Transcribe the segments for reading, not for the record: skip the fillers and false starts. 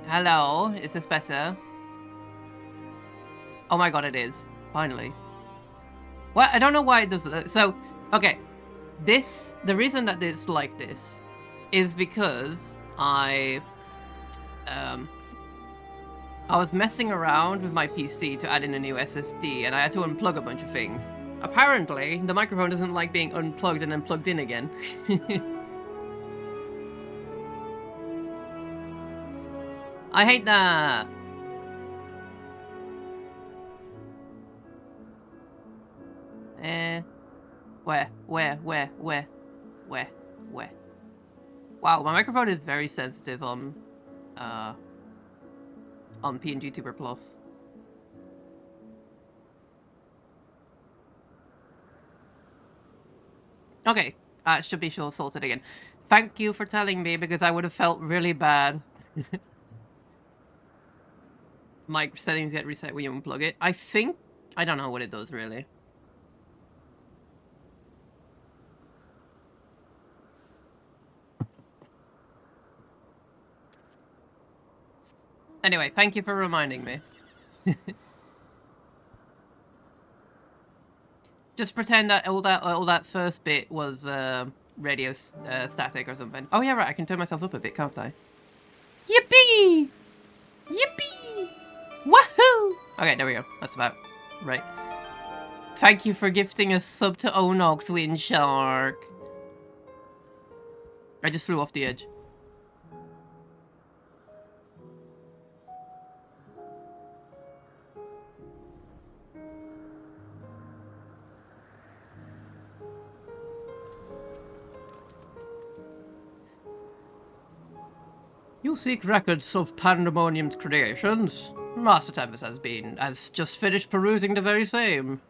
Hello, is this better? Oh my god, it is. Finally. What? I don't know why it does. So, okay. The reason that it's like this is because I was messing around with my PC to add in a new SSD, and I had to unplug a bunch of things. Apparently, the microphone doesn't like being unplugged and then plugged in again. I hate that! Where? Wow, my microphone is very sensitive on PNG Tuber Plus. Okay, it should be sorted again. Thank you for telling me, because I would have felt really bad. Mic settings get reset when you unplug it. I don't know what it does, really. Anyway, thank you for reminding me. Just pretend that all that first bit was radio static or something. Oh yeah, right. I can turn myself up a bit, can't I? Yippee! Yippee! Woohoo! Okay, there we go. That's about right. Thank you for gifting a sub to Onox, Windshark. I just flew off the edge. You seek records of Pandemonium's creations? Master Tempest has just finished perusing the very same.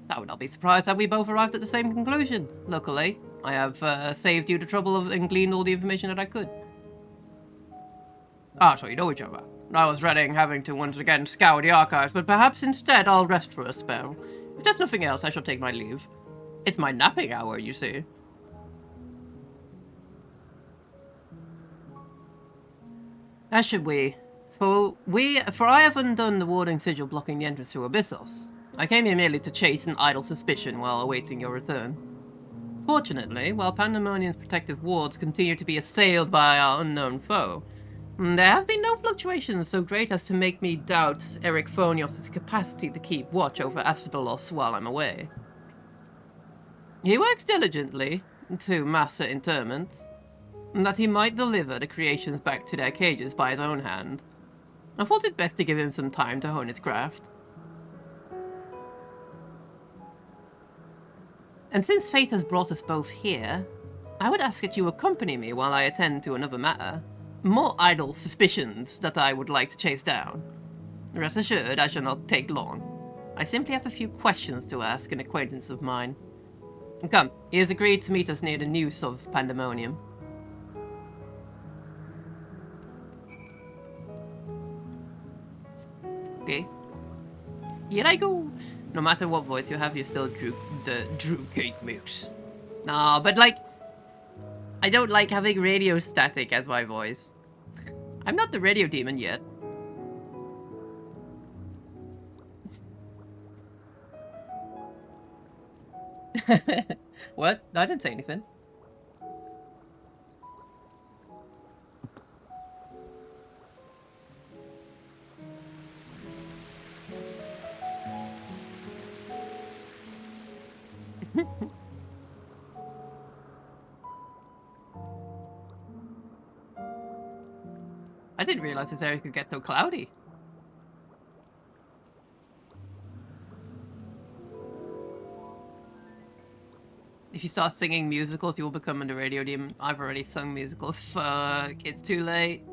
I would not be surprised had we both arrived at the same conclusion. Luckily, I have saved you the trouble and gleaned all the information that I could. Ah, so you know each other. I was dreading having to once again scour the archives, but perhaps instead I'll rest for a spell. If there's nothing else, I shall take my leave. It's my napping hour, you see. As should we. For I have undone the warding sigil blocking the entrance to Abyssos. I came here merely to chase an idle suspicion while awaiting your return. Fortunately, while Pandemonium's protective wards continue to be assailed by our unknown foe, there have been no fluctuations so great as to make me doubt Eric Phonios' capacity to keep watch over Asphodelos while I'm away. He works diligently to master interment, that he might deliver the creations back to their cages by his own hand. I thought it best to give him some time to hone his craft. And since fate has brought us both here, I would ask that you accompany me while I attend to another matter. More idle suspicions that I would like to chase down. Rest assured, I shall not take long. I simply have a few questions to ask an acquaintance of mine. Come, he has agreed to meet us near the noose of Pandemonium. Okay. Here I go. No matter what voice you have, you're still the Drewcake mix. Nah, but like, I don't like having radio static as my voice. I'm not the radio demon yet. What? I didn't say anything. I didn't realize this area could get so cloudy. If you start singing musicals, you will become a radio demon. I've already sung musicals. Fuck, it's too late.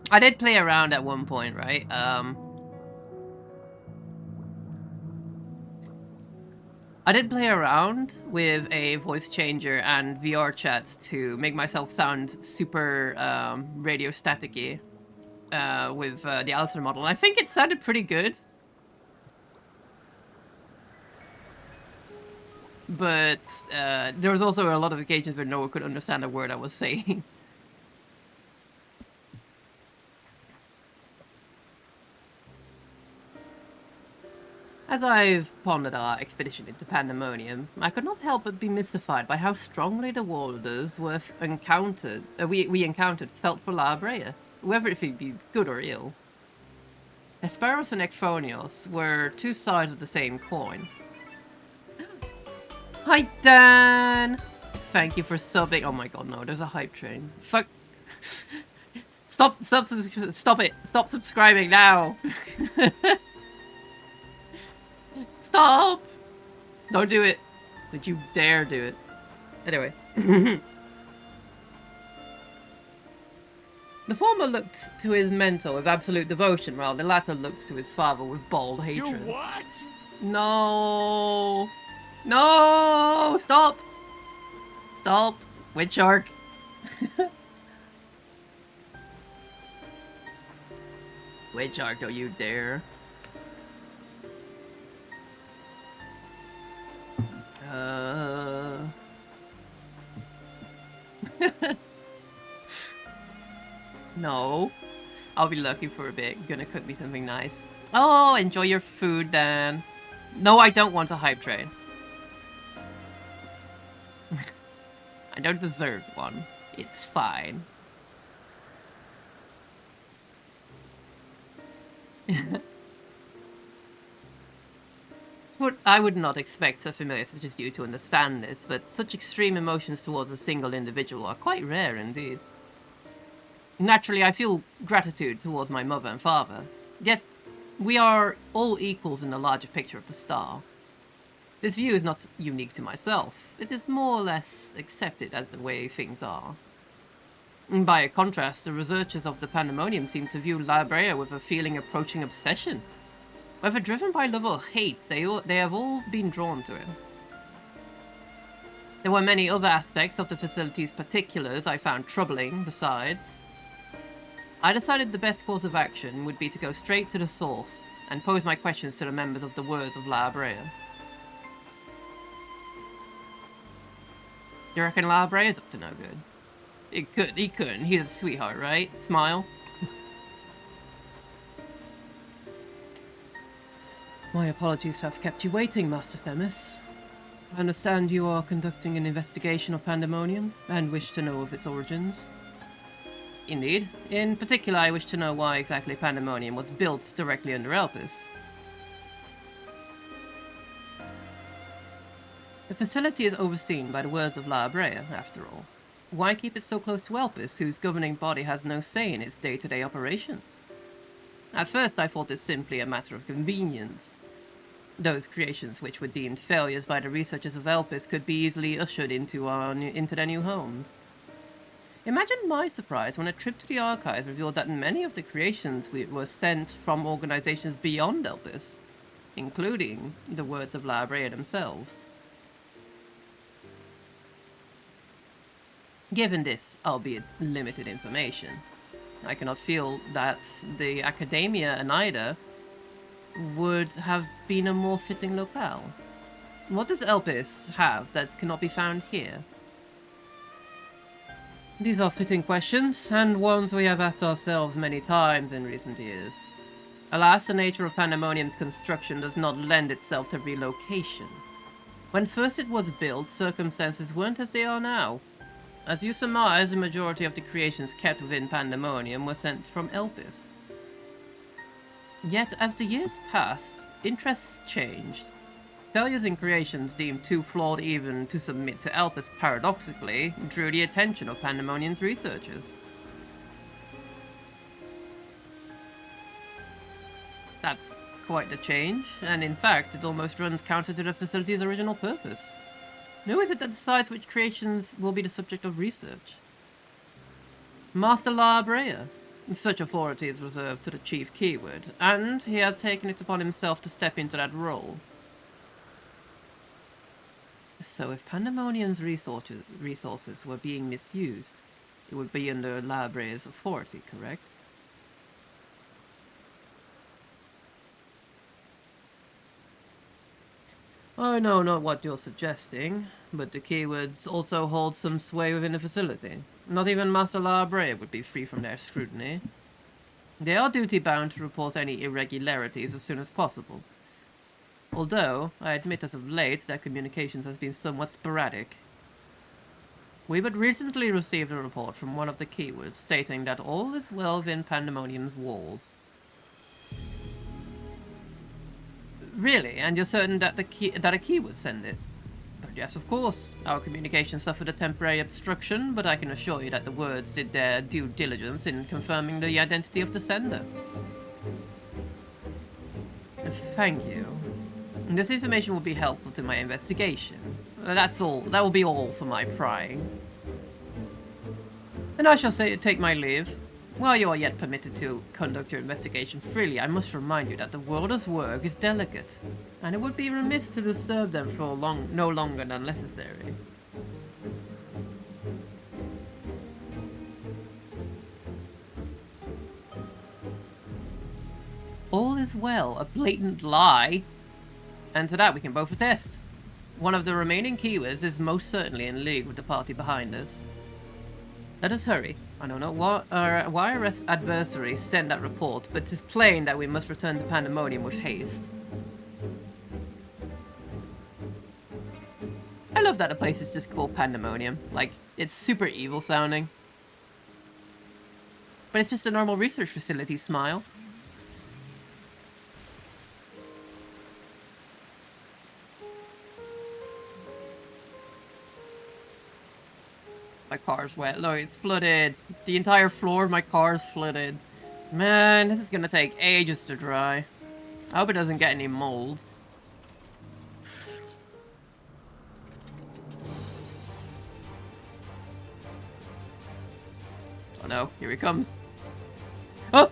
I did play around at one point, right? I did play around with a voice changer and VR chat to make myself sound super radio staticky with the Alistair model, and I think it sounded pretty good. but there was also a lot of occasions where no one could understand a word I was saying. As I've pondered our expedition into Pandemonium, I could not help but be mystified by how strongly the warders we encountered felt for La Brea, whether it be good or ill. Hesperos and Ekphonios were two sides of the same coin. Hi, Dan! Thank you for subbing. Oh my god, no, there's a hype train. Fuck. Stop it! Stop subscribing now! Stop! Don't do it. Don't you dare do it. Anyway. The former looked to his mentor with absolute devotion, while the latter looked to his father with bald hatred. You what? No! No! Stop! Stop! Witch shark! Witch shark, don't you dare. No. I'll be looking for a bit. Gonna cook me something nice. Oh, enjoy your food, Dan. No, I don't want a hype train. I don't deserve one. It's fine. I would not expect so familiar such as you to understand this, but such extreme emotions towards a single individual are quite rare indeed. Naturally, I feel gratitude towards my mother and father, yet we are all equals in the larger picture of the star. This view is not unique to myself. It is more or less accepted as the way things are. By contrast, the researchers of the Pandemonium seem to view La Brea with a feeling approaching obsession. Whether driven by love or hate, they have all been drawn to it. There were many other aspects of the facility's particulars I found troubling, besides. I decided the best course of action would be to go straight to the source and pose my questions to the members of the Words of La Brea. You reckon La Brea's up to no good? He couldn't. He's a sweetheart, right? Smile. My apologies to have kept you waiting, Master Themis. I understand you are conducting an investigation of Pandemonium and wish to know of its origins. Indeed. In particular, I wish to know why exactly Pandemonium was built directly under Elpis. The facility is overseen by the Words of La Brea, after all. Why keep it so close to Elpis, whose governing body has no say in its day-to-day operations? At first I thought it simply a matter of convenience. Those creations which were deemed failures by the researchers of Elpis could be easily ushered into their new homes. Imagine my surprise when a trip to the archives revealed that many of the creations were sent from organizations beyond Elpis, including the Words of La Brea themselves. Given this, albeit limited information, I cannot feel that the Academia and Ida would have been a more fitting locale. What does Elpis have that cannot be found here? These are fitting questions, and ones we have asked ourselves many times in recent years. Alas, the nature of Pandemonium's construction does not lend itself to relocation. When first it was built, circumstances weren't as they are now. As you surmise, the majority of the creations kept within Pandemonium were sent from Elpis. Yet, as the years passed, interests changed. Failures in creations deemed too flawed even to submit to Elpis paradoxically drew the attention of Pandemonium's researchers. That's quite the change, and in fact it almost runs counter to the facility's original purpose. Who is it that decides which creations will be the subject of research? Master La Brea. Such authority is reserved to the chief keyword, and he has taken it upon himself to step into that role. So if Pandemonium's resources were being misused, it would be under La Brea's authority, correct? I know not what you're suggesting, but the keywords also hold some sway within the facility. Not even Master Labrea would be free from their scrutiny. They are duty-bound to report any irregularities as soon as possible. Although, I admit as of late, their communications has been somewhat sporadic. We but recently received a report from one of the keywords stating that all is well within Pandemonium's walls. Really? And you're certain that a keyword send it? But yes, of course. Our communication suffered a temporary obstruction, but I can assure you that the words did their due diligence in confirming the identity of the sender. Thank you. This information will be helpful to my investigation. That's all. That will be all for my prying. And I shall take my leave. While you are yet permitted to conduct your investigation freely, I must remind you that the world's work is delicate, and it would be remiss to disturb them for no longer than necessary. All is well, a blatant lie. And to that we can both attest. One of the remaining keywords is most certainly in league with the party behind us. Let us hurry. I don't know why our adversaries sent that report, but it is plain that we must return to Pandemonium with haste. I love that the place is just called Pandemonium. Like, it's super evil sounding. But it's just a normal research facility, Smile. My car's wet. Look, it's flooded. The entire floor of my car's flooded. Man, this is gonna take ages to dry. I hope it doesn't get any mold. Oh no, here he comes. Oh!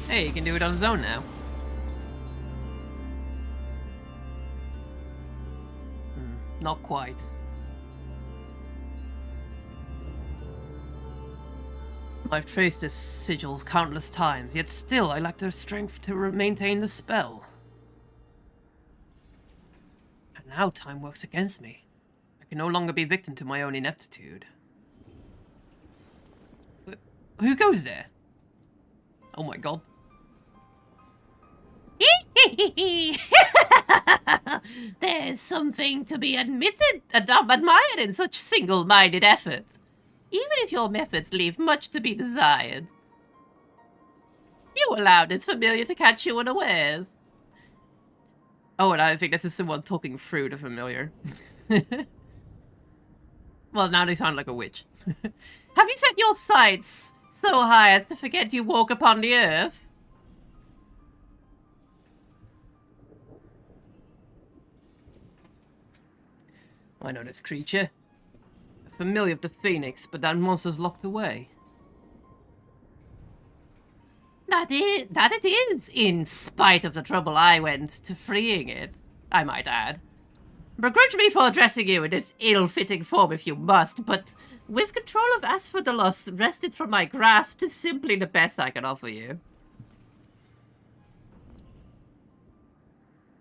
Hey, he can do it on his own now. Not quite. I've traced this sigil countless times, yet still I lack the strength to maintain the spell. And now time works against me. I can no longer be victim to my own ineptitude. Who goes there? Oh my god. There's something to be admired in such single-minded effort, even if your methods leave much to be desired. You allowed this familiar to catch you unawares. Oh, and I think this is someone talking through the familiar. Well, now they sound like a witch. Have you set your sights so high as to forget you walk upon the earth? I know this creature. A familiar of the Phoenix, but that monster's locked away. That it is, in spite of the trouble I went to freeing it, I might add. Begrudge me for addressing you in this ill-fitting form if you must, but with control of Asphodylus wrested from my grasp, 'tis simply the best I can offer you.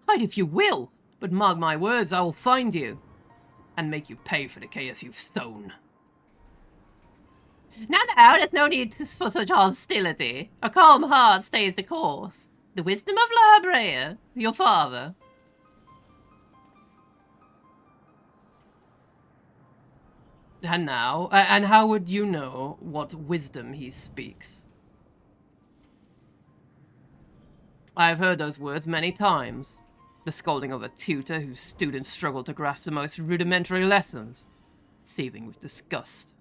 Hide if you will, but mark my words, I will find you. And make you pay for the chaos you've sown. Now, there's no need for such hostility. A calm heart stays the course. The wisdom of Labrea, your father. And now, and how would you know what wisdom he speaks? I have heard those words many times. The scolding of a tutor whose students struggle to grasp the most rudimentary lessons, seething with disgust.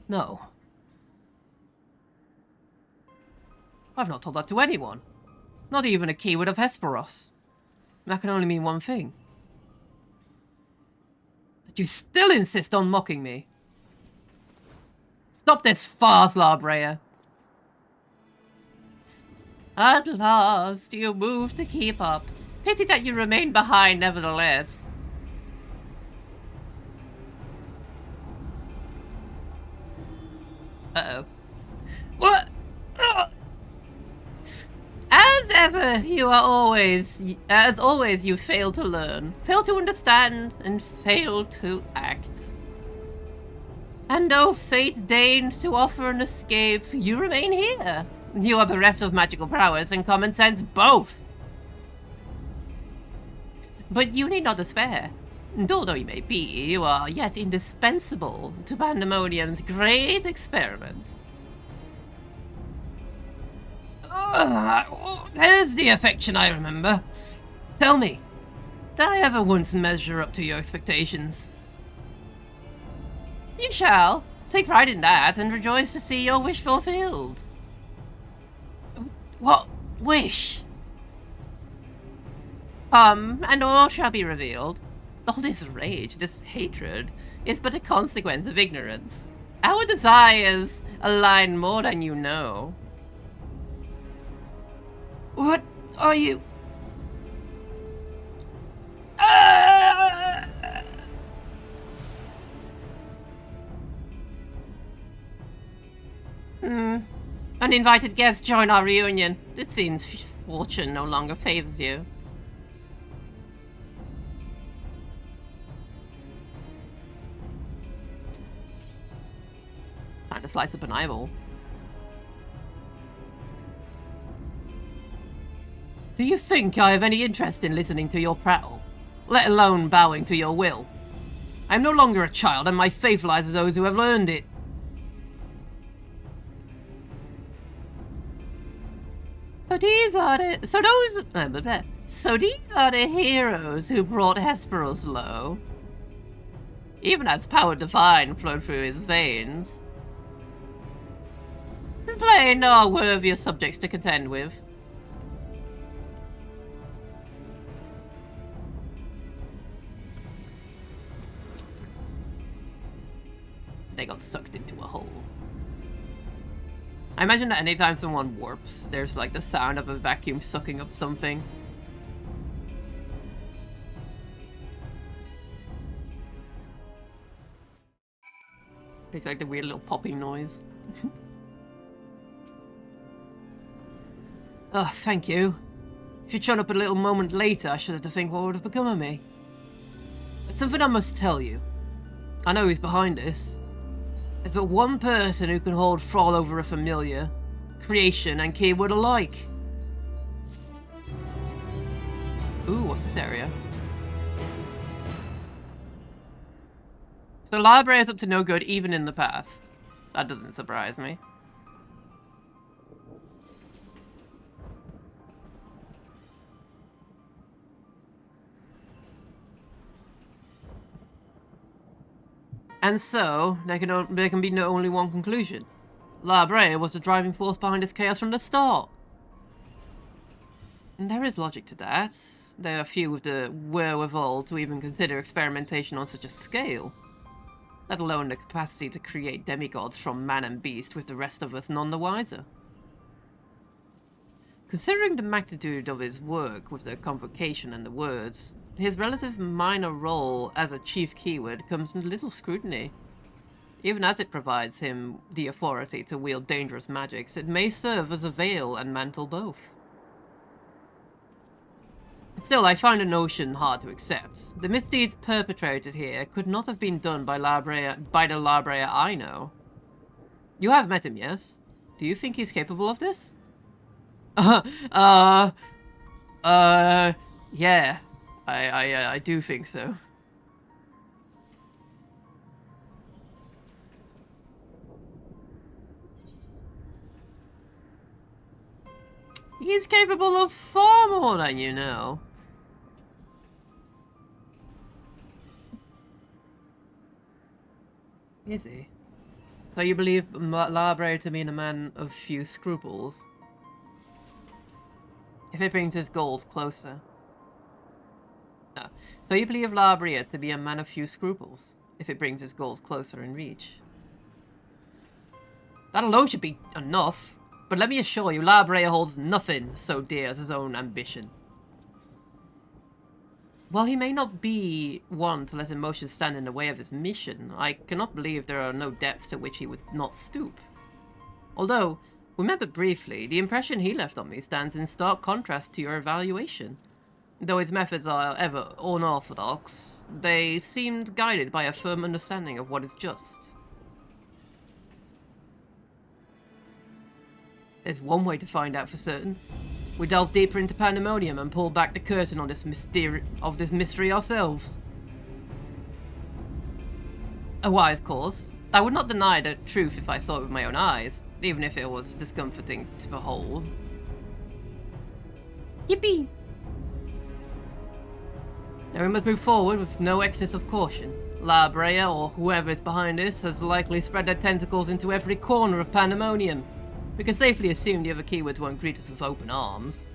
No. I've not told that to anyone. Not even a keyword of Hesperos. That can only mean one thing. But you still insist on mocking me. Stop this farce, Larbrea. At last, you move to keep up. Pity that you remain behind, nevertheless. Uh-oh. What? As ever, as always, you fail to learn, fail to understand, and fail to act. And though fate deigned to offer an escape, you remain here. You are bereft of magical prowess and common sense both. But you need not despair. Although you may be, you are yet indispensable to Pandemonium's great experiment. There's the affection I remember. Tell me, did I ever once measure up to your expectations? You shall. Take pride in that and rejoice to see your wish fulfilled. What wish? Come, and all shall be revealed. All this rage, this hatred, is but a consequence of ignorance. Our desires align more than you know. What are you? Uninvited guests join our reunion. It seems fortune no longer favors you. Time to slice up an eyeball. Do you think I have any interest in listening to your prattle, let alone bowing to your will? I am no longer a child, and my faith lies with those who have learned it. So these are the heroes who brought Hesperos low. Even as power divine flowed through his veins. The plain are worthier subjects to contend with. They got sucked into a hole. I imagine that anytime someone warps, there's like the sound of a vacuum sucking up something. It's like the weird little popping noise. Oh, thank you. If you'd shown up a little moment later, I should have to think what would have become of me. There's something I must tell you. I know who's behind this. There's but one person who can hold thrall over a familiar, creation and keyword alike. Ooh, what's this area? The library is up to no good even in the past. That doesn't surprise me. And so, there can be only one conclusion. Larbrea was the driving force behind this chaos from the start. And there is logic to that. There are few with the wherewithal to even consider experimentation on such a scale. Let alone the capacity to create demigods from man and beast, with the rest of us none the wiser. Considering the magnitude of his work with the convocation and the words, his relative minor role as a chief keyword comes under little scrutiny. Even as it provides him the authority to wield dangerous magics, it may serve as a veil and mantle both. Still, I find the notion hard to accept. The misdeeds perpetrated here could not have been done by the Larbrea I know. You have met him, yes? Do you think he's capable of this? Yeah. I do think so. He's capable of far more than you know. Is he? So you believe Larbrea to be a man of few scruples? If it brings his goals closer. No. So you believe La Brea to be a man of few scruples, if it brings his goals closer in reach. That alone should be enough, but let me assure you, La Brea holds nothing so dear as his own ambition. While he may not be one to let emotions stand in the way of his mission, I cannot believe there are no depths to which he would not stoop. Although, we met but briefly, the impression he left on me stands in stark contrast to your evaluation. Though his methods are ever unorthodox, they seemed guided by a firm understanding of what is just. There's one way to find out for certain. We delve deeper into Pandemonium and pull back the curtain on this mystery ourselves. A wise course. I would not deny the truth if I saw it with my own eyes, even if it was discomforting to behold. Yippee! Now we must move forward with no excess of caution. La Brea, or whoever is behind this, has likely spread their tentacles into every corner of Pandemonium. We can safely assume the other keywords won't greet us with open arms.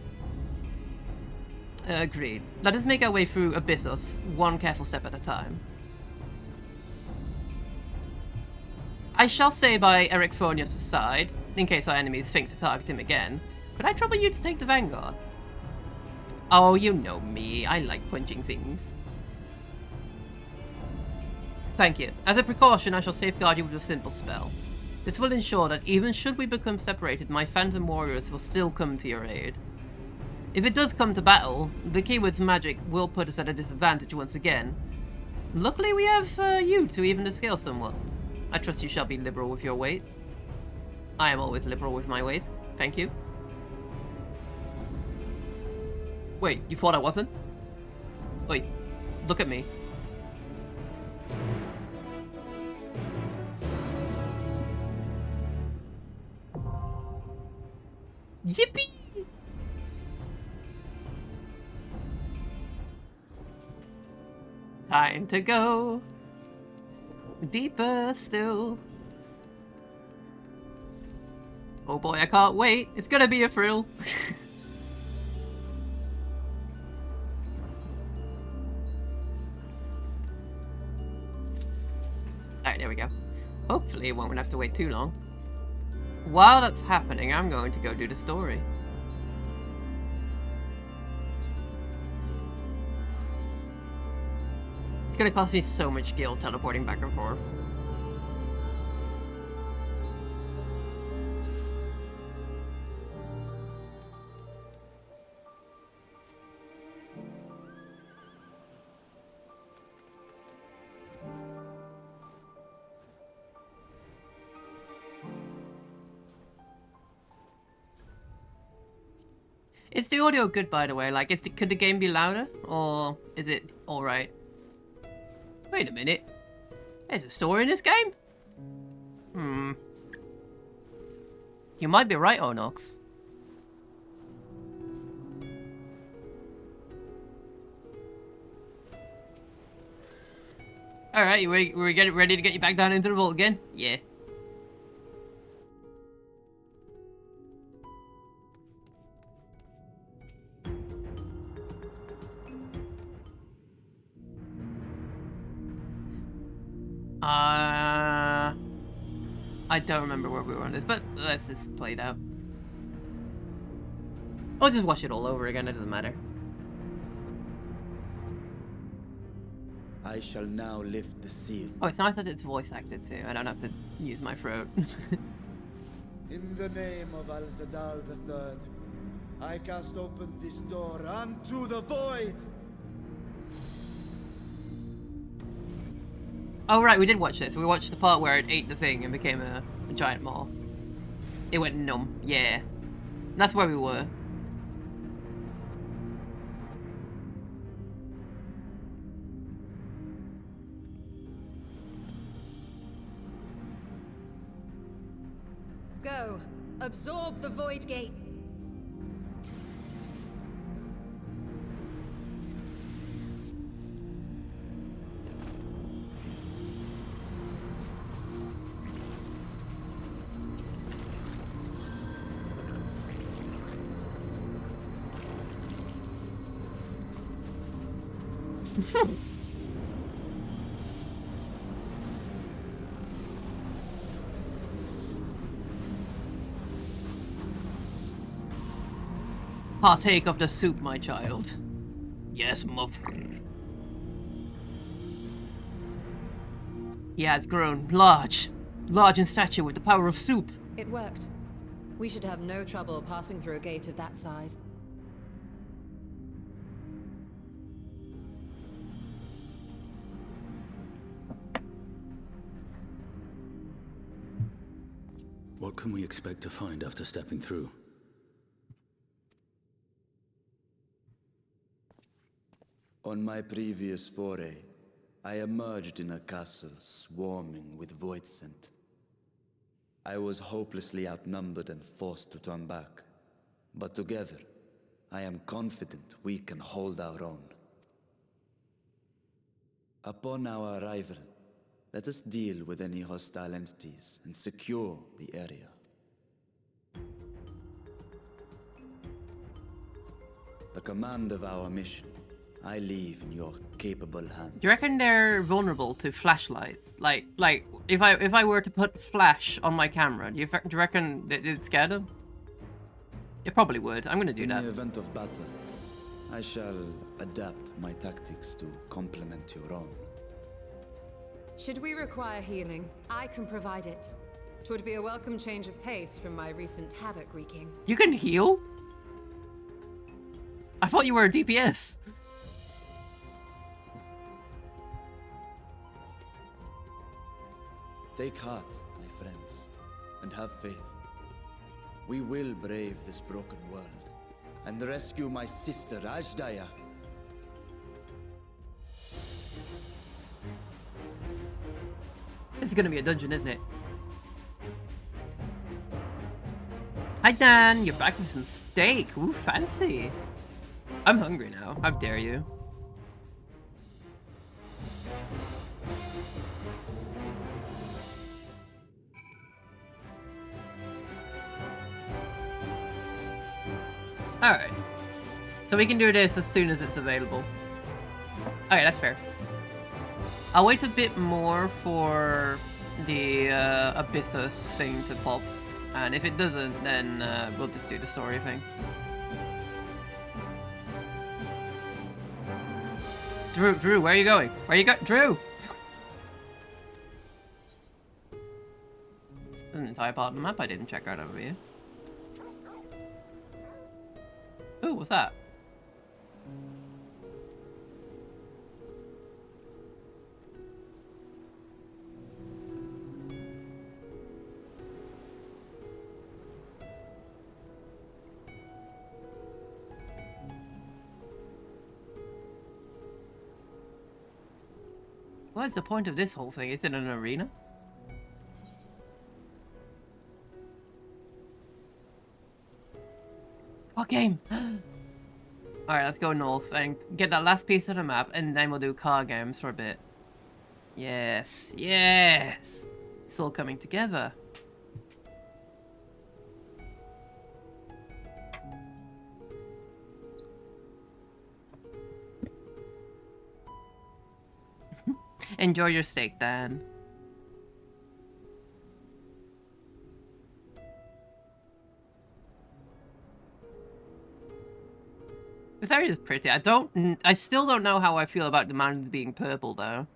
Agreed. Let us make our way through Abyssos, one careful step at a time. I shall stay by Eric Fornius' side, in case our enemies think to target him again. Could I trouble you to take the vanguard? Oh, you know me. I like punching things. Thank you. As a precaution, I shall safeguard you with a simple spell. This will ensure that even should we become separated, my phantom warriors will still come to your aid. If it does come to battle, the keyword's magic will put us at a disadvantage once again. Luckily we have you to even the scale somewhat. I trust you shall be liberal with your weight. I am always liberal with my weight. Thank you. Wait, you thought I wasn't? Wait, look at me. Yippee! Time to go deeper still. Oh boy, I can't wait. It's gonna be a thrill. Alright, there we go. Hopefully it won't have to wait too long. While that's happening, I'm going to go do the story. It's gonna cost me so much skill teleporting back and forth. Is the audio good, by the way? Like, could the game be louder? Or is it alright? Wait a minute. There's a story in this game? You might be right, Onox. Alright, we're ready to get you back down into the vault again? Yeah. I don't remember where we were on this, but let's just play it out. I'll just watch it all over again, it doesn't matter. I shall now lift the seal. Oh, it's nice that it's voice acted too. I don't have to use my throat. In the name of Al-Zadal III, I cast open this door unto the void! Oh right, we did watch this. We watched the part where it ate the thing and became a giant maw. It went numb, yeah. That's where we were. Go. Absorb the void gate. Partake of the soup, my child. Yes, mother. He has grown large in stature with the power of soup. It worked. We should have no trouble passing through a gate of that size. What can we expect to find after stepping through? On my previous foray, I emerged in a castle swarming with void scent. I was hopelessly outnumbered and forced to turn back. But together, I am confident we can hold our own. Upon our arrival, let us deal with any hostile entities and secure the area. The command of our mission, I leave in your capable hands. Do you reckon they're vulnerable to flashlights? Like if I were to put flash on my camera, do you reckon that it'd scare them? It probably would. I'm gonna do that. In the event of battle, I shall adapt my tactics to complement your own. Should we require healing, I can provide it. 'Twould be a welcome change of pace from my recent havoc wreaking. You can heal? I thought you were a DPS. Take heart, my friends, and have faith. We will brave this broken world and rescue my sister Ajdaya. This is gonna be a dungeon, isn't it? Hi Dan, you're back with some steak. Ooh, fancy. I'm hungry now. How dare you? Alright. So we can do this as soon as it's available. Okay, that's fair. I'll wait a bit more for the Abyssus thing to pop. And if it doesn't, then we'll just do the story thing. Drew, where are you going? Where you go? Drew! There's an entire part of the map I didn't check out over here. Ooh, what's that? What's the point of this whole thing? Is it an arena? What game? Alright, let's go north and get that last piece of the map, and then we'll do car games for a bit. Yes, yes! It's all coming together. Enjoy your steak, Dan. This area is pretty. I still don't know how I feel about the mountains being purple, though.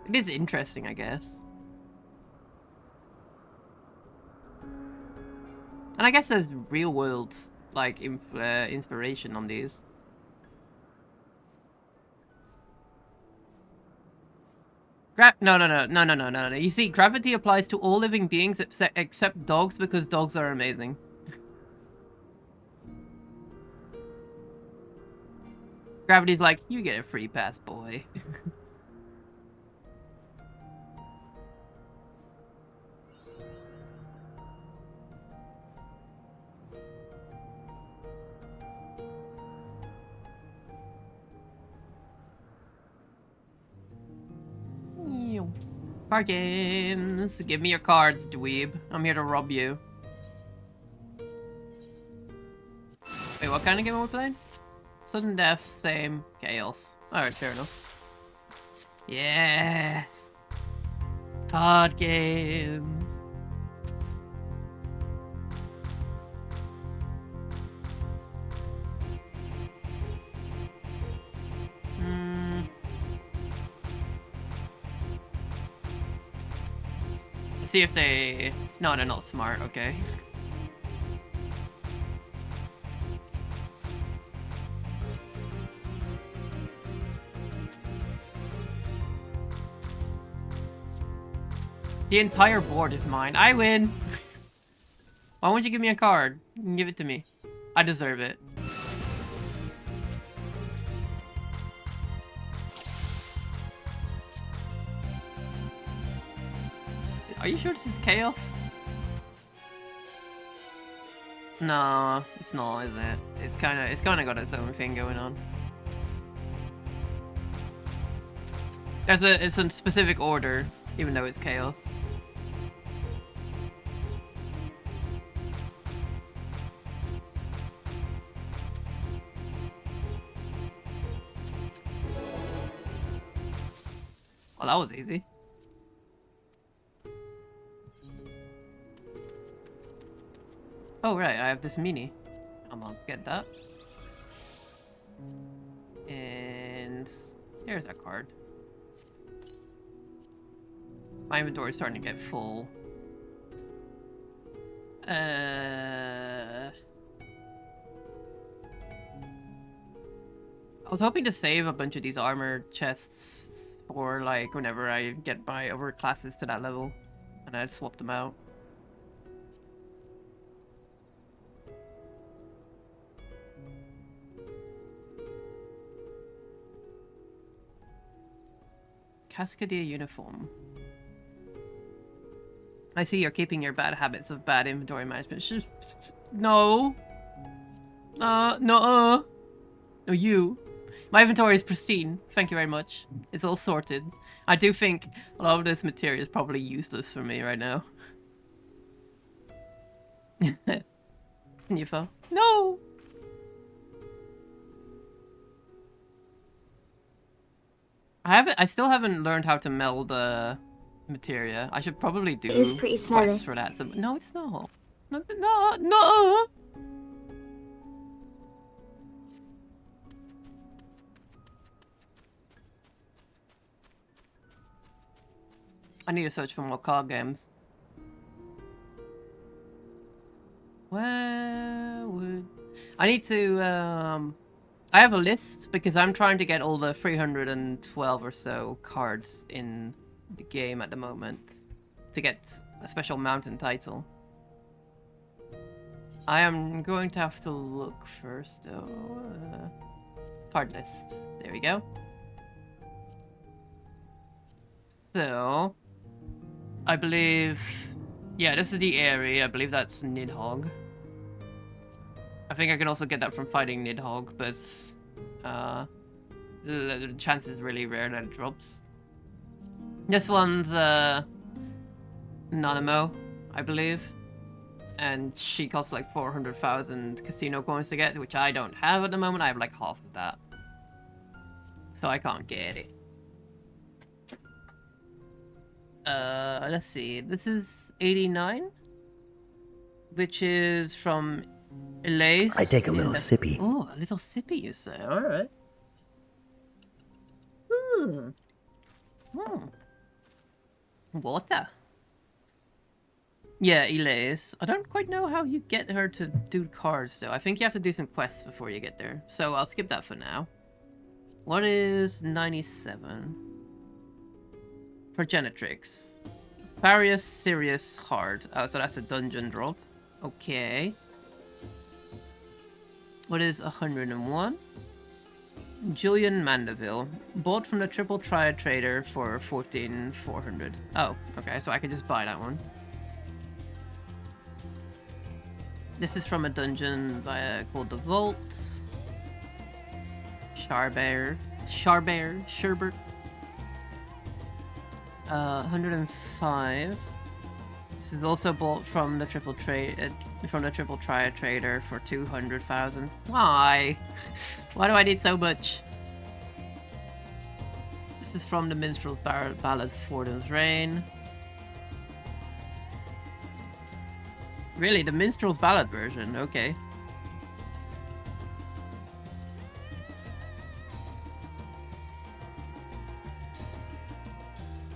It is interesting, I guess. And I guess there's real-world, like, inspiration on these. No. You see, gravity applies to all living beings except dogs, because dogs are amazing. Gravity's like, you get a free pass, boy. Car games. Give me your cards, dweeb. I'm here to rob you. Wait, what kind of game are we playing? Sudden death, same. Chaos. Alright, fair enough. Yes! Card games. See if they... No, they're not smart, okay. The entire board is mine. I win! Why won't you give me a card? You can give it to me. I deserve it. Are you sure this is chaos? No, it's not, is it? It's kinda got its own thing going on. It's a specific order, even though it's chaos. Well, that was easy. Oh, right, I have this mini. I'm gonna get that. And here's a card. My inventory is starting to get full. I was hoping to save a bunch of these armor chests for, like, whenever I get my other classes to that level. And I'd swap them out. Cascadier uniform. I see you're keeping your bad habits of bad inventory management. No. No, you. My inventory is pristine. Thank you very much. It's all sorted. I do think a lot of this material is probably useless for me right now. Sniffer. No! I still haven't learned how to meld the materia. I should probably do It is pretty smelly. quests for that. So, no, it's not. No. I need to search for more card games. Where would... I need to, I have a list because I'm trying to get all the 312 or so cards in the game at the moment to get a special mountain title. I am going to have to look first though. Card list. There we go. So, I believe... Yeah, this is the area. I believe that's Nidhogg. I think I can also get that from fighting Nidhogg, but the chance is really rare that it drops. This one's Nanamo, I believe. And she costs like 400,000 casino coins to get, which I don't have at the moment. I have like half of that. So I can't get it. Let's see. This is 89, which is from Elise. I take a little sippy. Oh, a little sippy, you say? All right. Water. Yeah, Elise. I don't quite know how you get her to do cards, though. I think you have to do some quests before you get there. So I'll skip that for now. What is 97? Progenitrix. Various Sirius Hard. Oh, so that's a dungeon drop. Okay. What is 101? Julian Mandeville. Bought from the Triple Triad Trader for 14,400. Oh, okay, so I can just buy that one. This is from a dungeon called the Vault. Sherbert. 105. This is also bought from the Triple Trade From the Triple Triad Trader for 200,000. Why? Why do I need so much? This is from the Minstrel's Ballad, Fortin's Reign. Really, the Minstrel's Ballad version? Okay.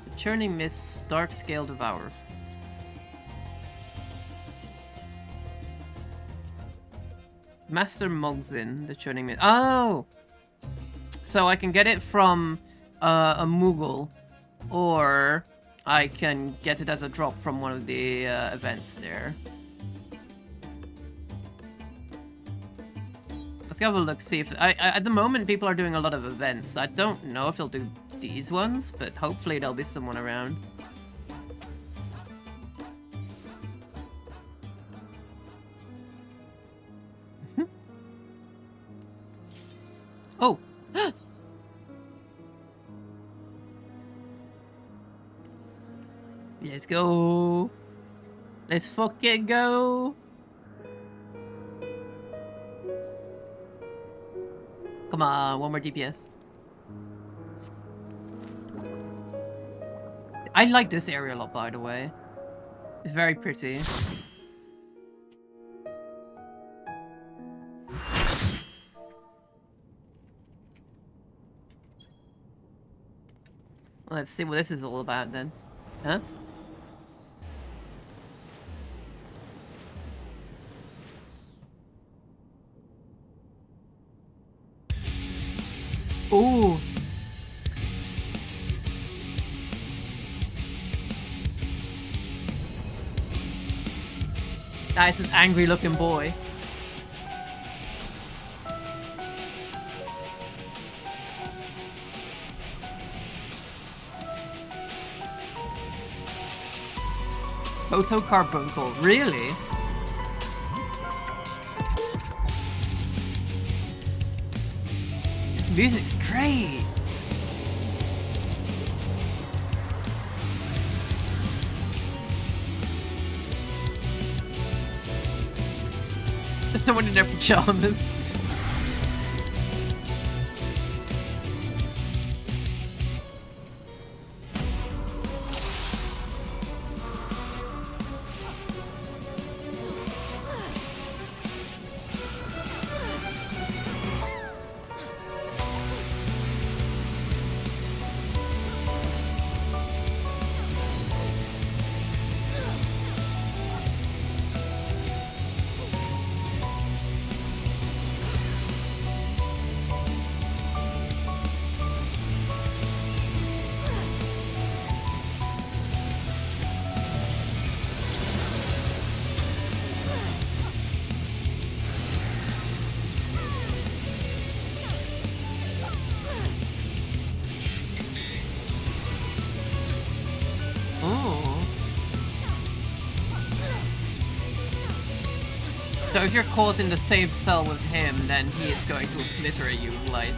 The Churning Mist's Dark Scale Devourer. Master Mugzin, the Churning Mist. Oh! So I can get it from a Moogle, or I can get it as a drop from one of the events there. Let's have a look, see if... at the moment, people are doing a lot of events. I don't know if they'll do these ones, but hopefully there'll be someone around. Oh! Let's go! Let's fucking go! Come on, one more DPS. I like this area a lot, by the way. It's very pretty. Let's see what this is all about then. Huh? Ooh. That's an angry looking boy. Photo Carbuncle, really? This music's great! There's someone in their pajamas. So if you're caught in the same cell with him, then he is going to obliterate you with light.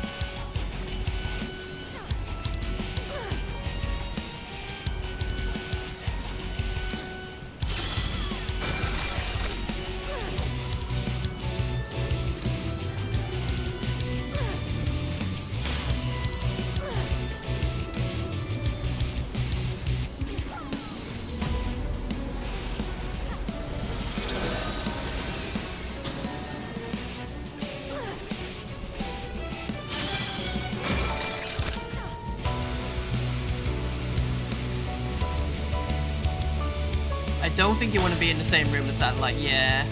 I don't think you want to be in the same room as that, like, yeah.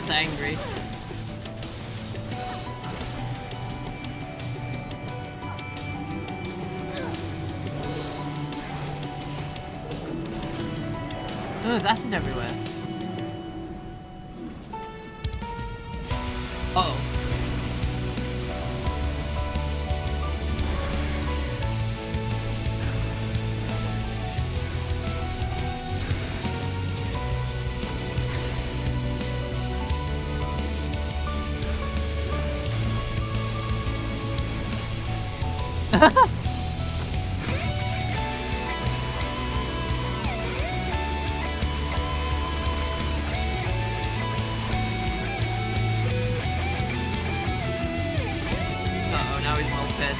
That's angry. Oh, there's acid everywhere. Uh-oh. Uh-oh, now he's well fed.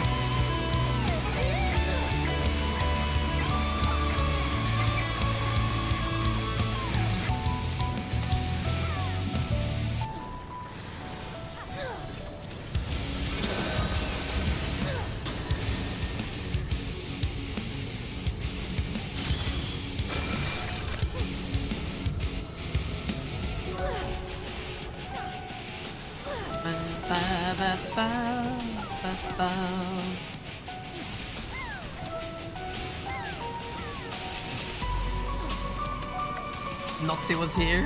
Noxie was here.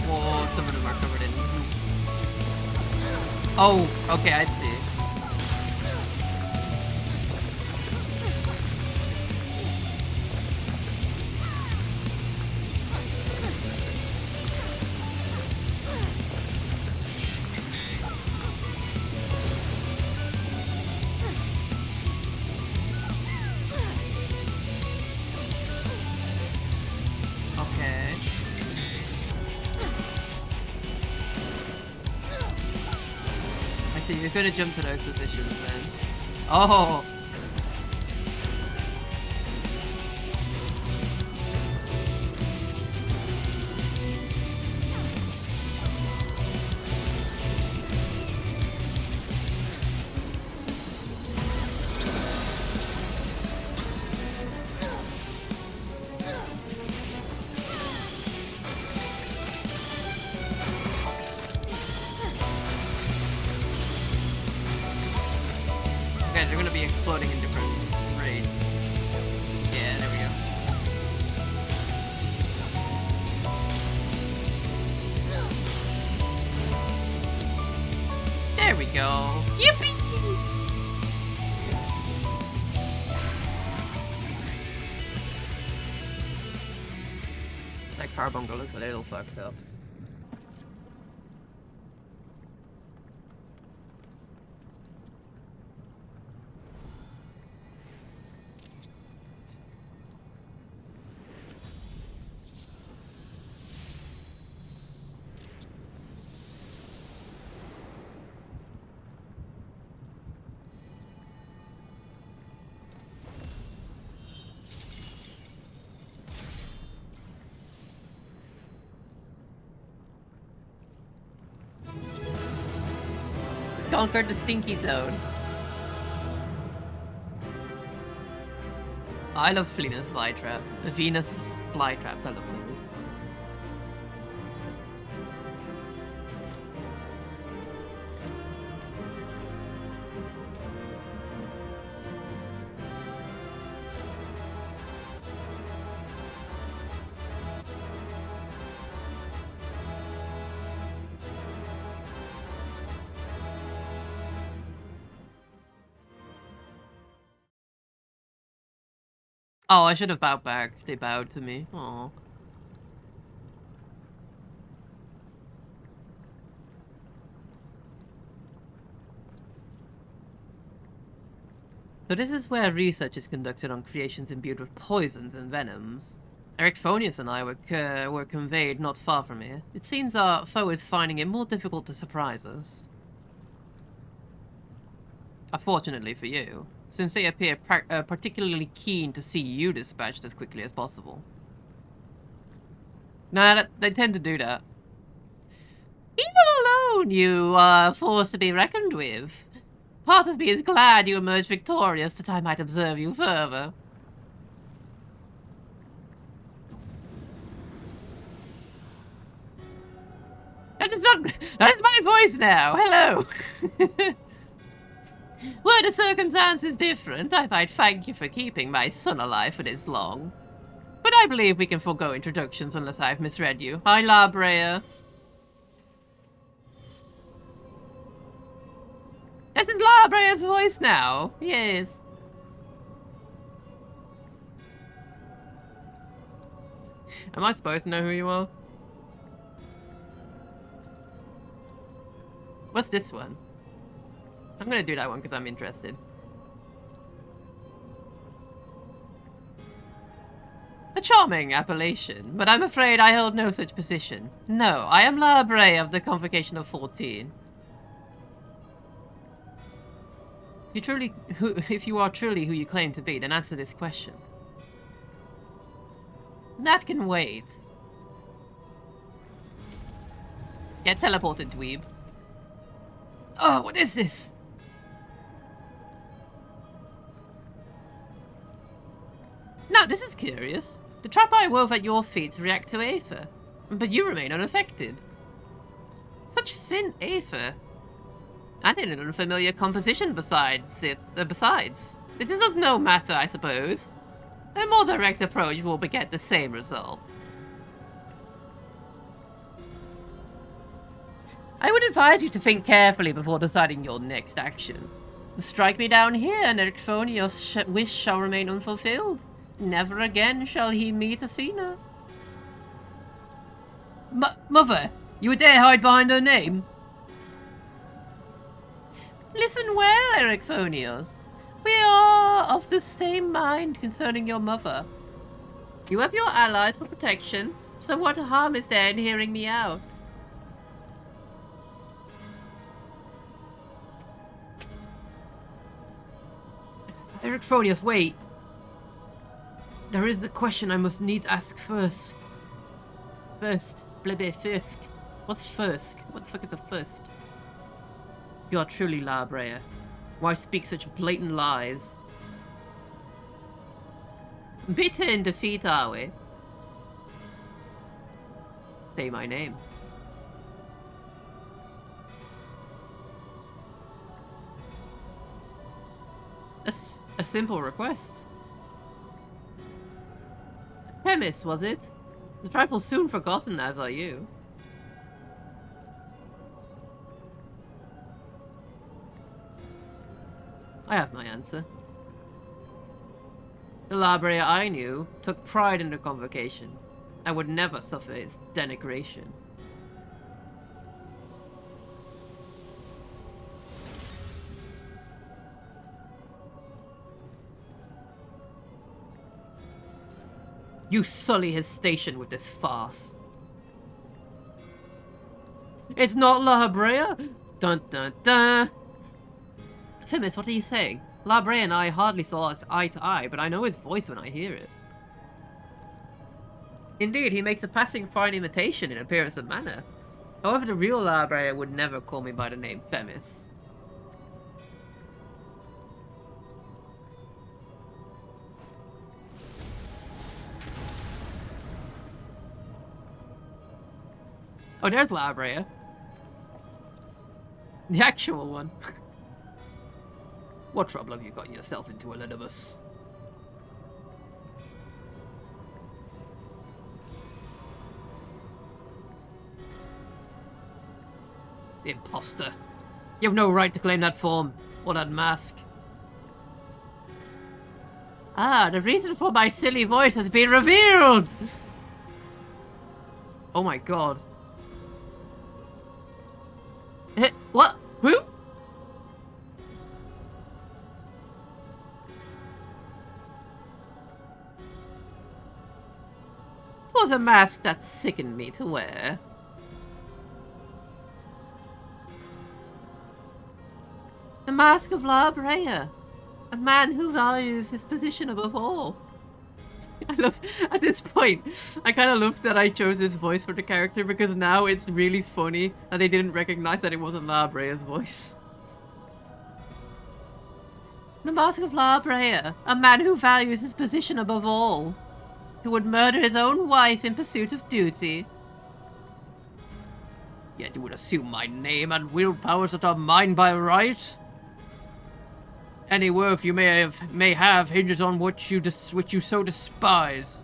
Whoa, some of them are covered in. Oh, okay, I see. Okay. I see, you're gonna jump to those positions then. Oh! Okay, they're gonna be exploding in different rates. Yeah, there we go. There we go. Yippee! That carbuncle looks a little fucked up. Conquered the stinky zone. I love Venus flytrap. Venus flytraps, I love those. Oh, I should have bowed back. They bowed to me. Aw. So this is where research is conducted on creations imbued with poisons and venoms. Ericphonius and I were conveyed not far from here. It seems our foe is finding it more difficult to surprise us. Unfortunately for you, since they appear particularly keen to see you dispatched as quickly as possible. Nah, they tend to do that. Even alone, you are a force to be reckoned with. Part of me is glad you emerged victorious, that I might observe you further. That is my voice now. Hello. Were the circumstances different, I might thank you for keeping my son alive for this long. But I believe we can forego introductions unless I've misread you. Hi, La Brea. That is La Brea's voice now. Yes. Am I supposed to know who you are? What's this one? I'm gonna do that one because I'm interested. A charming appellation, but I'm afraid I hold no such position. No, I am La Brea of the Convocation of 14. If you are truly who you claim to be, then answer this question. That can wait. Get teleported, dweeb. Oh, what is this? Now, this is curious. The trap I wove at your feet reacts to aether, but you remain unaffected. Such thin aether. And in an unfamiliar composition besides. It is of no matter, I suppose. A more direct approach will beget the same result. I would advise you to think carefully before deciding your next action. Strike me down here, and Ericphonius' wish shall remain unfulfilled. Never again shall he meet Athena. Mother, you would dare hide behind her name? Listen well, Ericphonius. We are of the same mind concerning your mother. You have your allies for protection, so what harm is there in hearing me out? Ericphonius, wait. There is the question I must need ask first. First. First. What's first? What the fuck is a first? You are truly La Brea. Why speak such blatant lies? Bitter in defeat, are we? Say my name. A simple request. Themis, was it? A trifle soon forgotten, as are you. I have my answer. The La Brea I knew took pride in the convocation. I would never suffer its denigration. You sully his station with this farce. It's not La Brea? Dun dun dun! Themis, what are you saying? La Brea and I hardly saw eye to eye, but I know his voice when I hear it. Indeed, he makes a passing fine imitation in appearance and manner. However, the real La Brea would never call me by the name Themis. Oh, there's La Brea. The actual one. What trouble have you gotten yourself into, Elidibus? Imposter. You have no right to claim that form, or that mask. Ah, the reason for my silly voice has been revealed! Oh my god. What? Who? It was a mask that sickened me to wear. The Mask of La Brea. A man who values his position above all. I love, at this point, I kind of love that I chose this voice for the character because now it's really funny that they didn't recognize that it wasn't La Brea's voice. The Mask of La Brea. A man who values his position above all. Who would murder his own wife in pursuit of duty. Yet you would assume my name and wield powers that are mine by right? Any worth you may have hinges on which you so despise.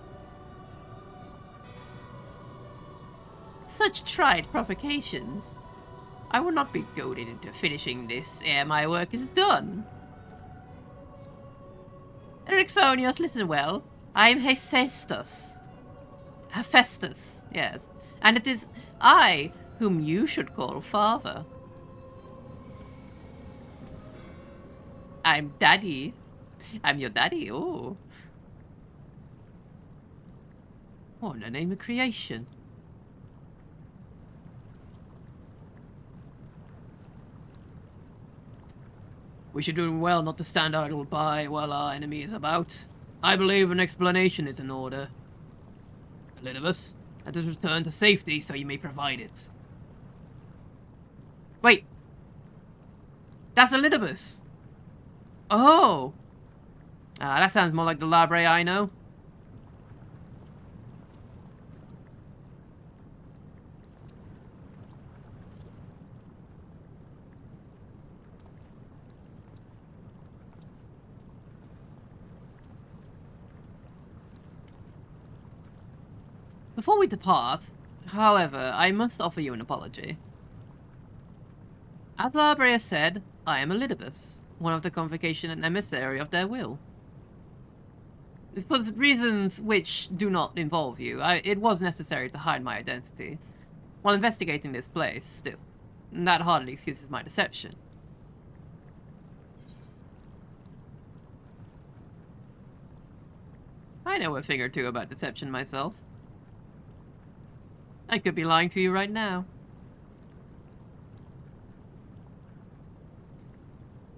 Such trite provocations. I will not be goaded into finishing this ere my work is done. Ericphonios, listen well. I am Hephaestus. Hephaestus, yes. And it is I whom you should call father. I'm daddy. I'm your daddy, oh. What in the name of creation? We should do well not to stand idle by while our enemy is about. I believe an explanation is in order. Elidibus, let us return to safety so you may provide it. Wait. That's Elidibus. Oh! That sounds more like the La Brea I know. Before we depart, however, I must offer you an apology. As La Brea said, I am Elidibus, one of the Convocation and emissary of their will. For reasons which do not involve you, it was necessary to hide my identity. While investigating this place, still. That hardly excuses my deception. I know a thing or two about deception myself. I could be lying to you right now.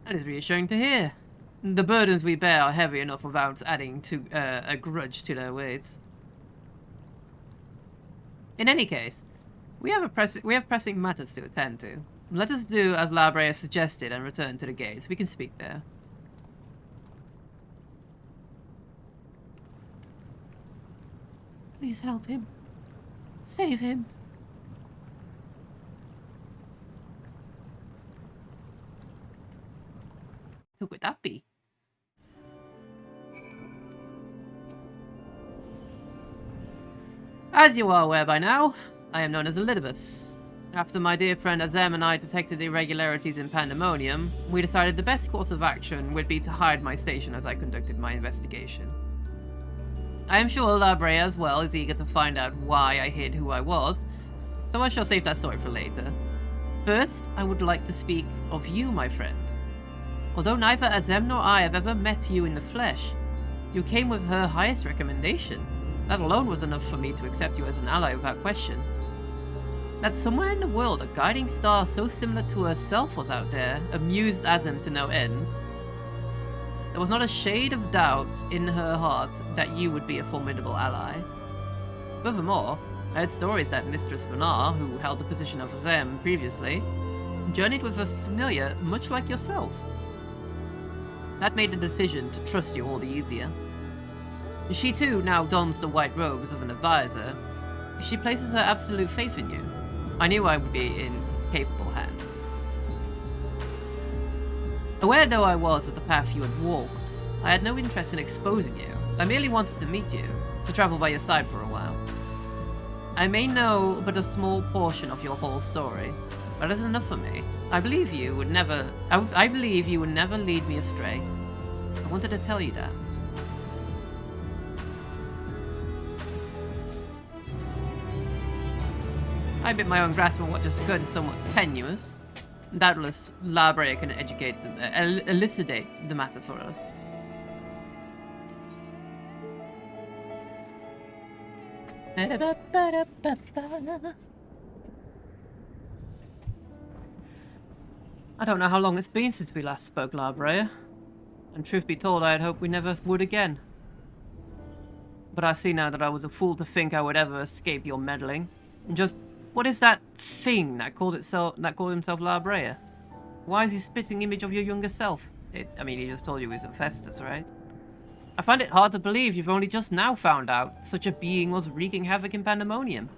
That is reassuring to hear. The burdens we bear are heavy enough without adding to a grudge to their weight. In any case, we have pressing matters to attend to. Let us do as La Brea suggested and return to the gates. We can speak there. Please help him. Save him. Who could that be? As you are aware by now, I am known as Elidibus. After my dear friend Azem and I detected irregularities in Pandemonium, we decided the best course of action would be to hide my station as I conducted my investigation. I am sure La Brea as well is eager to find out why I hid who I was, so I shall save that story for later. First, I would like to speak of you, my friend. Although neither Azem nor I have ever met you in the flesh, you came with her highest recommendation. That alone was enough for me to accept you as an ally without question. That somewhere in the world a guiding star so similar to herself was out there amused Azem to no end. There was not a shade of doubt in her heart that you would be a formidable ally. Furthermore, I heard stories that Mistress Vanar, who held the position of Azem previously, journeyed with a familiar much like yourself. That made the decision to trust you all the easier. She too now dons the white robes of an advisor. She places her absolute faith in you. I knew I would be in capable hands. Aware though I was of the path you had walked, I had no interest in exposing you. I merely wanted to meet you, to travel by your side for a while. I may know but a small portion of your whole story, but that is enough for me. I believe you would never lead me astray. I wanted to tell you that. I admit my own grasp on what just occurred is somewhat tenuous. Doubtless, Labrea can elucidate the matter for us. I don't know how long it's been since we last spoke, Labrea. And truth be told, I had hoped we never would again. But I see now that I was a fool to think I would ever escape your meddling. And just, what is that thing that called himself Labrea? Why is he spitting image of your younger self? I mean, he just told you he was a Festus, right? I find it hard to believe you've only just now found out such a being was wreaking havoc in Pandemonium.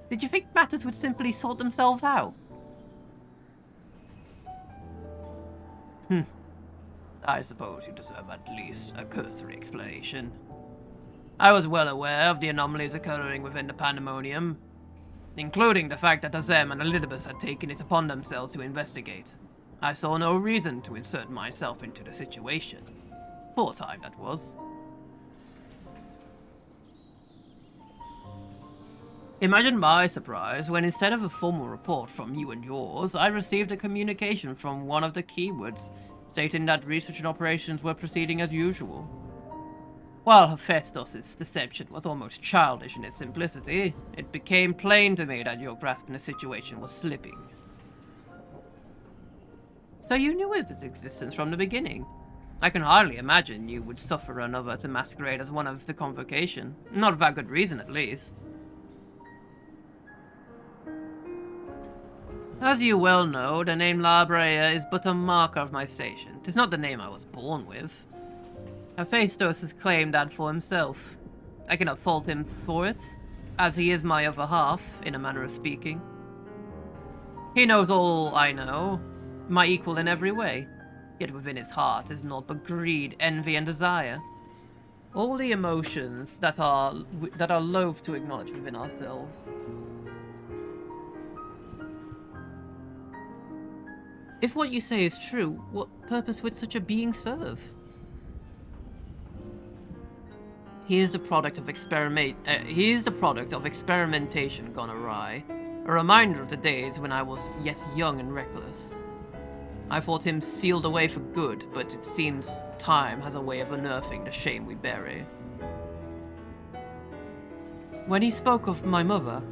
Did you think matters would simply sort themselves out? I suppose you deserve at least a cursory explanation. I was well aware of the anomalies occurring within the Pandemonium, including the fact that Azem and Elidibus had taken it upon themselves to investigate. I saw no reason to insert myself into the situation. For a time, that was. Imagine my surprise when instead of a formal report from you and yours, I received a communication from one of the keywords stating that research and operations were proceeding as usual. While Hephaestus' deception was almost childish in its simplicity, it became plain to me that your grasp in the situation was slipping. So you knew of its existence from the beginning? I can hardly imagine you would suffer another to masquerade as one of the convocation. Not without good reason, at least. As you well know, the name Labrea is but a marker of my station. 'Tis not the name I was born with. Hephaestus has claimed that for himself. I cannot fault him for it, as he is my other half, in a manner of speaking. He knows all I know, my equal in every way, yet within his heart is naught but greed, envy, and desire. All the emotions that are loath to acknowledge within ourselves. If what you say is true, what purpose would such a being serve? He is the product of experimentation gone awry, a reminder of the days when I was yet young and reckless. I thought him sealed away for good, but it seems time has a way of unearthing the shame we bury. When he spoke of my mother,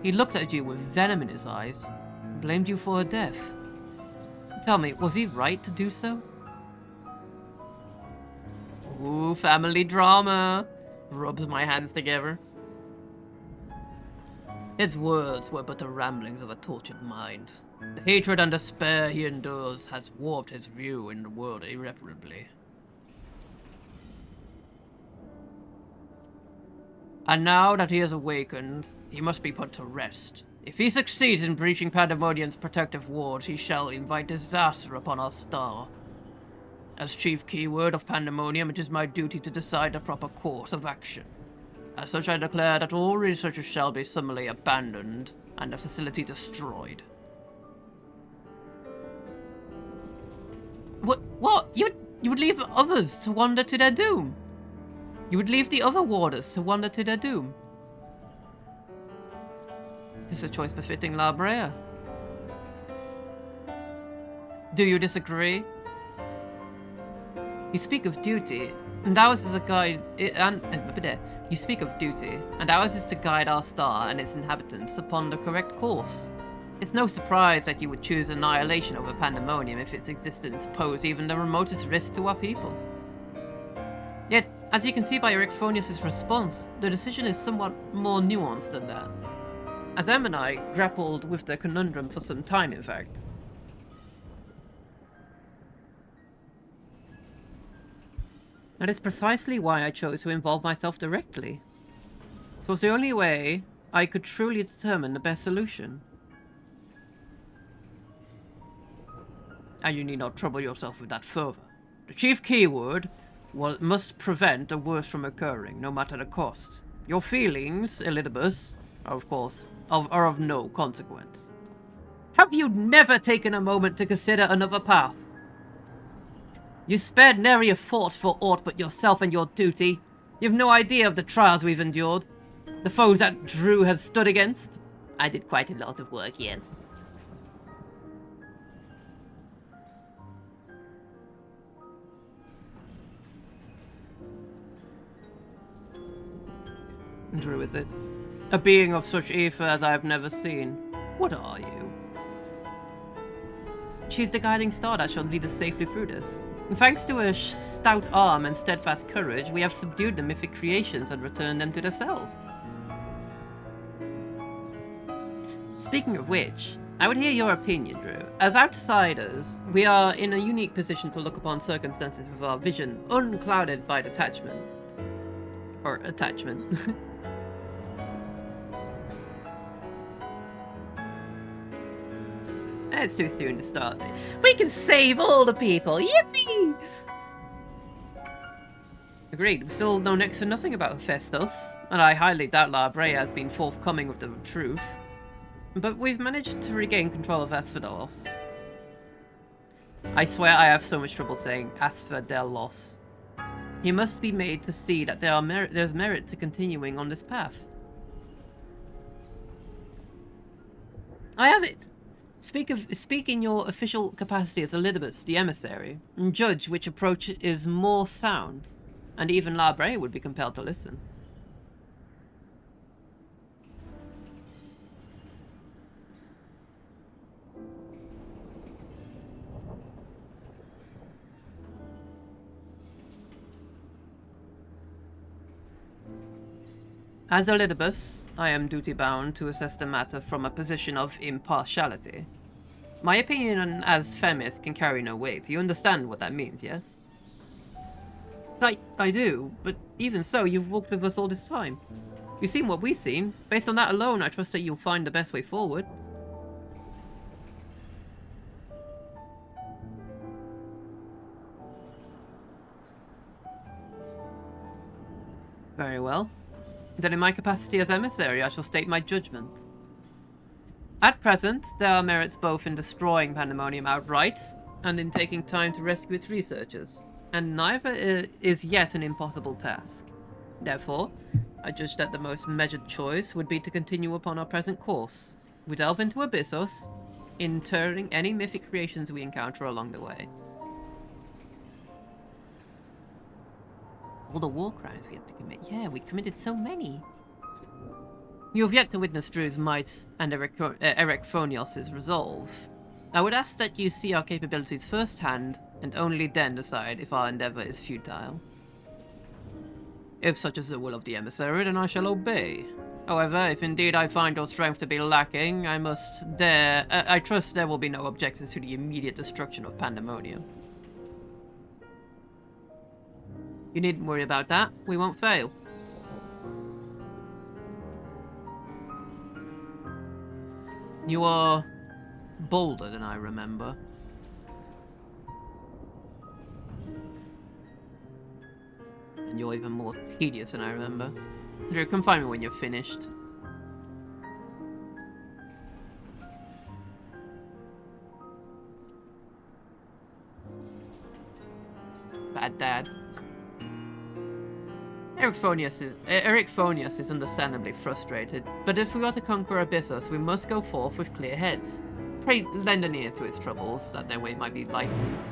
he looked at you with venom in his eyes, and blamed you for her death. Tell me, was he right to do so? Ooh, family drama. Rubs my hands together. His words were but the ramblings of a tortured mind. The hatred and despair he endures has warped his view in the world irreparably. And now that he has awakened, he must be put to rest. If he succeeds in breaching Pandemonium's protective ward, he shall invite disaster upon our star. As chief keyword of Pandemonium, it is my duty to decide the proper course of action. As such, I declare that all researchers shall be summarily abandoned and the facility destroyed. What? You would leave others to wander to their doom? You would leave the other warders to wander to their doom? This is a choice befitting Labrea. Do you disagree? You speak of duty, and ours is a guide. You speak of duty, and ours is to guide our star and its inhabitants upon the correct course. It's no surprise that you would choose annihilation over Pandemonium if its existence posed even the remotest risk to our people. Yet, as you can see by Ericphonius' response, the decision is somewhat more nuanced than that. Azem and I grappled with the conundrum for some time, in fact. That is precisely why I chose to involve myself directly. It was the only way I could truly determine the best solution. And you need not trouble yourself with that further. The chief keyword must prevent the worst from occurring, no matter the cost. Your feelings, Elidibus, of course, are of no consequence. Have you never taken a moment to consider another path? You spared nary a thought for aught but yourself and your duty. You've no idea of the trials we've endured, the foes that Drew has stood against. I did quite a lot of work, yes. Drew, is it? A being of such ether as I have never seen. What are you? She's the guiding star that shall lead us safely through this. And thanks to her stout arm and steadfast courage, we have subdued the mythic creations and returned them to their cells. Speaking of which, I would hear your opinion, Drew. As outsiders, we are in a unique position to look upon circumstances with our vision unclouded by detachment. Or attachment. It's too soon to start. We can save all the people! Yippee! Agreed. We still know next to nothing about Hephaestus, and I highly doubt La Brea has been forthcoming with the truth. But we've managed to regain control of Asphodelos. I swear I have so much trouble saying Asphodelos. He must be made to see that there's merit to continuing on this path. I have it! Speak in your official capacity as Elidibus, the emissary, and judge which approach is more sound, and even La Brea would be compelled to listen. As Elidibus, I am duty-bound to assess the matter from a position of impartiality. My opinion as Femis can carry no weight. You understand what that means, yes? I do, but even so, you've walked with us all this time. You've seen what we've seen. Based on that alone, I trust that you'll find the best way forward. Very well. Then in my capacity as emissary, I shall state my judgment. At present, there are merits both in destroying Pandemonium outright, and in taking time to rescue its researchers, and neither is yet an impossible task. Therefore, I judge that the most measured choice would be to continue upon our present course. We delve into Abyssos, interring any mythic creations we encounter along the way. All the war crimes we had to commit. Yeah, we committed so many. You have yet to witness Drew's might and Erechthonios' resolve. I would ask that you see our capabilities firsthand, and only then decide if our endeavor is futile. If such is the will of the emissary, then I shall obey. However, if indeed I find your strength to be lacking, I trust there will be no objections to the immediate destruction of Pandemonium. You needn't worry about that. We won't fail. You are bolder than I remember. And you're even more tedious than I remember. Drew, come find me when you're finished. Bad dad. Erechthonios is understandably frustrated, but if we are to conquer Abyssos, we must go forth with clear heads. Pray lend an ear to its troubles, that their weight might be lightened.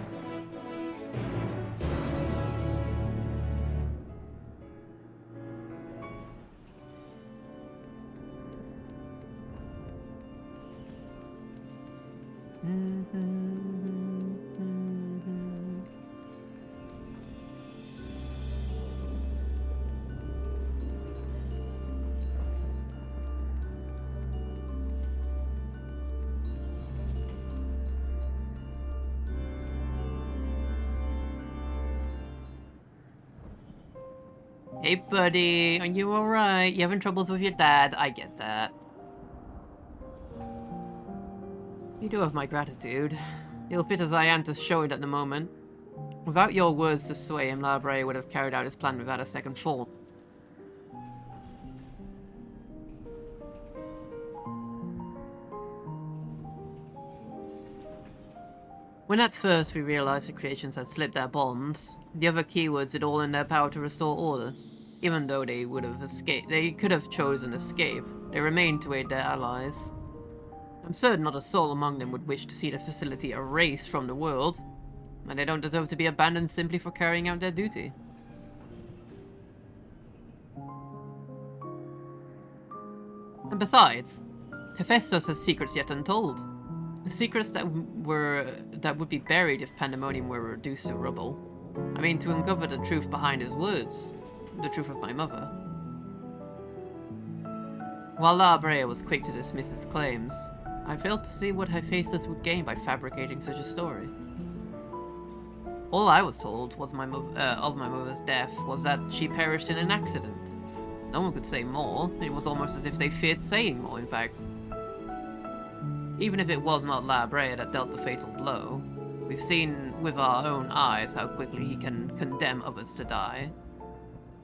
Hey buddy, are you alright? You having troubles with your dad? I get that. You do have my gratitude. Ill-fit as I am to show it at the moment. Without your words to sway him, La Brea would have carried out his plan without a second thought. When at first we realized the creations had slipped their bonds, the other keywords did all in their power to restore order. Even though they would have escaped, they could have chosen escape. They remain to aid their allies. I'm certain not a soul among them would wish to see the facility erased from the world, and they don't deserve to be abandoned simply for carrying out their duty. And besides, Hephaestus has secrets yet untold. Secrets that would be buried if Pandemonium were reduced to rubble. I mean, to uncover the truth behind his words. The truth of my mother. While La Brea was quick to dismiss his claims, I failed to see what Hephaestus would gain by fabricating such a story. All I was told was of my mother's death was that she perished in an accident. No one could say more. It was almost as if they feared saying more, in fact. Even if it was not La Brea that dealt the fatal blow, we've seen with our own eyes how quickly he can condemn others to die.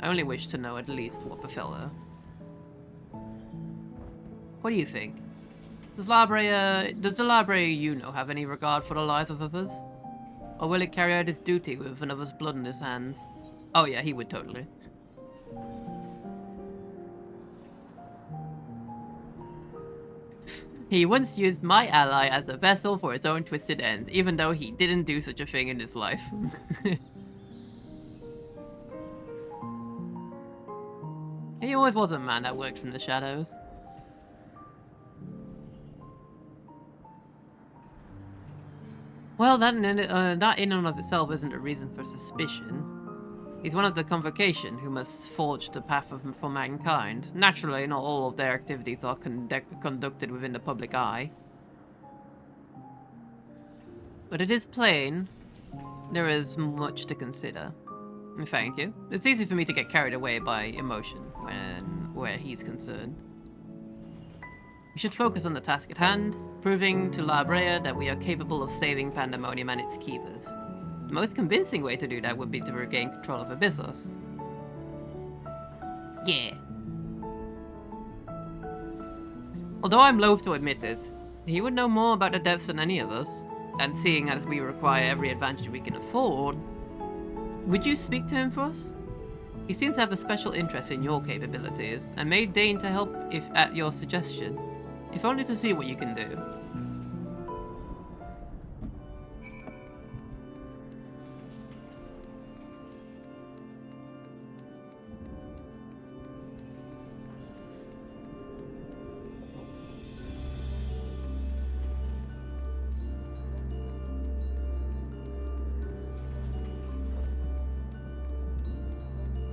I only wish to know at least what befell her. What do you think? Does the La Brea you know have any regard for the lives of others? Or will it carry out its duty with another's blood in his hands? Oh yeah, he would totally. He once used my ally as a vessel for his own twisted ends, even though he didn't do such a thing in his life. He always was a man that worked from the shadows. Well, that in and of itself isn't a reason for suspicion. He's one of the Convocation who must forge the path for mankind. Naturally, not all of their activities are conducted within the public eye. But it is plain there is much to consider. Thank you. It's easy for me to get carried away by emotion where he's concerned. We should focus on the task at hand, proving to La Brea that we are capable of saving Pandemonium and its keepers. The most convincing way to do that would be to regain control of Abyssos. Yeah. Although I'm loath to admit it, he would know more about the depths than any of us, and seeing as we require every advantage we can afford, would you speak to him for us? He seems to have a special interest in your capabilities, and may deign to help if at your suggestion, if only to see what you can do.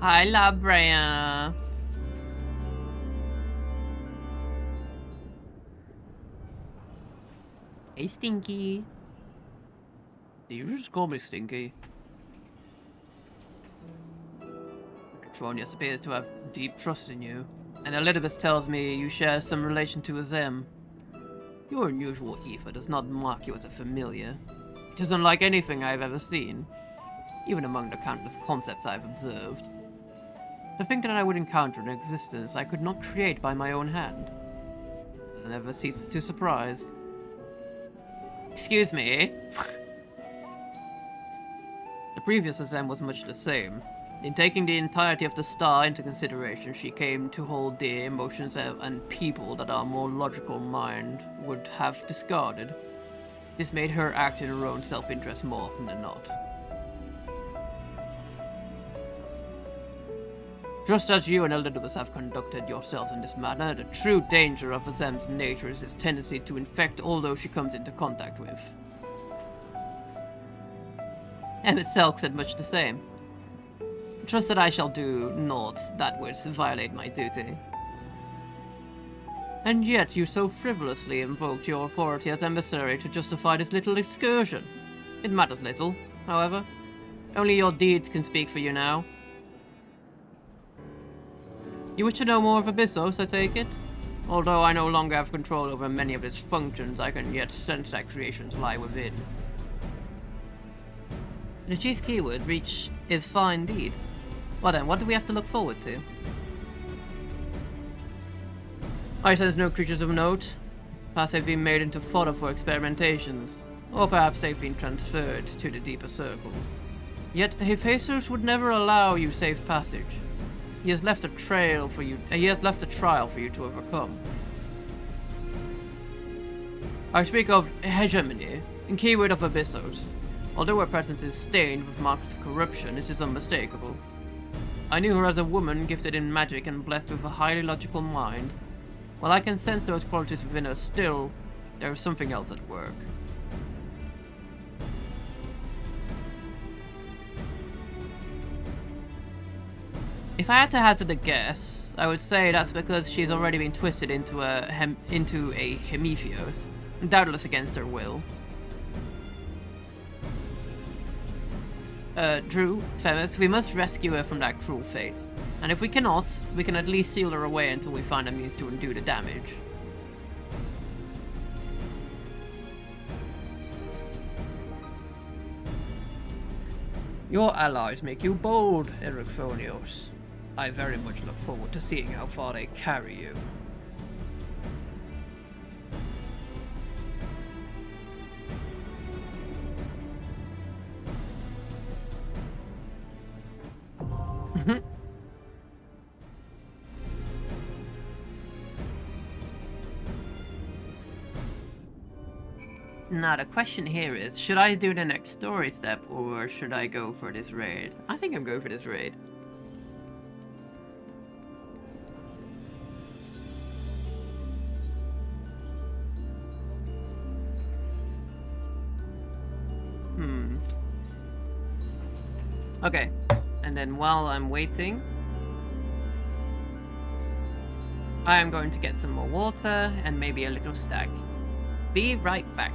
Hi, La Brea. Hey, Stinky. You just call me Stinky. Tronius appears to have deep trust in you, and Elidibus tells me you share some relation to Azem. Your unusual ether does not mark you as a familiar. It is unlike anything I have ever seen, even among the countless concepts I have observed. To think that I would encounter an existence I could not create by my own hand. It never ceases to surprise. Excuse me. The previous Azem was much the same. In taking the entirety of the star into consideration, she came to hold dear emotions and people that our more logical mind would have discarded. This made her act in her own self-interest more often than not. Just as you and Elidibus have conducted yourselves in this manner, the true danger of Azem's nature is his tendency to infect all those she comes into contact with. Emmett Selk said much the same. Trust that I shall do naught that would violate my duty. And yet you so frivolously invoked your authority as emissary to justify this little excursion. It matters little, however. Only your deeds can speak for you now. You wish to know more of Abyssos, I take it? Although I no longer have control over many of its functions, I can yet sense that creations lie within. The chief keyword, reach, is far indeed. Well then, what do we have to look forward to? I sense no creatures of note. Perhaps they've been made into fodder for experimentations, or perhaps they've been transferred to the deeper circles. Yet Hephaestus would never allow you safe passage. He has left a trail for you. He has left a trial for you to overcome. I speak of hegemony, in keyword of Abyssos. Although her presence is stained with marks of corruption, it is unmistakable. I knew her as a woman gifted in magic and blessed with a highly logical mind. While I can sense those qualities within her, still, there is something else at work. If I had to hazard a guess, I would say that's because she's already been twisted into a Hemitheos, doubtless against her will. Drew, Femis, we must rescue her from that cruel fate. And if we cannot, we can at least seal her away until we find a means to undo the damage. Your allies make you bold, Ericphonios. I very much look forward to seeing how far they carry you. Now the question here is, should I do the next story step or should I go for this raid? I think I'm going for this raid. Okay, and then while I'm waiting, I am going to get some more water and maybe a little stack. Be right back.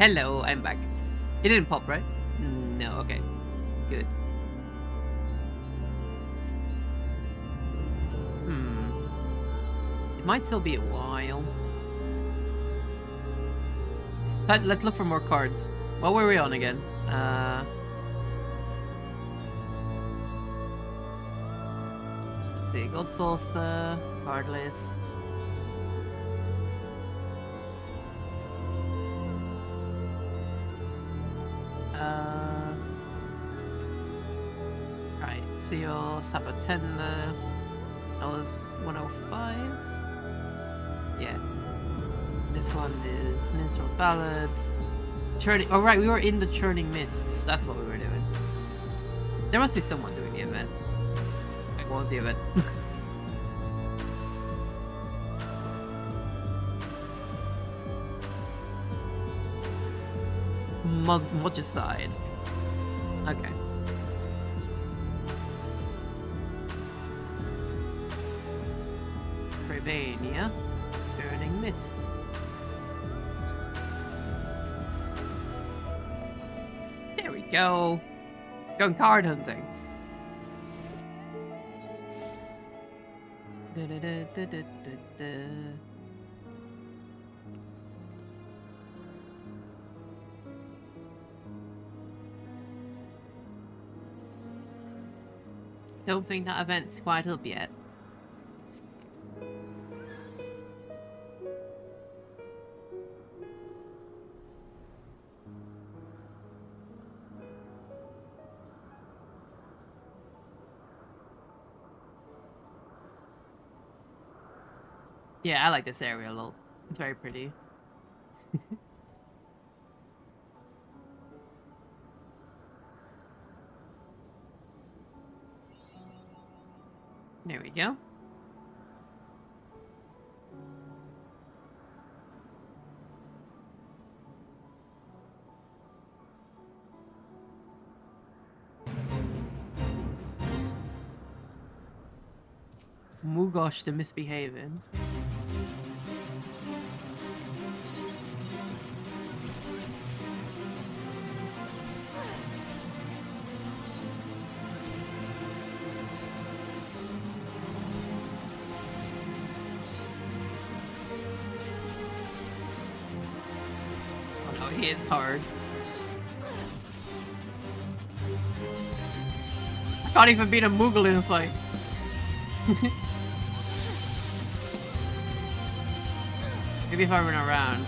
Hello, I'm back. It didn't pop, right? No, okay. Good. It might still be a while. Let's look for more cards. What were we on again? Let's see, Gold Saucer, card list. Right, Seal, Sabatenda. That was 105. Yeah. This one is Minstrel Ballad. Churning. Oh, right, we were in the Churning Mists. That's what we were doing. There must be someone doing the event. What was the event? Mogicide. Okay. Trevania. Burning Mists. There we go. Going card hunting. Don't think that event's quite up yet. Yeah, I like this area a lot. It's very pretty. There we go. Mugosh the misbehaving. He hits hard. I can't even beat a Moogle in a fight. Maybe if I run around.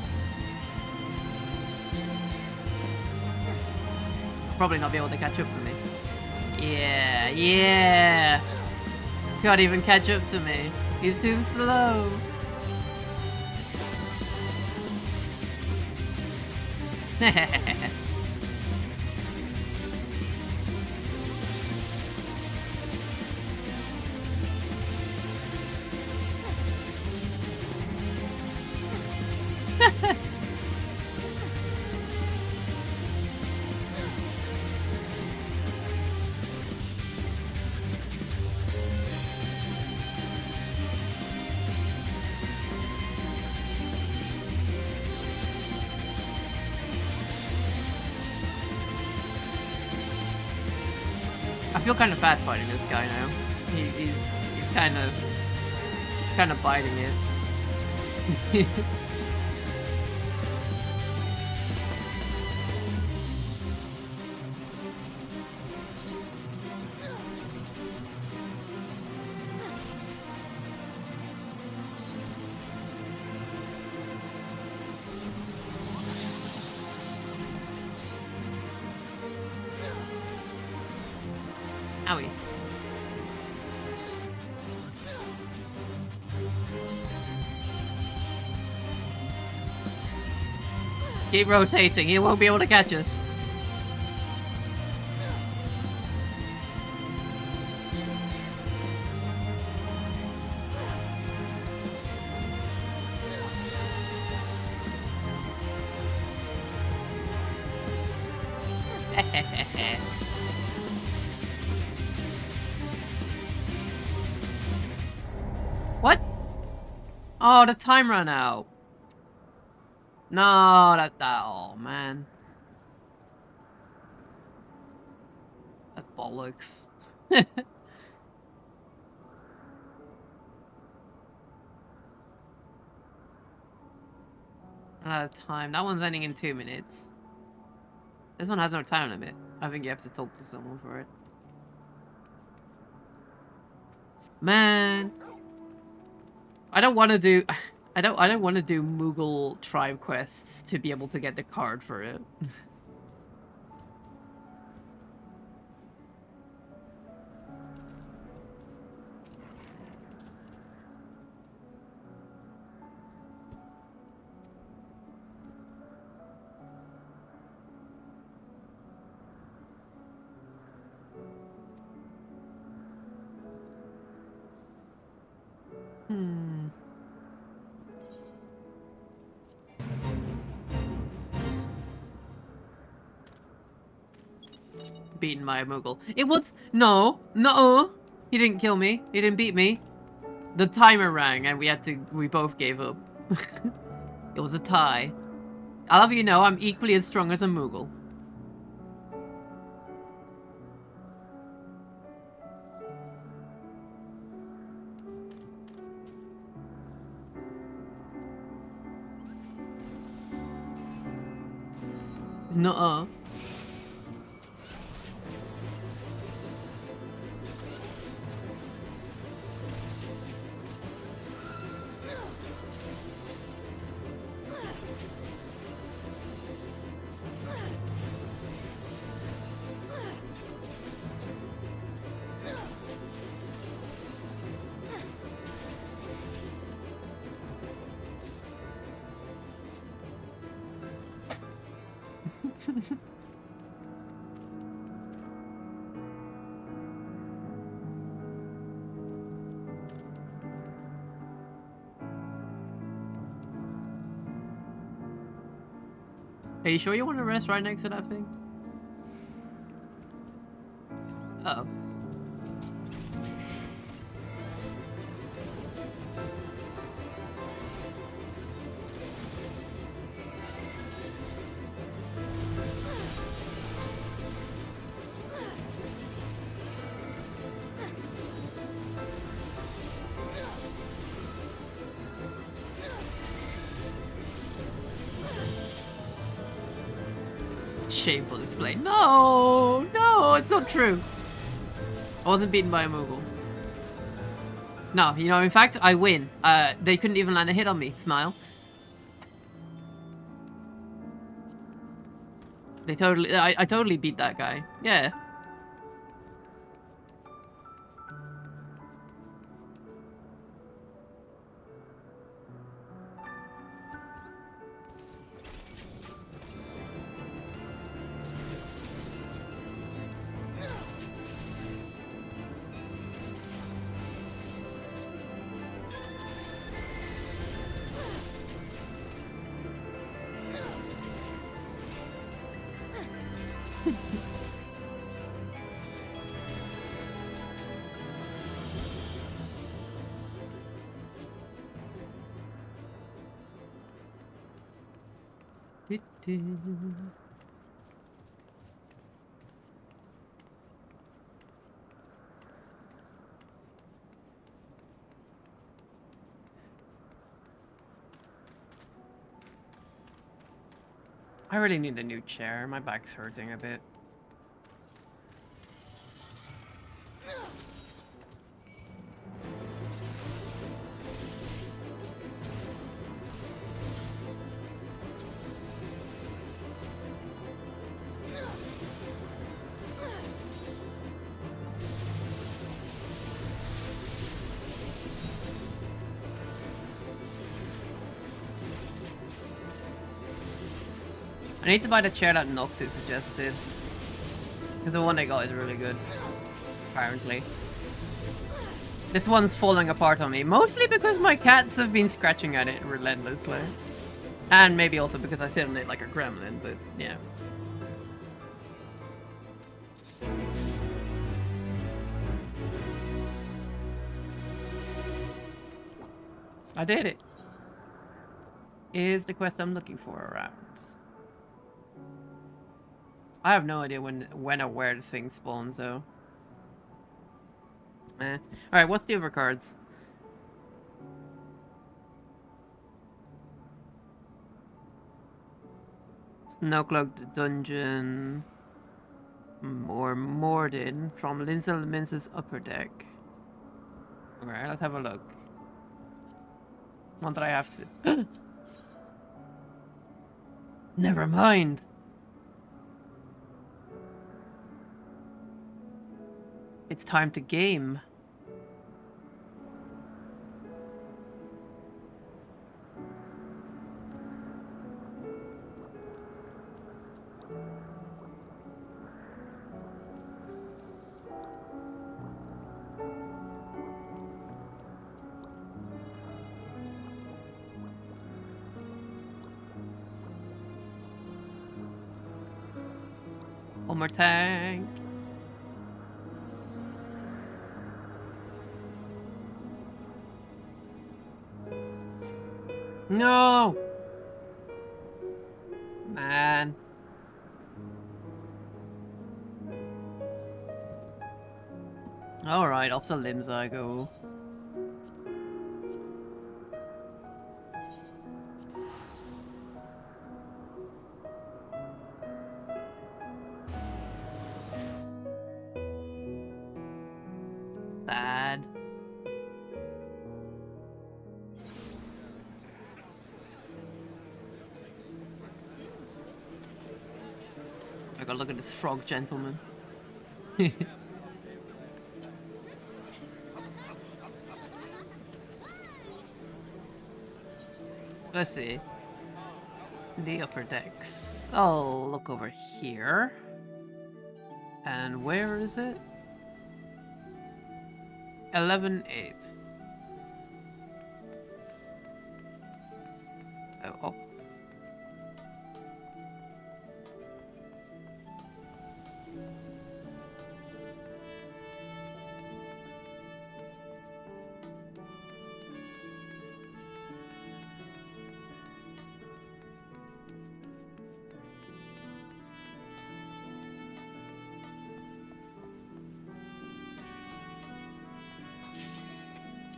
I'll probably not be able to catch up to me. Yeah, yeah. Can't even catch up to me. He's too slow. I feel kind of bad fighting this guy now. He's kind of biting it. Owie. Keep rotating, he won't be able to catch us. What? Oh, the time ran out. No, that oh man. That bollocks. Out of time. That one's ending in 2 minutes. This one has no time limit. I think you have to talk to someone for it. Man. I don't want to do I don't want to do Moogle tribe quests to be able to get the card for it. Beaten by a Moogle. It was no. He didn't kill me. He didn't beat me. The timer rang and we both gave up. It was a tie. I'll have you know I'm equally as strong as a Moogle. Nuh-uh. Are you sure you want to rest right next to that thing? Uh-oh. Shameful display. No, it's not true. I wasn't beaten by a Moogle. No, you know, in fact, I win. They couldn't even land a hit on me. Smile. They totally, I totally beat that guy. Yeah. I really need a new chair. My back's hurting a bit. I need to buy the chair that Noxus suggested. Because the one they got is really good. Apparently. This one's falling apart on me. Mostly because my cats have been scratching at it relentlessly. And maybe also because I sit on it like a gremlin, but yeah. I did it. is the quest I'm looking for around? I have no idea when or where this thing spawns, though. Alright, what's the other cards? Snowcloaked Dungeon. Or Morden from Linsel Mince's upper deck. Alright, let's have a look. One that I have to... Never mind! It's time to game. One more tank. No! Man. Alright, off the limbs I go. Sad. I gotta look at this frog gentleman. Let's see. The upper decks. I'll look over here. And where is it? 11-8. Oh.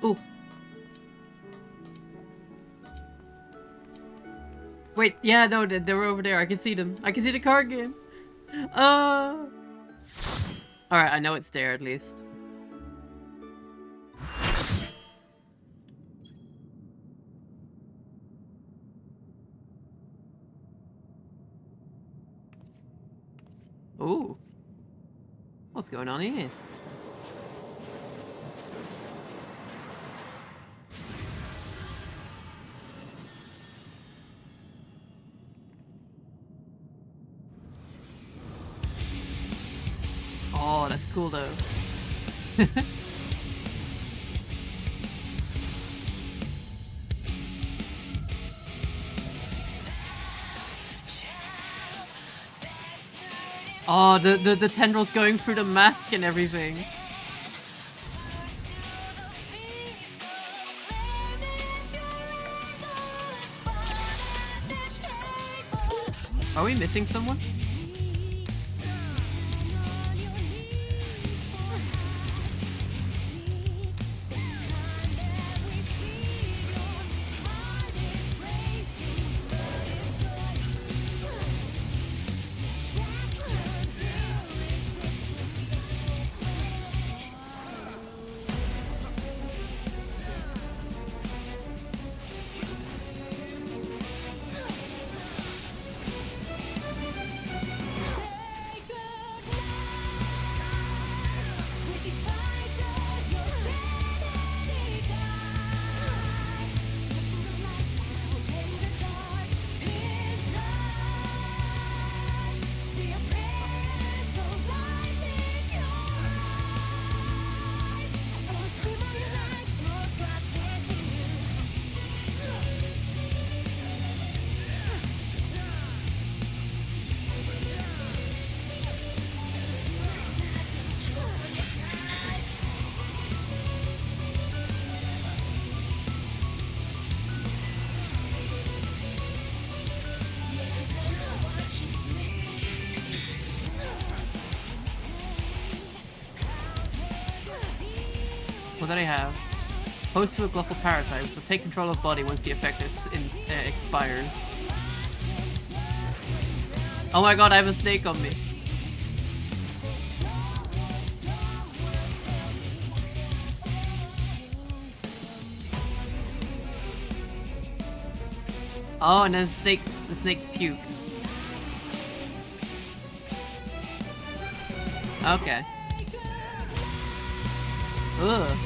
Ooh. Wait, yeah, no, they were over there. I can see them. I can see the card game. Alright, I know it's there at least. Ooh. What's going on here? Oh, that's cool though. Oh, the tendrils going through the mask and everything. Are we missing someone? What did I have? Host to a glossal parasite, which will take control of body once the effect expires. Oh my god, I have a snake on me. Oh, and then the snakes puke. Okay. Ugh.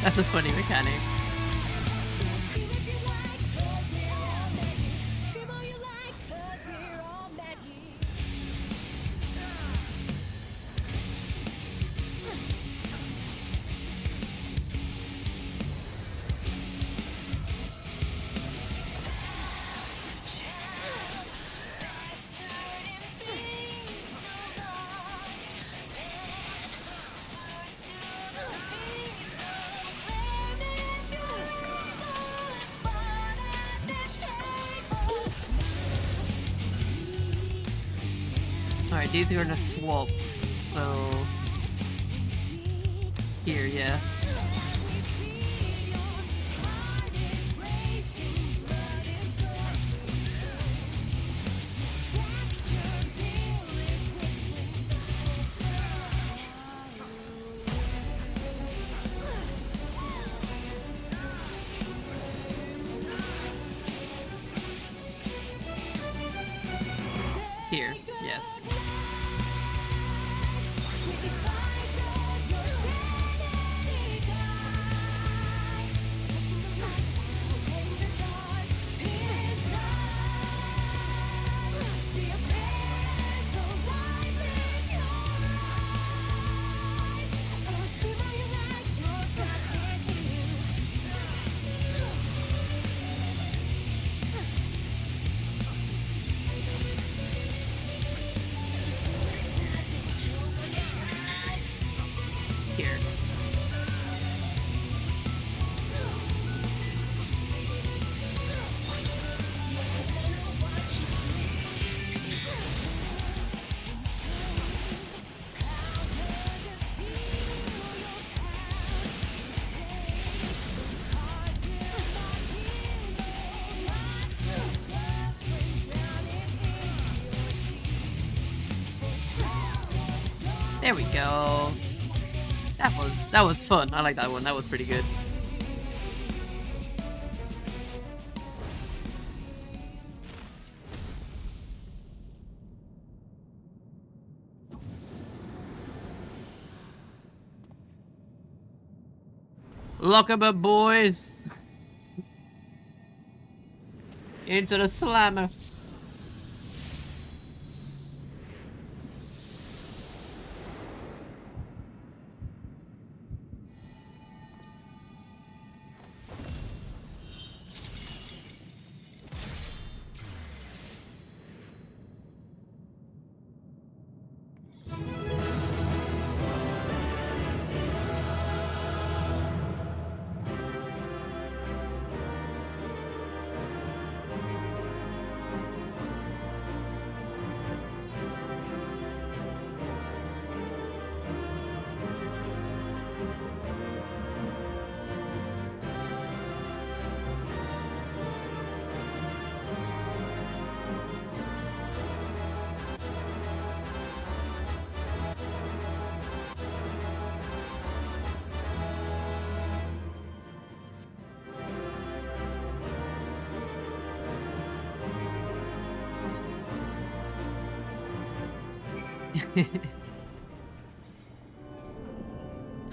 That's a funny mechanic. Alright, these are gonna swap, so... Here, yeah. Here, yes. Here. There we go. That was fun. I like that one. That was pretty good. Lock 'em up, boys. Into the slammer.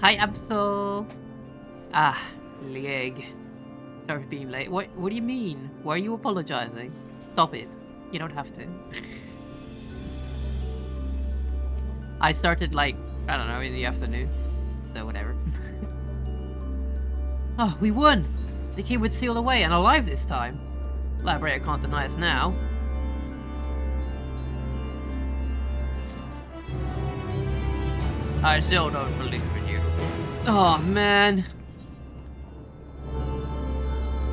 Hi, Absol. Ah, Lieg. Sorry for being late. What do you mean? Why are you apologizing? Stop it. You don't have to. I started like, I don't know, in the afternoon. So whatever. Oh, we won! The key was sealed away and alive this time. Library can't deny us now. I still don't believe in you. Oh, man.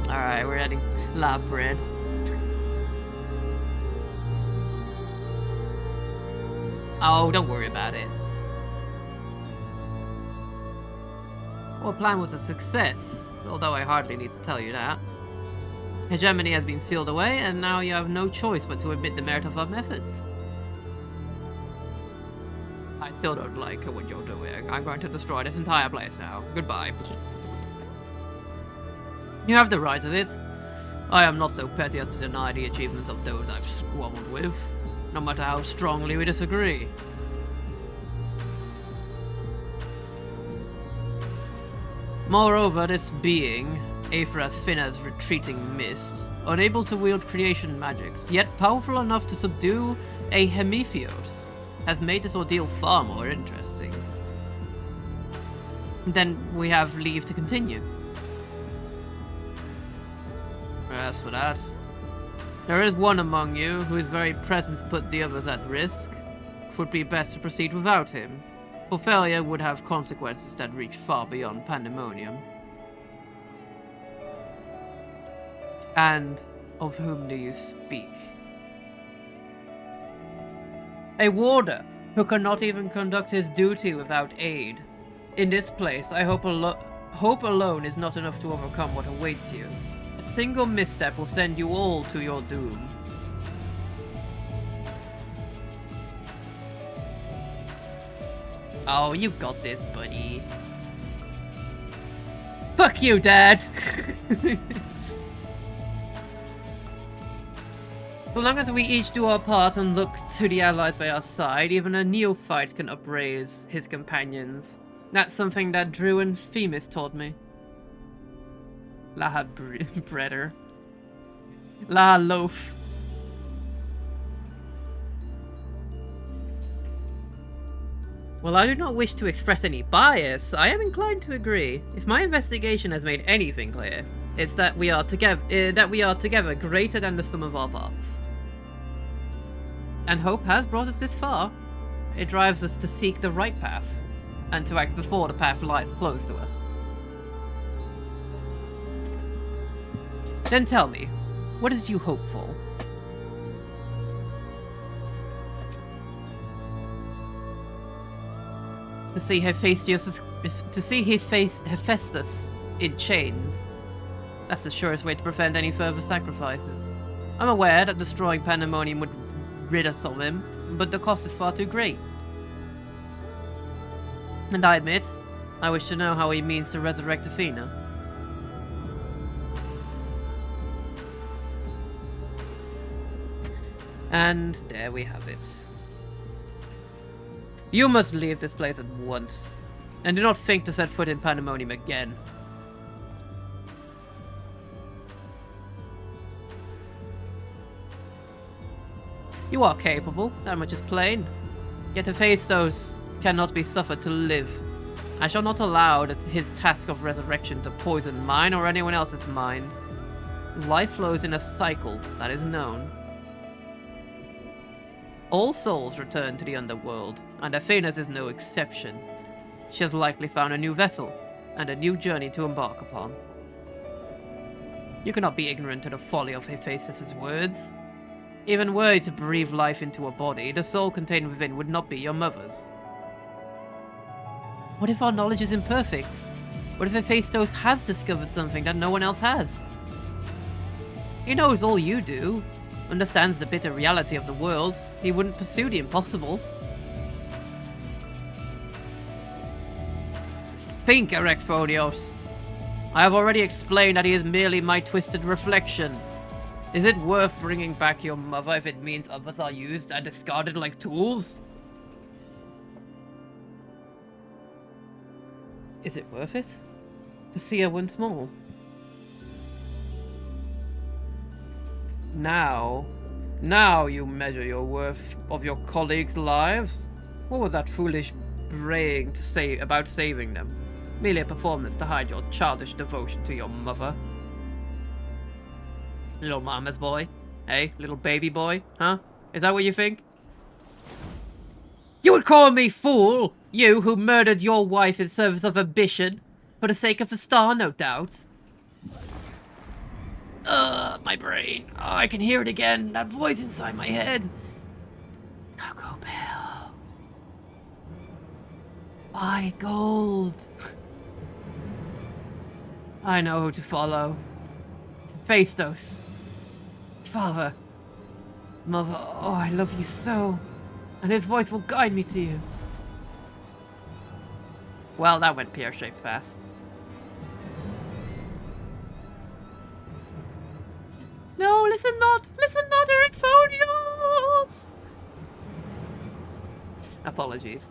Alright, we're adding lab bread. Oh, don't worry about it. Our plan was a success, although I hardly need to tell you that. Hegemony has been sealed away, and now you have no choice but to admit the merit of our methods. I still don't like what you're doing. I'm going to destroy this entire place now. Goodbye. You have the right of it. I am not so petty as to deny the achievements of those I've squabbled with, no matter how strongly we disagree. Moreover, this being, Aether as thin as retreating mist, unable to wield creation magics, yet powerful enough to subdue a Hemitheos, has made this ordeal far more interesting. Then we have leave to continue. As for that, there is one among you whose very presence put the others at risk. It would be best to proceed without him, for failure would have consequences that reach far beyond pandemonium. And of whom do you speak? A warder who cannot even conduct his duty without aid. In this place, I hope alone is not enough to overcome what awaits you. A single misstep will send you all to your doom. Oh, you got this, buddy. Fuck you, Dad! So long as we each do our part and look to the allies by our side, even a neophyte can upraise his companions. That's something that Drew and Themis taught me. Laha Breader. Laha Loaf. While I do not wish to express any bias, I am inclined to agree. If my investigation has made anything clear, it's that we are together greater than the sum of our parts. And hope has brought us this far. It drives us to seek the right path, and to act before the path lies close to us. Then tell me, what is you hope for? To see Hephaestus in chains. That's the surest way to prevent any further sacrifices. I'm aware that destroying Pandemonium would rid us of him, but the cost is far too great. And I admit, I wish to know how he means to resurrect Athena. And there we have it. You must leave this place at once, and do not think to set foot in Pandemonium again. You are capable, that much is plain. Yet Hephaestus cannot be suffered to live. I shall not allow his task of resurrection to poison mine or anyone else's mind. Life flows in a cycle that is known. All souls return to the underworld, and Athena's is no exception. She has likely found a new vessel, and a new journey to embark upon. You cannot be ignorant to the folly of Hephaestus' words. Even were you to breathe life into a body, the soul contained within would not be your mother's. What if our knowledge is imperfect? What if Hephaestus has discovered something that no one else has? He knows all you do, understands the bitter reality of the world. He wouldn't pursue the impossible. Think, Erechthonios. I have already explained that he is merely my twisted reflection. Is it worth bringing back your mother if it means others are used and discarded like tools? Is it worth it? To see her once more? Now you measure your worth of your colleagues' lives? What was that foolish braying to say about saving them? Merely a performance to hide your childish devotion to your mother. Little mama's boy? Hey, little baby boy? Huh? Is that what you think? You would call me fool? You who murdered your wife in service of ambition? For the sake of the star, no doubt. My brain. Oh, I can hear it again. That voice inside my head. Taco Bell. Buy gold. I know who to follow. Phaestos. Father. Mother. Oh, I love you so. And his voice will guide me to you. Well, that went pear-shaped fast. No, listen not, Eric Phonios! Apologies.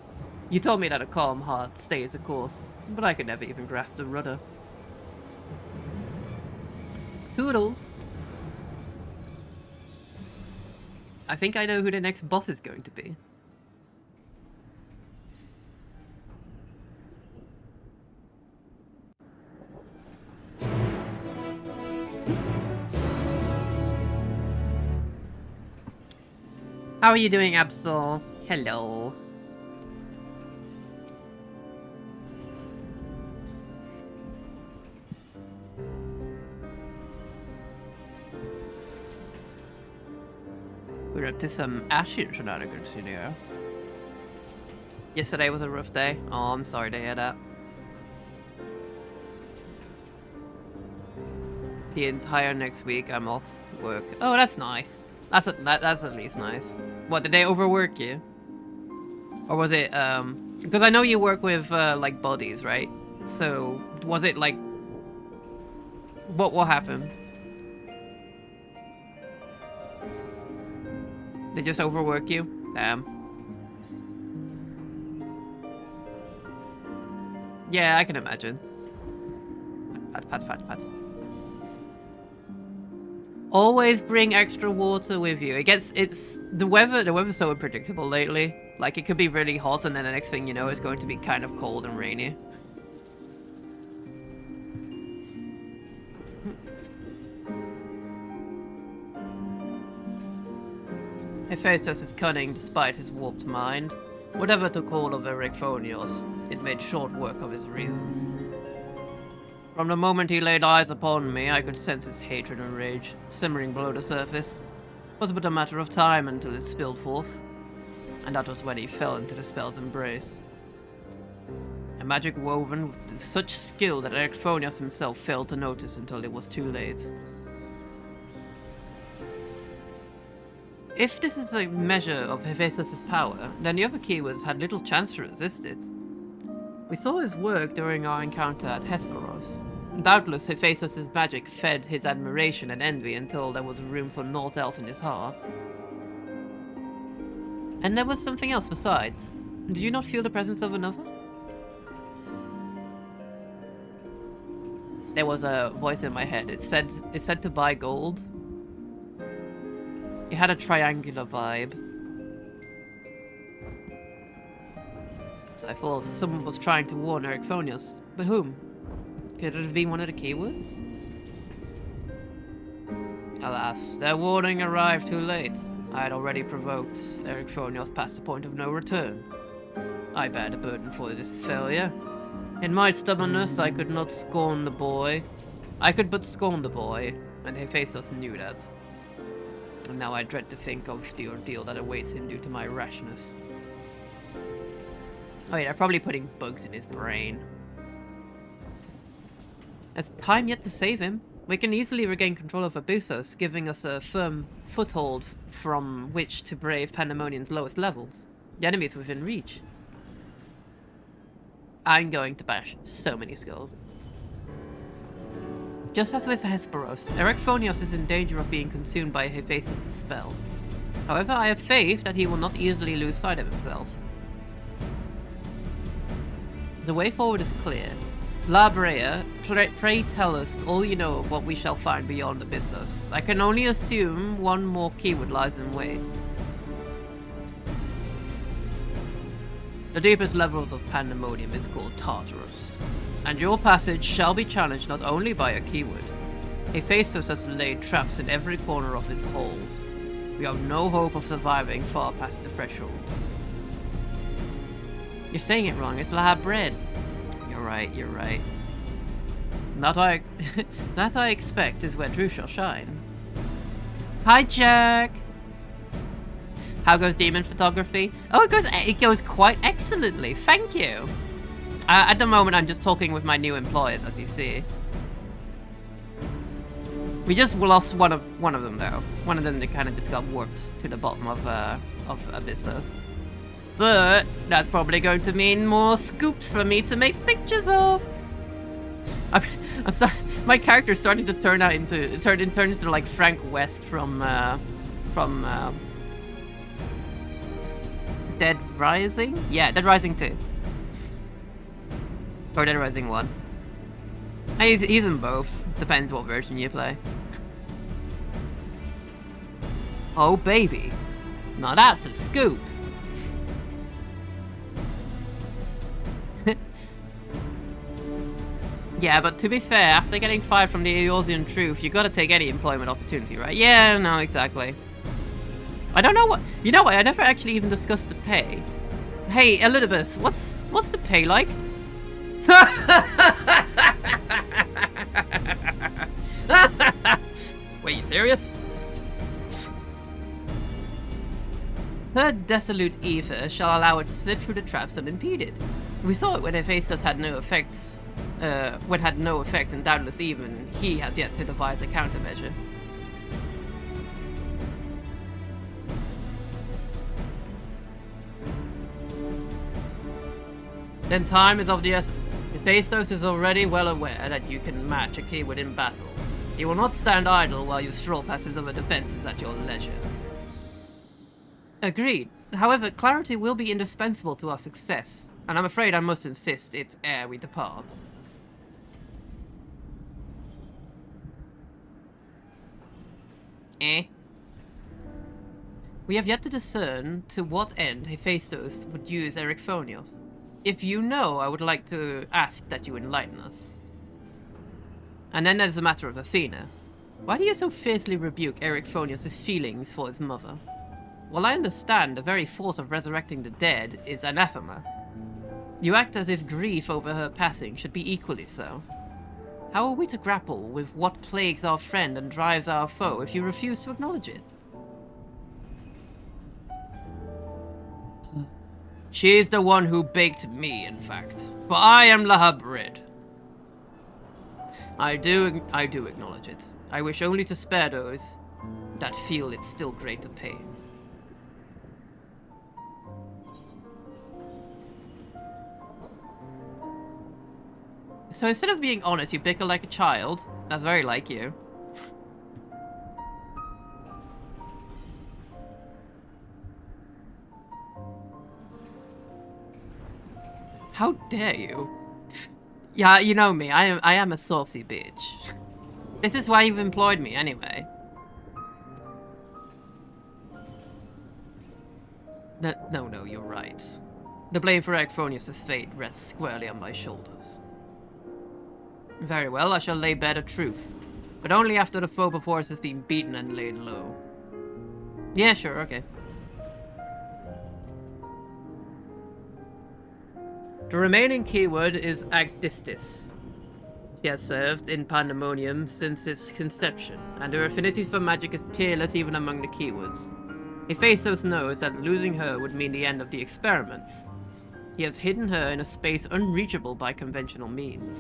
You told me that a calm heart stays the course, but I could never even grasp the rudder. Toodles! I think I know who the next boss is going to be. How are you doing, Absol? Hello. We're up to some Ashen shenanigans here. Yesterday was a rough day. Oh, I'm sorry to hear that. The entire next week I'm off work. Oh, that's nice. That's at least nice. What, did they overwork you? Or was it, because I know you work with, like, bodies, right? So, was it, like... What happened? They just overwork you? Damn. Yeah, I can imagine. Pat. Always bring extra water with you. The weather's so unpredictable lately. Like, it could be really hot and then the next thing you know it's going to be kind of cold and rainy. Hephaestus is cunning despite his warped mind. Whatever took hold of Eric Phonios, it made short work of his reason. From the moment he laid eyes upon me, I could sense his hatred and rage, simmering below the surface. It was but a matter of time until it spilled forth, and that was when he fell into the spell's embrace. A magic woven with such skill that Eric Phonios himself failed to notice until it was too late. If this is a measure of Hephaestus' power, then the other Keywords had little chance to resist it. We saw his work during our encounter at Hesperos. Doubtless Hephaestus' magic fed his admiration and envy until there was room for naught else in his heart. And there was something else besides. Did you not feel the presence of another? There was a voice in my head. It said to buy gold. It had a triangular vibe. So I thought someone was trying to warn Eric Phonios. But whom? Could it have been one of the Keywords? Alas, their warning arrived too late. I had already provoked Eric Phonios past the point of no return. I bear the burden for this failure. In my stubbornness, I could not scorn the boy. I could but scorn the boy, and Hephaestus knew that. And now I dread to think of the ordeal that awaits him due to my rashness. Oh yeah, they're probably putting bugs in his brain. There's time yet to save him. We can easily regain control of Abusos, giving us a firm foothold from which to brave Pandemonium's lowest levels. The enemy is within reach. I'm going to bash so many skulls. Just as with Hesperos, Eric Phonios is in danger of being consumed by Hephaestus' spell. However, I have faith that he will not easily lose sight of himself. The way forward is clear. La Brea, pray tell us all you know of what we shall find beyond Abyssos. I can only assume one more keyword lies in wait. The deepest levels of Pandemonium is called Tartarus, and your passage shall be challenged not only by a keyword. Hephaestus has laid traps in every corner of his halls. We have no hope of surviving far past the threshold. You're saying it wrong, it's La Bread. You're right. That I expect is where Drew shall shine. Hi, Jack! How goes demon photography? Oh, it goes quite excellently, thank you! At the moment, I'm just talking with my new employers, as you see. We just lost one of them, though. One of them that kind of just got warped to the bottom of Abyssos. But that's probably going to mean more scoops for me to make pictures of. My character's starting to turn into like Frank West from Dead Rising? Yeah, Dead Rising 2. Or Dead Rising 1. He's in both. Depends what version you play. Oh baby. Now that's a scoop. Yeah, but to be fair, after getting fired from the Eorzean Truth, you gotta take any employment opportunity, right? Yeah, no, exactly. I don't know what... You know what? I never actually even discussed the pay. Hey, Elizabeth, what's the pay like? Wait, you serious? Her desolate ether shall allow her to slip through the traps unimpeded. We saw it when Hephaestus had no effects. Had no effect, and doubtless even he has yet to devise a countermeasure. Then time is of the essence. Hephaestus is already well aware that you can match a keyword in battle. He will not stand idle while you stroll past his other defenses at your leisure. Agreed. However, clarity will be indispensable to our success, and I'm afraid I must insist it's ere we depart. We have yet to discern to what end Hephaestus would use Erichthonios. If you know, I would like to ask that you enlighten us. And then there's the matter of Athena. Why do you so fiercely rebuke Erichthonios' feelings for his mother? Well, I understand the very thought of resurrecting the dead is anathema. You act as if grief over her passing should be equally so. How are we to grapple with what plagues our friend and drives our foe if you refuse to acknowledge it? She is the one who baked me, in fact, for I am Lahabrid. I do acknowledge it. I wish only to spare those that feel its still greater pain. So instead of being honest, you bicker like a child. That's very like you. How dare you? Yeah, you know me. I am a saucy bitch. This is why you've employed me anyway. No, you're right. The blame for Erichthonius' fate rests squarely on my shoulders. Very well, I shall lay bare the truth. But only after the foe before us has been beaten and laid low. Yeah, sure, okay. The remaining keyword is Agdistis. She has served in Pandemonium since its conception, and her affinity for magic is peerless even among the keywords. Hephaestus knows that losing her would mean the end of the experiments. He has hidden her in a space unreachable by conventional means.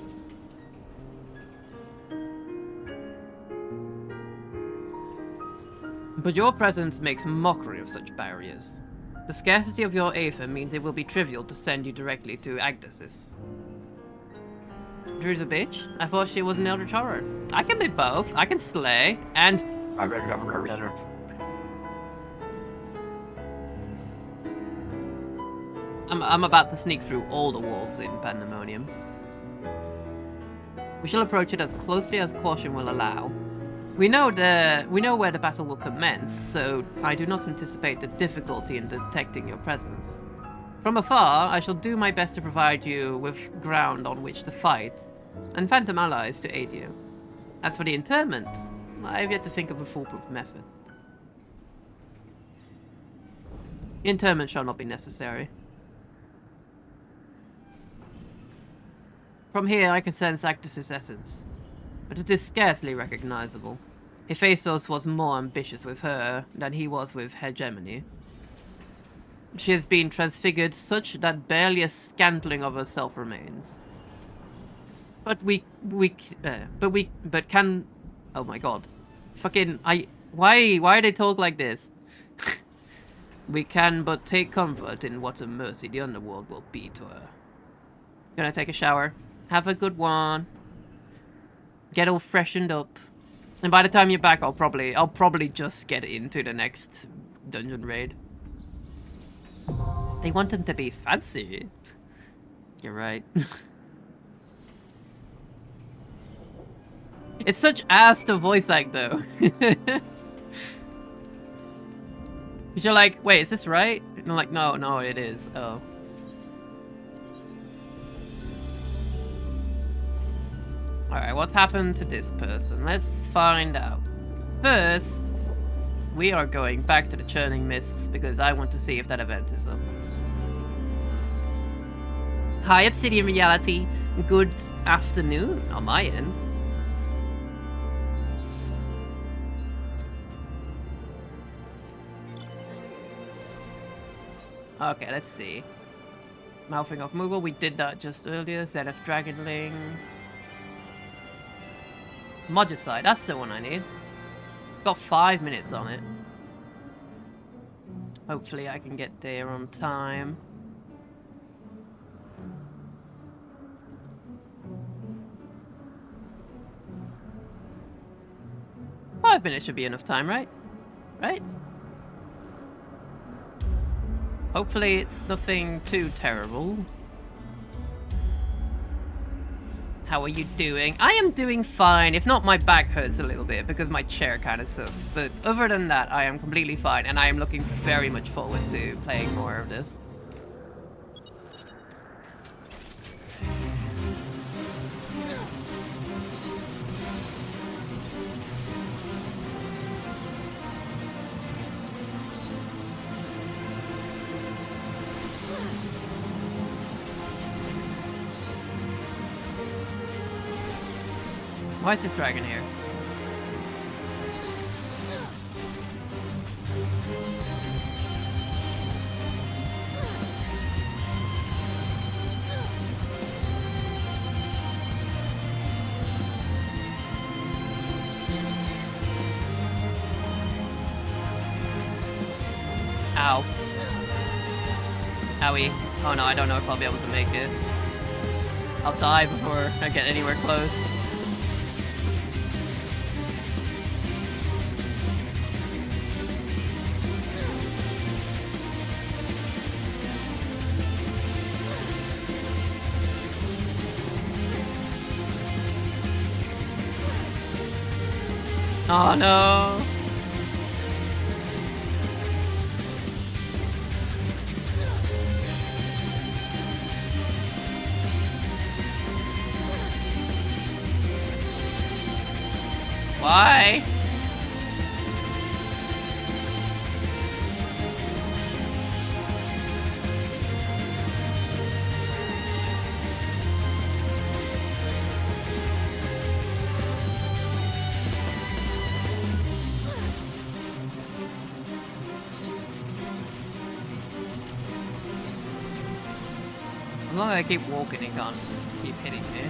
But your presence makes mockery of such barriers. The scarcity of your aether means it will be trivial to send you directly to Agdasis. Drew's a bitch? I thought she was an Eldritch Horror. I can be both. I can slay, and... I'm about to sneak through all the walls in Pandemonium. We shall approach it as closely as caution will allow. We know where the battle will commence, so I do not anticipate the difficulty in detecting your presence. From afar, I shall do my best to provide you with ground on which to fight, and phantom allies to aid you. As for the interment, I have yet to think of a foolproof method. The interment shall not be necessary. From here, I can sense Actus's essence, but it is scarcely recognizable. Hephaestus was more ambitious with her than he was with hegemony. She has been transfigured such that barely a scantling of herself remains. But can, oh my god, why they talk like this? We can but take comfort in what a mercy the underworld will be to her. Gonna take a shower. Have a good one. Get all freshened up. And by the time you're back, I'll probably just get into the next dungeon raid. They want him to be fancy. You're right. It's such ass to voice act though. You're like, wait, is this right? And I'm like, no, it is. Oh. Alright, what's happened to this person? Let's find out. First, we are going back to the Churning Mists because I want to see if that event is up. Hi, Obsidian Reality. Good afternoon on my end. Okay, let's see. Mouthing of Moogle, we did that just earlier. Zenith Dragonling. Modicide, that's the one I need. Got 5 minutes on it. Hopefully I can get there on time. Five minutes should be enough time, right? Right? Hopefully it's nothing too terrible. How are you doing? I am doing fine. If not, my back hurts a little bit because my chair kind of sucks. But other than that, I am completely fine. And I am looking very much forward to playing more of this. Why is this dragon here? Ow. Owie. Oh no, I don't know if I'll be able to make it. I'll die before I get anywhere close. Oh no! Why? As long as I keep walking, it can't keep hitting me.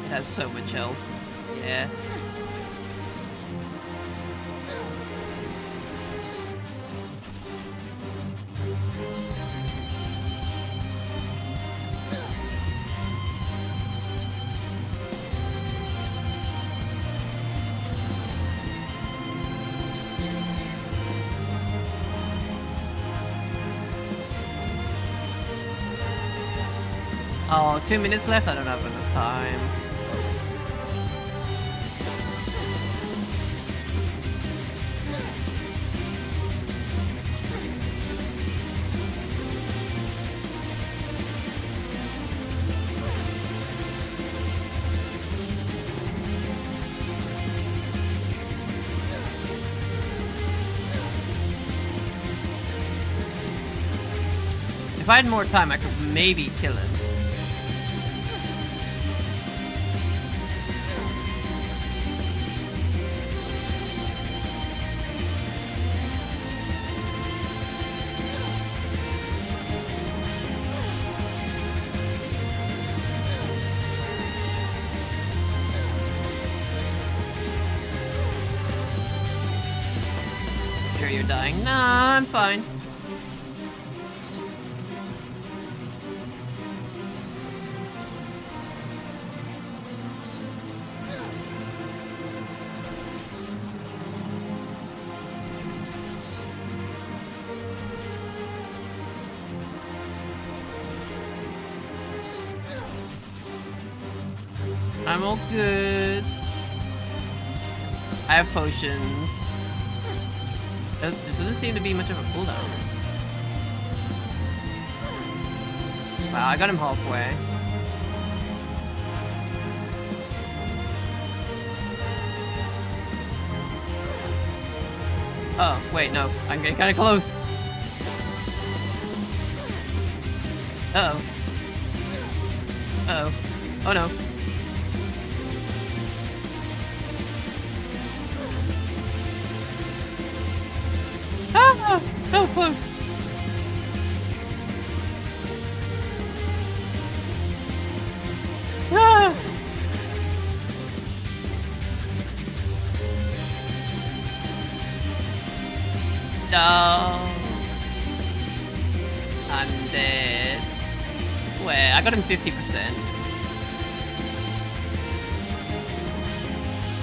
It has so much health. Yeah. Oh, 2 minutes left? I don't have enough time. If I had more time, I could maybe kill him. Sure you're dying? Nah, I'm fine. I'm all good. I have potions. This doesn't seem to be much of a cooldown. Wow, I got him halfway. Oh, wait, no. I'm getting kind of close. Uh-oh. Uh-oh. Oh, no. Ah! That was close. Ah! No. I'm dead. Wait, I got him 50%.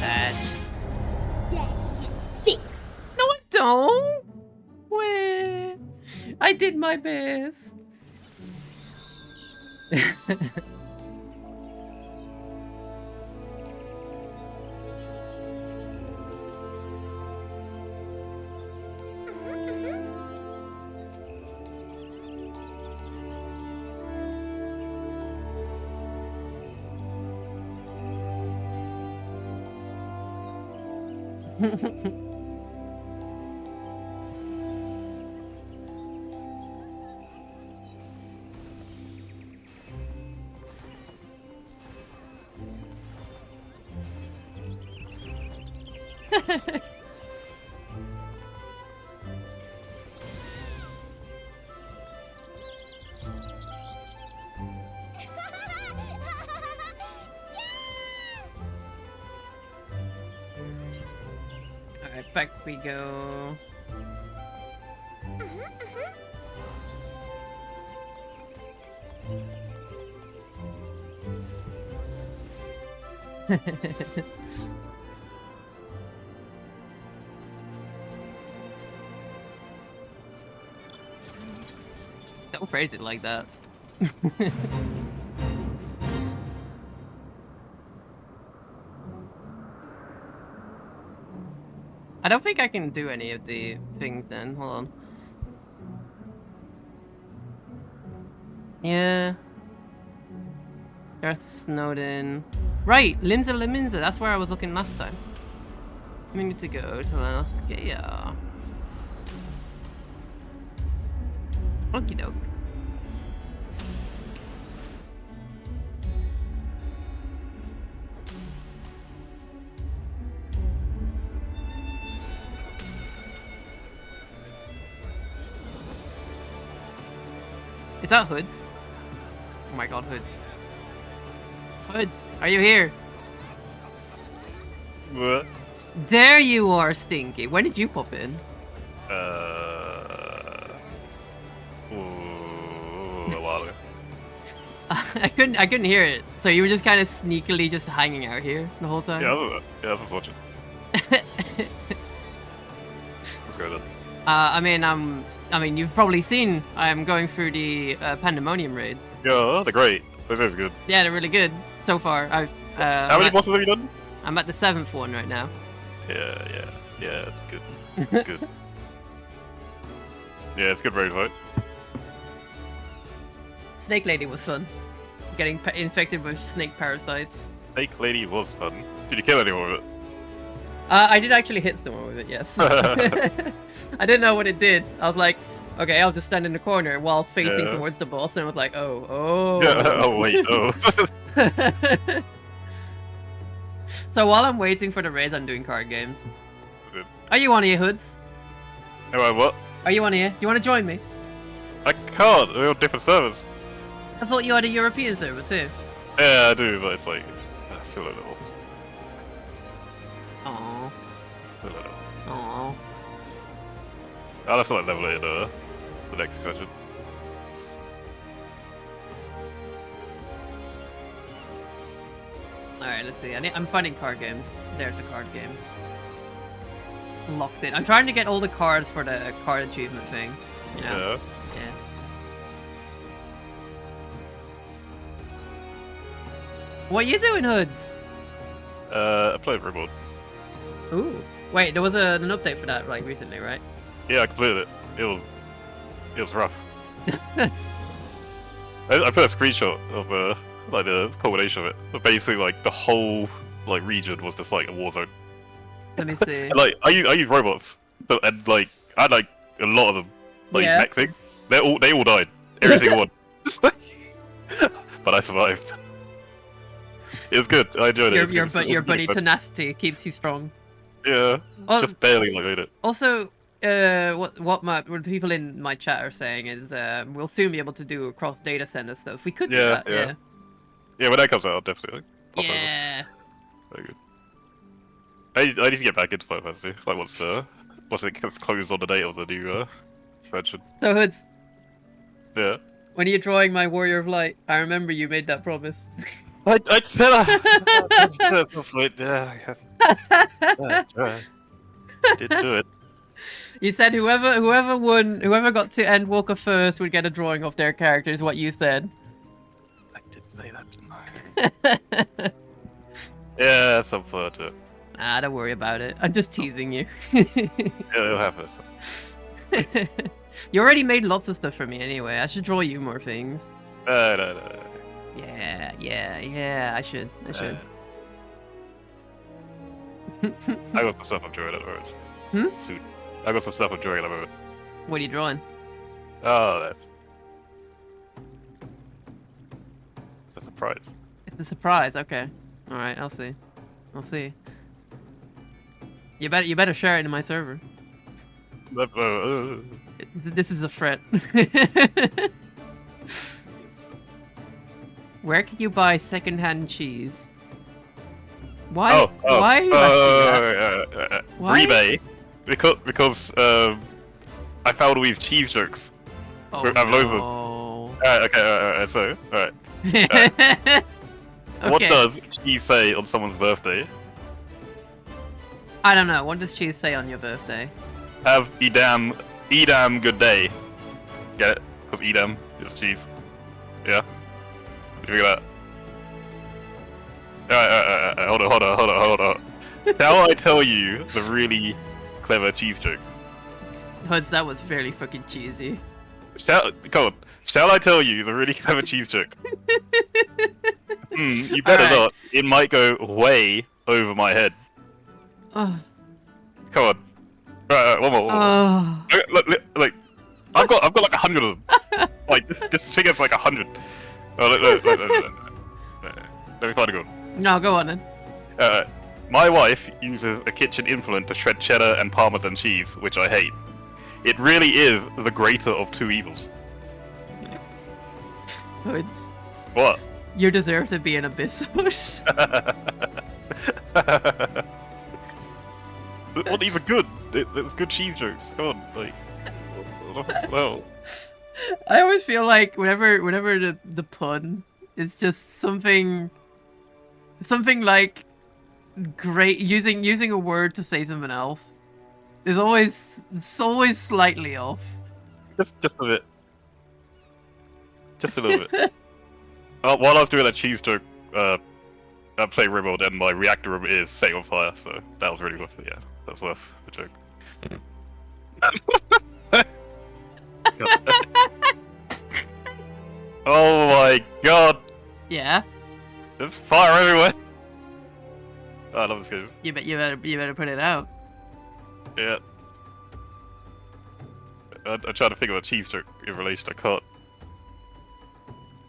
Sad. No, I don't. Where? I did my best. Alright, back we go. Don't phrase it like that. I don't think I can do any of the things then. Hold on. Yeah. Earth Snowden. Right, Linza Leminza. That's where I was looking last time. We need to go to Lanoskia. Okie doke. Is that Hoods? Oh my god, Hoods. Hoods, are you here? What? There you are, Stinky. When did you pop in? A while ago. I couldn't hear it. So you were just kind of sneakily just hanging out here the whole time? Yeah, I was watching. Let's go then. I mean, you've probably seen I'm going through the Pandemonium raids. Yeah, they're great. Those are good. Yeah, they're really good so far. How many bosses have you done? I'm at the 7th one right now. Yeah, it's good. It's good. Yeah, it's good raid fight. Snake Lady was fun. Getting infected with snake parasites. Snake Lady was fun. Did you kill anyone with it? I did actually hit someone with it, yes. I didn't know what it did. I was like, okay, I'll just stand in the corner while facing towards the boss, and I was like, oh. Yeah, oh wait, oh. So while I'm waiting for the raids, I'm doing card games. It? Are you one of your hoods? Anyway, what? Are you one of you? Do you want to join me? I can't. We're on different servers. I thought you had a European server too. Yeah, I do, but it's like still a little. Aww. Still a little. Aww. I'll have to like level it in the next expansion. Alright, let's see. I'm finding card games. There's the card game. Locked in. I'm trying to get all the cards for the card achievement thing. You know? Yeah. What are you doing, Hoods? I played Reborn. Ooh. Wait, there was an update for that like recently, right? Yeah, I completed it. It was rough. I put a screenshot of like the culmination of it. But basically, like the whole like region was just like a war zone. Let me see. And, like I use robots, and like I had like a lot of them. Like mech thing. They all died. Every single one. But I survived. It was good. I enjoyed it. Your buddy tenacity keeps you strong. Yeah. Just barely like made it. Also, what people in my chat are saying is we'll soon be able to do cross data center stuff. We could do that. Yeah. Yeah, when that comes out, I'll definitely pop yeah. Over. Very good. I need to get back into Final Fantasy. Like once it gets closed on the date of the new expansion. So Hoods. Yeah. When are you drawing my Warrior of Light? I remember you made that promise. I said that's not right. Yeah. Didn't do it. You said whoever got to end Walker first would get a drawing of their character, is what you said. I did say that, didn't I? Yeah, some fun to it. Ah, don't worry about it. I'm just teasing you. Yeah, it'll happen. You already made lots of stuff for me anyway. I should draw you more things. No. Yeah, I should. I got some stuff I'm drawing at the moment. Soon. I got some stuff I'm drawing at the moment. What are you drawing? Oh, that's a surprise. It's a surprise. Okay. All right. I'll see. You better share it in my server. This is a threat. Where can you buy secondhand cheese? Why? Why are you asking that? Why? eBay. Because I found all these cheese jokes. Oh, I have loads of them. Alright, so, alright. Okay. What does cheese say on someone's birthday? I don't know. What does cheese say on your birthday? Have Edam good day. Get it? Because Edam is cheese. Yeah? You figure that? Alright, hold on. Shall I tell you the really clever cheese joke? Hoods, that was fairly fucking cheesy. Shall I tell you the really clever cheese joke? You better not. It might go way over my head. Oh. Come on. Right, one more. Look, I've got like 100 of them. Like this figure's like 100. Let me find a good one. No, go on then. My wife uses a kitchen implement to shred cheddar and Parmesan cheese, which I hate. It really is the greater of two evils. Hoods. What? You deserve to be an Abyssos. What even good? It's good cheese jokes. Come on, like. Well. I always feel like whenever the pun is just something like great using a word to say something else. It's always slightly off. Just a bit. Just a little bit. While I was doing that cheese joke, I'm playing Rimworld and my reactor room is set on fire, so that was really worth it. Yeah, that's worth the joke. Oh my god! Yeah. There's fire everywhere! Oh, I love this game. You better put it out. Yeah. I'm trying to think of a cheese joke in relation. I can't.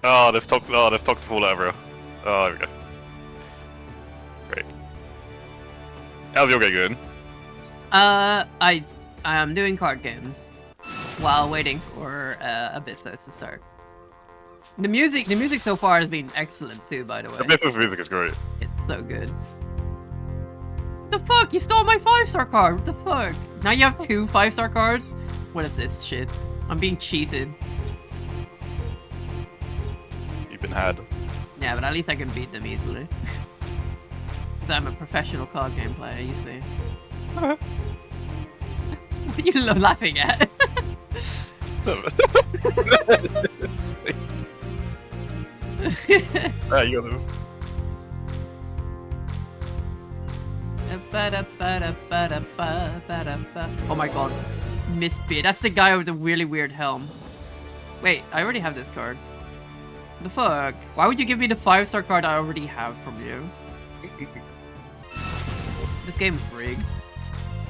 Oh, there's toxic fall everywhere. Oh, there we go. Great. How's your game going? I am doing card games while waiting for Abyssos to start. The music so far has been excellent too, by the way. Abyssos music is great. It's so good. The fuck? You stole my 5-star card. What the fuck? Now you have 2 5-star cards? What is this shit? I'm being cheated. You've been had. Yeah, but at least I can beat them easily. Because I'm a professional card game player, you see. What are you laughing at? Ah, you got this. Oh my god. Mistbeard. That's the guy with the really weird helm. Wait, I already have this card. The fuck? Why would you give me the 5-star card I already have from you? This game is rigged.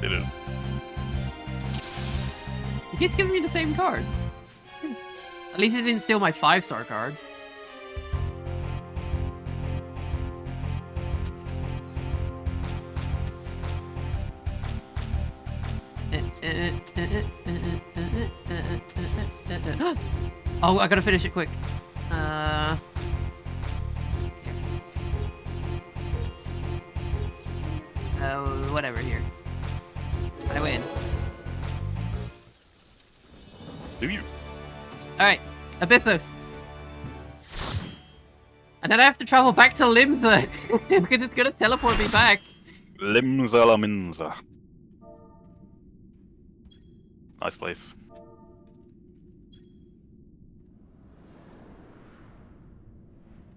It is. He keeps giving me the same card. At least he didn't steal my 5-star card. Oh, I gotta finish it quick. Whatever here. I win. Do you? Alright, Abyssos. And then I have to travel back to Limsa because it's gonna teleport me back. Limsa la Minza. Nice place.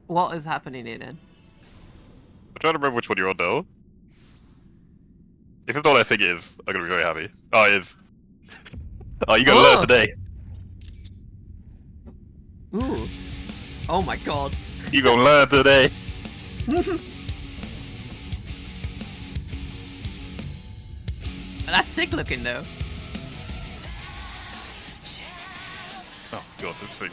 What is happening here then? I'm trying to remember which one you're on now. If it's not what I think it is, I'm gonna be very happy. Oh, it is. Oh, you gotta learn today. Ooh. Oh my god. You gonna learn today. That's sick looking though. Oh god, this thing.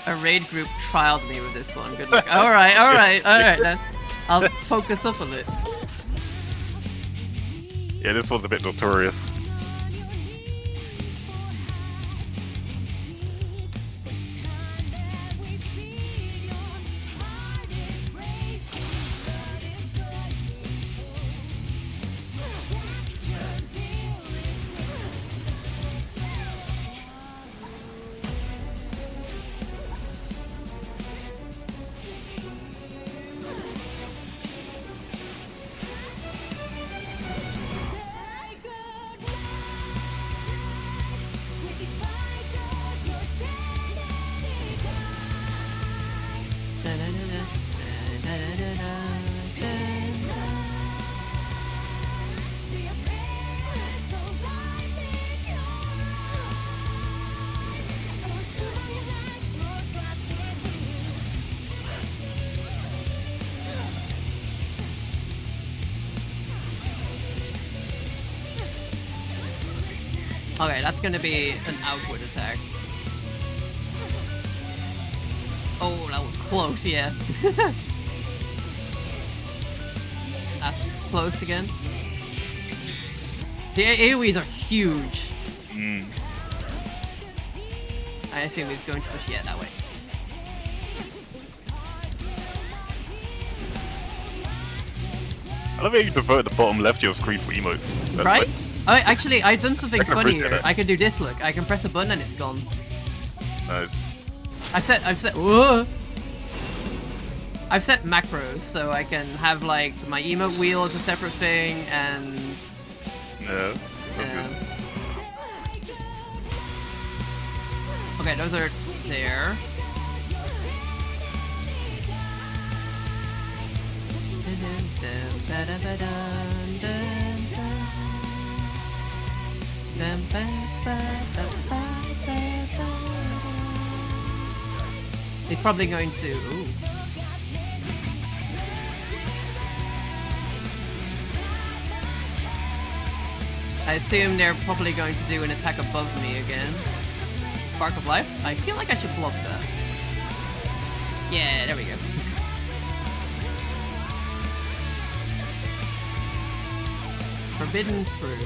A raid group trialed me with this one. Good luck. Alright then. I'll focus up on it. Yeah, this one's a bit notorious. Okay, that's gonna be an outward attack. Oh, that was close, yeah. That's close again. The AoEs are huge. I assume he's going to push, yeah, that way. I love how you prefer the bottom left of your screen for emotes. That's Right? like- Oh, actually, I've done something I can funny appreciate here. that. I can do this, look. I can press a button and it's gone. Nice. Whoa! I've set macros, so I can have, like, my emote wheel as a separate thing, and... Yeah. That's good. Okay, those are there. He's probably going to. Ooh. I assume they're probably going to do an attack above me again. Spark of Life? I feel like I should block that. Yeah, there we go. Forbidden Fruit.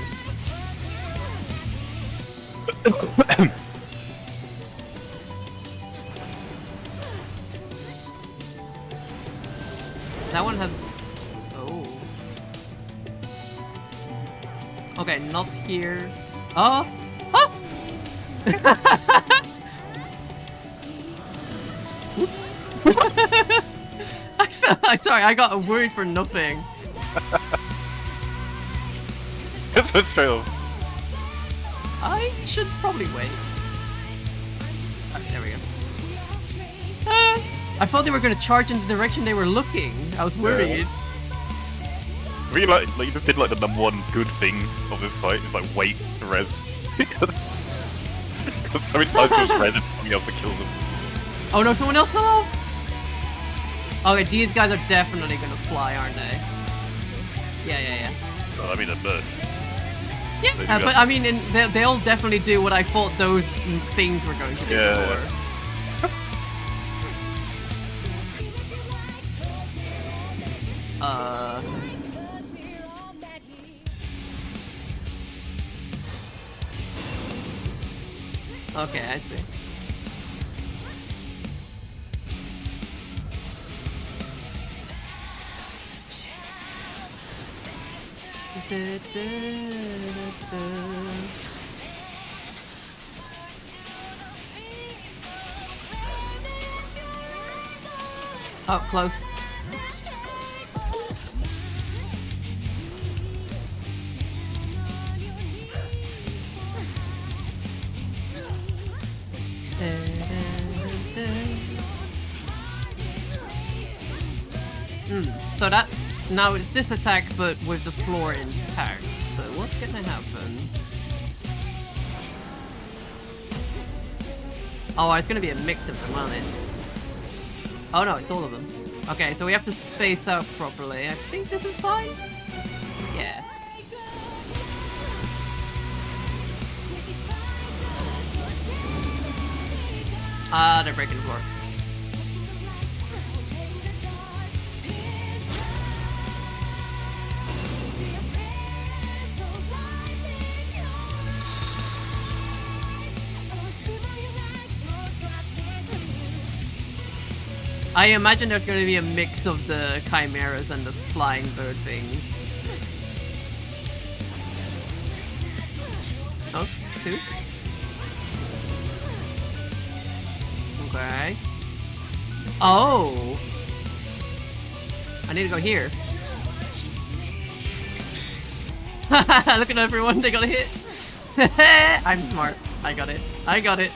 That one has... Oh. Okay, not here. Oh! Oh! I'm sorry, I got worried for nothing. It's so straight off. I should probably wait. Alright, there we go. I thought they were gonna charge in the direction they were looking. I was worried. Really like you just did like the #1 good thing of this fight is like wait to res. Because so many times it was res and something else to kill them. Oh no, someone else fell off? Okay, these guys are definitely gonna fly, aren't they? Yeah. Well, I mean, they're birds. Yeah, but I mean, they'll definitely do what I thought those things were going to do before. Okay, I see. Oh, close. So that now it's this attack, but with the floor intact. So what's gonna happen? Oh, it's gonna be a mix of them, aren't it? Oh no, it's all of them. Okay, so we have to space out properly. I think this is fine. Yeah. Ah, they're breaking the floor. I imagine there's going to be a mix of the chimeras and the flying bird things. Oh, 2. Okay. Oh! I need to go here. Look at everyone, they got a hit! I'm smart. I got it. I got it.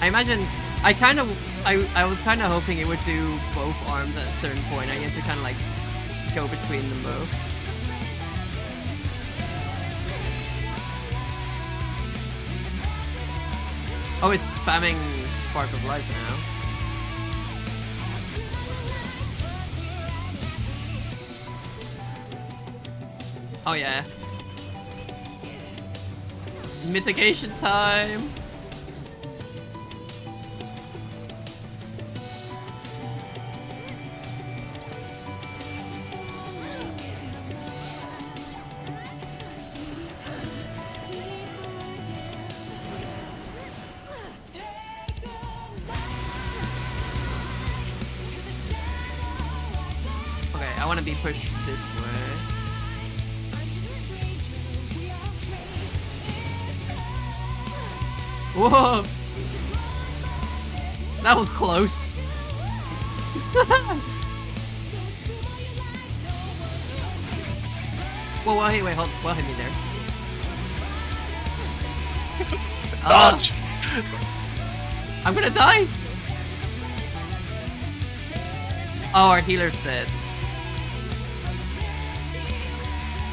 I imagine I was kind of hoping it would do both arms at a certain point. I get to kind of like go between them both. Oh, it's spamming Spark of Life now. Oh yeah. Mitigation time. Okay, I want to be pushed this way. Whoa! That was close. Whoa, wait, hold, well, hit me there. Dodge! I'm gonna die! Oh, our healer's dead.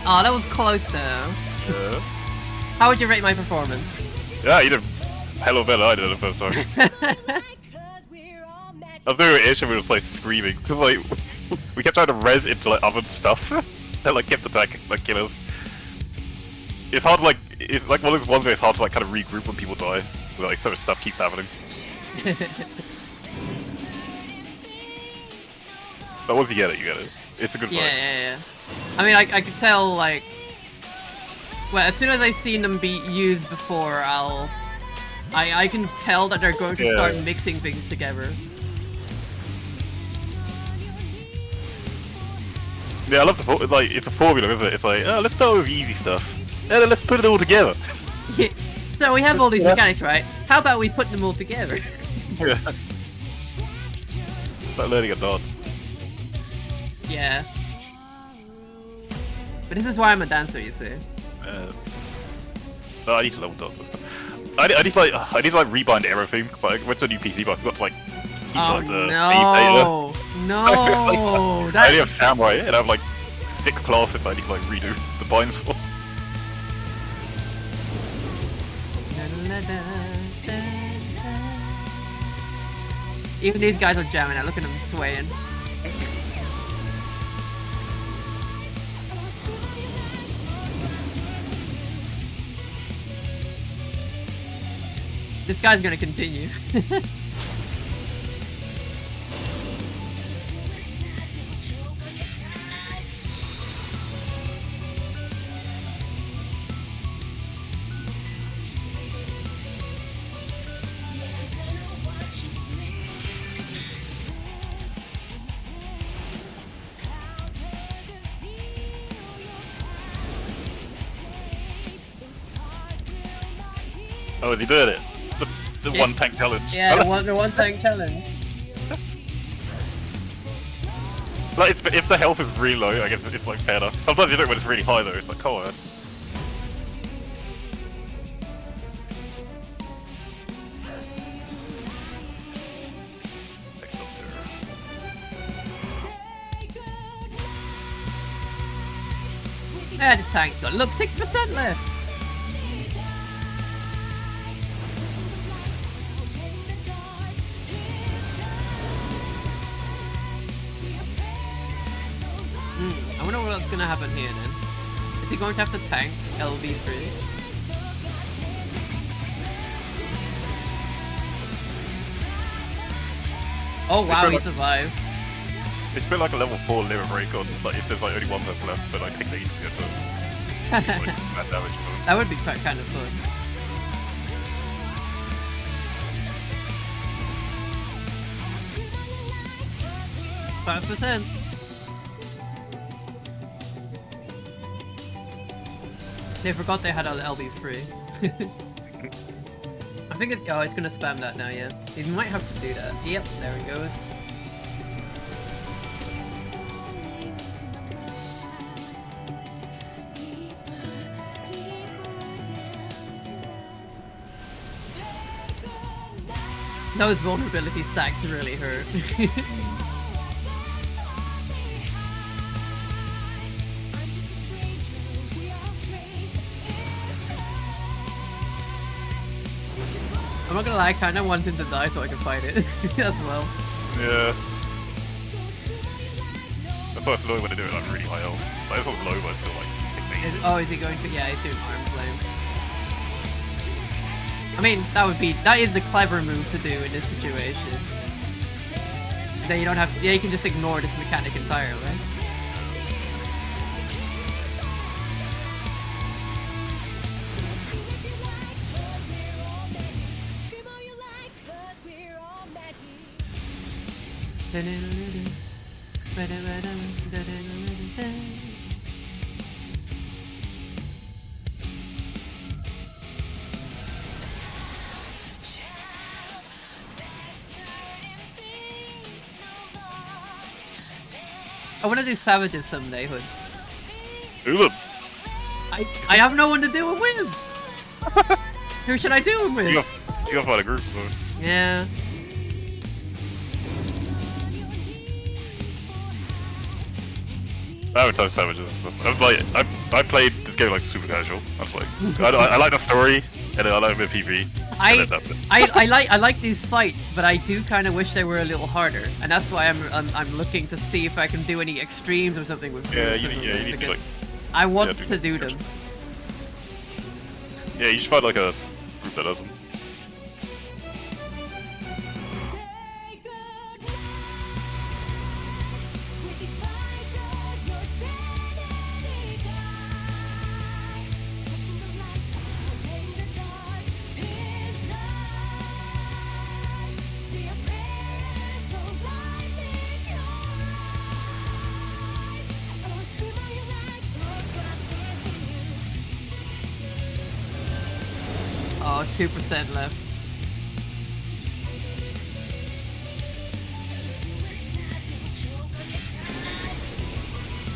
Oh, that was close though. Yeah. How would you rate my performance? Yeah, you did hell of better I did the first time. I was doing an issue, we were just like screaming. Cause like, we kept trying to res into like other stuff. That like kept attacking like killers. It's hard to like, it's like one of those ones where it's hard to like kind of regroup when people die. Where like so much stuff keeps happening. But once you get it, you get it. It's a good fight. Yeah. I mean, I could tell, like... Well, as soon as I've seen them be used before, I can tell that they're going to start mixing things together. Yeah, I love the like. It's a formula, isn't it? It's like, oh, let's start with easy stuff, and then let's put it all together. Yeah. So we have all these mechanics, right? How about we put them all together? Yeah. It's like learning a dance. Yeah. But this is why I'm a dancer, you see. No, I need to level dance this stuff. I need to like rebind everything because like, I went to a new PC, but I forgot to like. Oh the no! No! I only have samurai and I have like 6 classes I need to like redo the binds for. Even these guys are jamming out. Look at them swaying. This guy's gonna continue. Oh, is he doing it? The Yeah. one tank challenge. Yeah, the one tank challenge. Like, if the health is really low, I guess it's like fair enough. Sometimes you do it when it's really high though, it's like, come on. Yeah, this tank's got, look, 6% left. I wonder what's gonna happen here then. Is he going to have to tank LV3? Oh wow, he survived. It's a bit like a level 4 liver break on, like if there's like only one person left, but like takes ages to get to like, that damage. That would be quite kind of fun. %. They forgot they had an LB3. I think it's gonna spam that now, yeah. He might have to do that. Yep, there he goes. Those vulnerability stacks really hurt. I'm not gonna lie, I kinda want him to die so I can fight it as well. Yeah. That's why it's annoying when they do it like really high health. Like it's not low, but it's still like 6 Oh, is he going to? Yeah, he's doing arm flame. I mean, that is the clever move to do in this situation. Then you don't have to, yeah, you can just ignore this mechanic entirely. I want to do savages someday, Hood. Do them. I have no one to do them with. Who should I do them with? You gotta find a group. Though. Yeah. I haven't touched savages and stuff. I played this game like super casual. I was like, I like the story, and then I like a bit of PvP. And then that's it. I like these fights, but I do kind of wish they were a little harder, and that's why I'm looking to see if I can do any extremes or something with. Yeah, you need to like. I want to do them. Yeah, you should find like a group that does them. Oh, 2% left.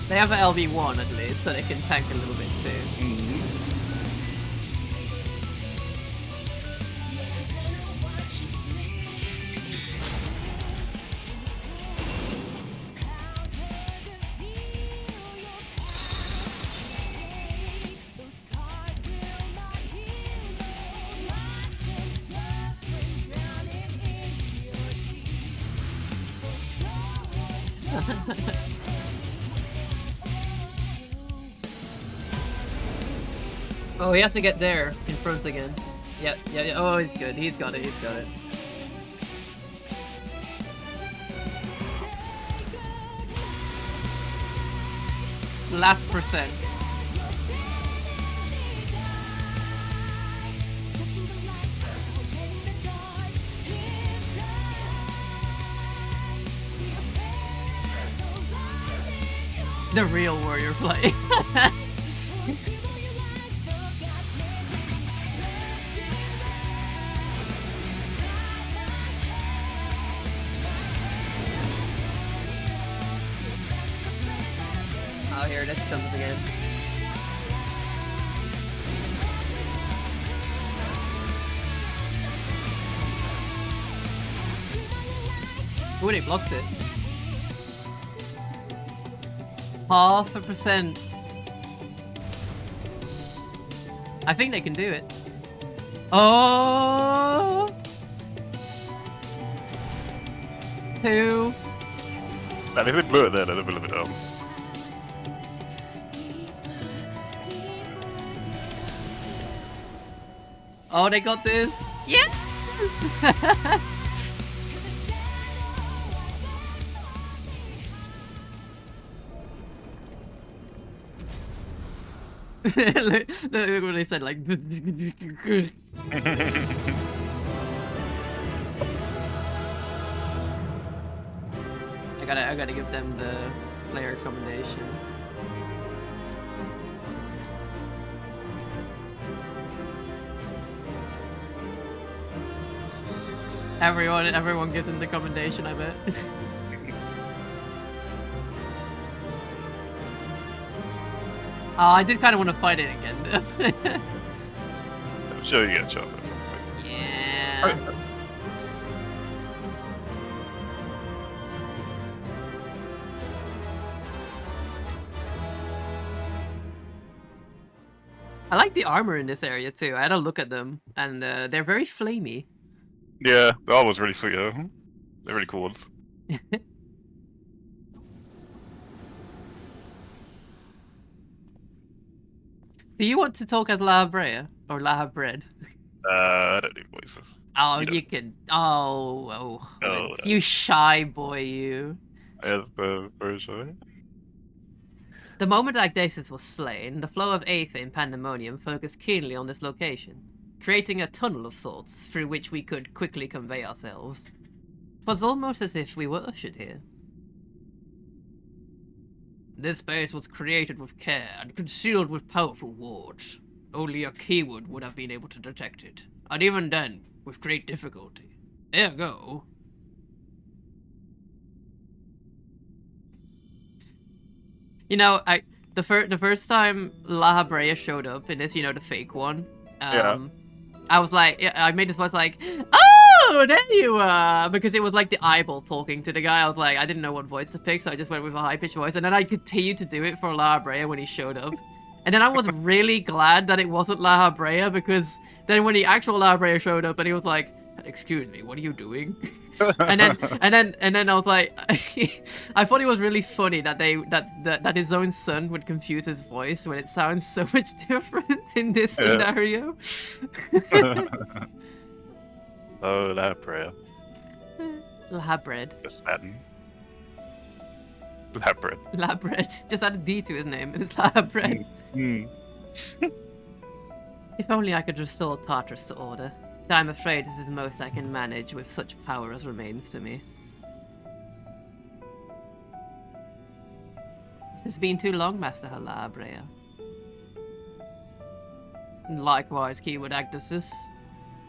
They have an LV1 at least, so they can tank a little bit too. Oh, he has to get there in front again. Yeah. Oh, he's good. He's got it. Last percent. The real warrior play. Oh, here this comes again. Ooh, they blocked it. 0.5%. I think they can do it. Oh! 2. Man, if they blew it there, they'd be a little bit dumb. Oh, they got this. Yes! Look what they said, like. I gotta give them the player combination. Everyone gives them the commendation, I bet. Oh, I did kind of want to fight it again. I'm sure you get a chance at some point. Yeah. I like the armor in this area too. I had a look at them, and they're very flamey. Yeah, the armor's really sweet though. They're really cool ones. Do you want to talk as La Brea or La Bread? I don't do voices. Oh, You you don't. can. Oh, Oh, you shy boy, you. As the version. The moment Agdasis was slain, the flow of Aether in Pandemonium focused keenly on this location, creating a tunnel of sorts through which we could quickly convey ourselves. It was almost as if we were ushered here. This space was created with care and concealed with powerful wards. Only a keyword would have been able to detect it, and even then, with great difficulty. Ergo... You know, the first time La Habrea showed up in this, you know, the fake one, Yeah. I was like, I made this voice like, oh, there you are, because it was like the eyeball talking to the guy. I was like, I didn't know what voice to pick, so I just went with a high-pitched voice, and then I continued to do it for La Habrea when he showed up. And then I was really glad that it wasn't La Habrea, because then when the actual La Habrea showed up and he was like, excuse me, what are you doing? and then I was like, I thought it was really funny that that his own son would confuse his voice when it sounds so much different in this scenario. Oh, that prayer. Labred. Just Latin. Labred. Labred. Just add a D to his name, and it's Labred. If only I could restore Tartarus to order. I'm afraid this is the most I can manage with such power as remains to me. It's been too long, Master Halabrea. Likewise, keyword Agdestis.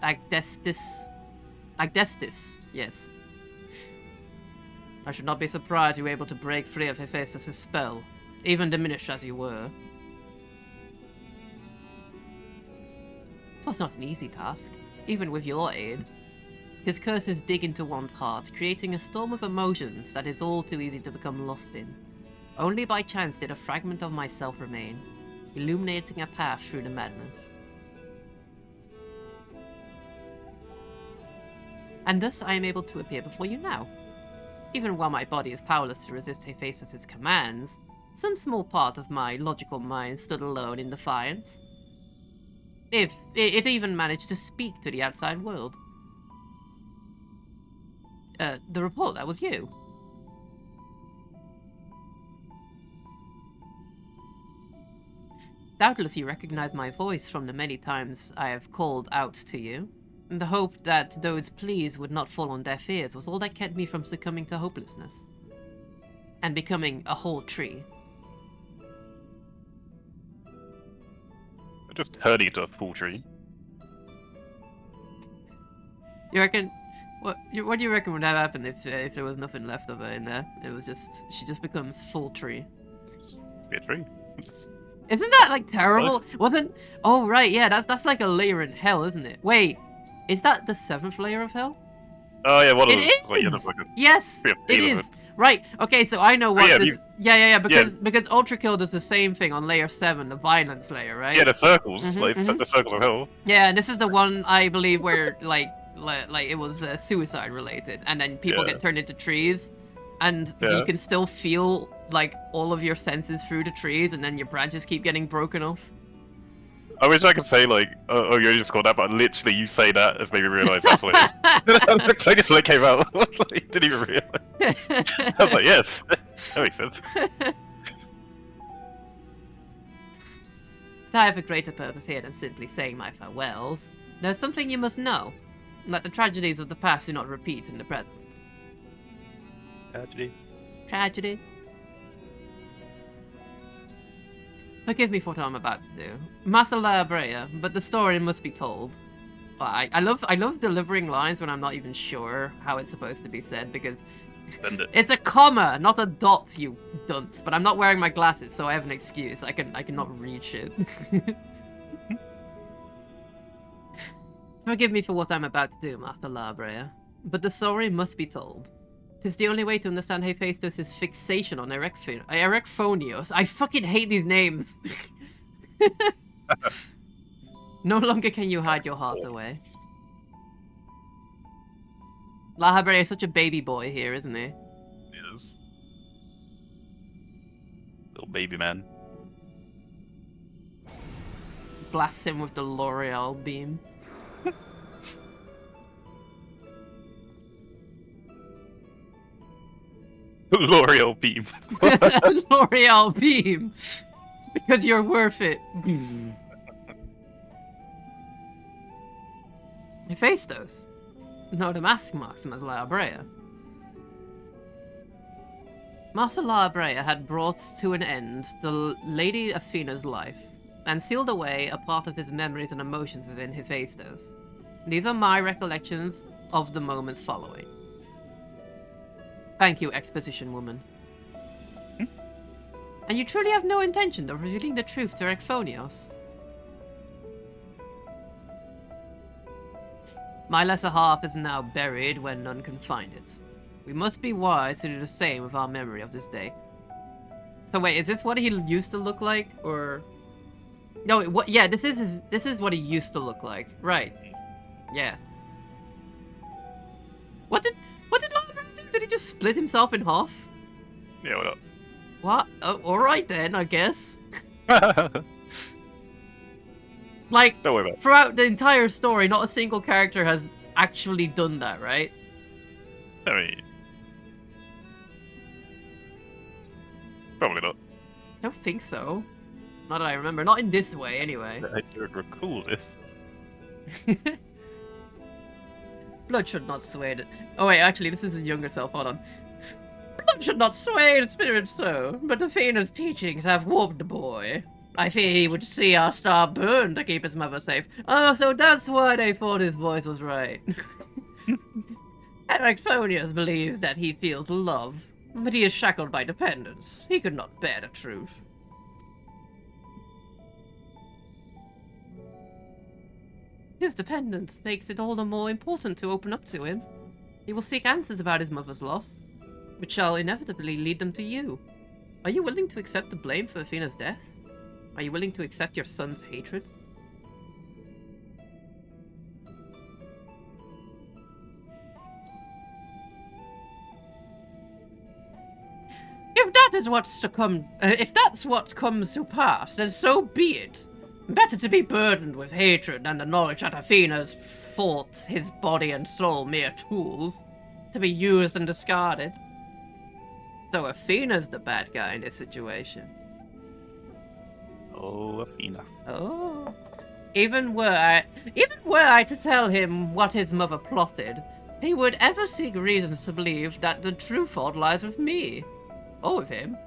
Agdestis, yes. I should not be surprised you were able to break free of Hephaestus' spell, even diminished as you were. It was not an easy task, even with your aid. His curses dig into one's heart, creating a storm of emotions that is all too easy to become lost in. Only by chance did a fragment of myself remain, illuminating a path through the madness. And thus I am able to appear before you now. Even while my body is powerless to resist Hephaestus' commands, some small part of my logical mind stood alone in defiance. If it even managed to speak to the outside world. The report, that was you. Doubtless you recognize my voice from the many times I have called out to you. The hope that those pleas would not fall on deaf ears was all that kept me from succumbing to hopelessness. And becoming a whole tree. I just turned into a full tree. You reckon... What do you reckon would have happened if there was nothing left of her in there? It was just... She just becomes full tree. Just be a tree. Isn't that, like, terrible? Wasn't... Oh, right, yeah, that's like a layer in hell, isn't it? Wait, is that the 7th layer of hell? Oh, yeah, one of It them. Like, is! Yes, it is! It. Right, okay, so I know what yeah, this... because Ultra Kill does the same thing on layer 7, the violence layer, right? Yeah, the circles. Like, the circle of hell. Yeah, and this is the one, I believe, where, like it was suicide related, and then people get turned into trees, and you can still feel, like, all of your senses through the trees, and then your branches keep getting broken off. I wish I could say, like, oh, you just got that, but literally you say that has made me realise that's what it is. I just like came out, like, didn't even realise. I was like, yes, that makes sense. But I have a greater purpose here than simply saying my farewells. There's something you must know, that the tragedies of the past do not repeat in the present. Tragedy. Forgive me for what I'm about to do. Master La Brea, but the story must be told. Well, I love delivering lines when I'm not even sure how it's supposed to be said, because it's a comma, not a dot, you dunce. But I'm not wearing my glasses, so I have an excuse. I cannot read shit. Forgive me for what I'm about to do, Master La Brea, but the story must be told. 'Tis the only way to understand Hephaestus' fixation on Erecphonios. I fucking hate these names. No longer can you hide your heart away. La Habrea is such a baby boy here, isn't he? He is. Little baby man. Blasts him with the L'Oreal beam. L'Oreal beam. L'Oreal beam. Because you're worth it. Hephaestus. No, the mask marks him as La Brea. Master La Brea had brought to an end the Lady Athena's life, and sealed away a part of his memories and emotions within Hephaestus. These are my recollections of the moments following. Thank you, exposition woman. And you truly have no intention of revealing the truth to Erechthonios? My lesser half is now buried where none can find it. We must be wise to do the same with our memory of this day. So wait, is this what he used to look like, or... No, what? Yeah, this is what he used to look like. Right. Yeah. What did Lambert do? Did he just split himself in half? Yeah, what up? What? Oh, alright then, I guess. Like, Don't worry about it. throughout the entire story, not a single character has actually done that, right? I mean... Probably not. I don't think so. Not that I remember. Not in this way, anyway. I don't recall this. Blood should not sway the... Oh wait, actually, this is his younger self. Hold on. Blood should not sway the spirit so, but Athena's teachings have warped the boy. I fear he would see our star burn to keep his mother safe. Oh, so that's why they thought his voice was right. Erechthonios believes that he feels love, but he is shackled by dependence. He could not bear the truth. His dependence makes it all the more important to open up to him. He will seek answers about his mother's loss, which shall inevitably lead them to you. Are you willing to accept the blame for Athena's death? Are you willing to accept your son's hatred? If that is what's to come, if that's what comes to pass, then so be it. Better to be burdened with hatred than the knowledge that Athena's thought his body and soul mere tools, to be used and discarded. So Athena's the bad guy in this situation. Oh, Athena. Oh. Even were I to tell him what his mother plotted, he would ever seek reasons to believe that the true fault lies with me. Or with him.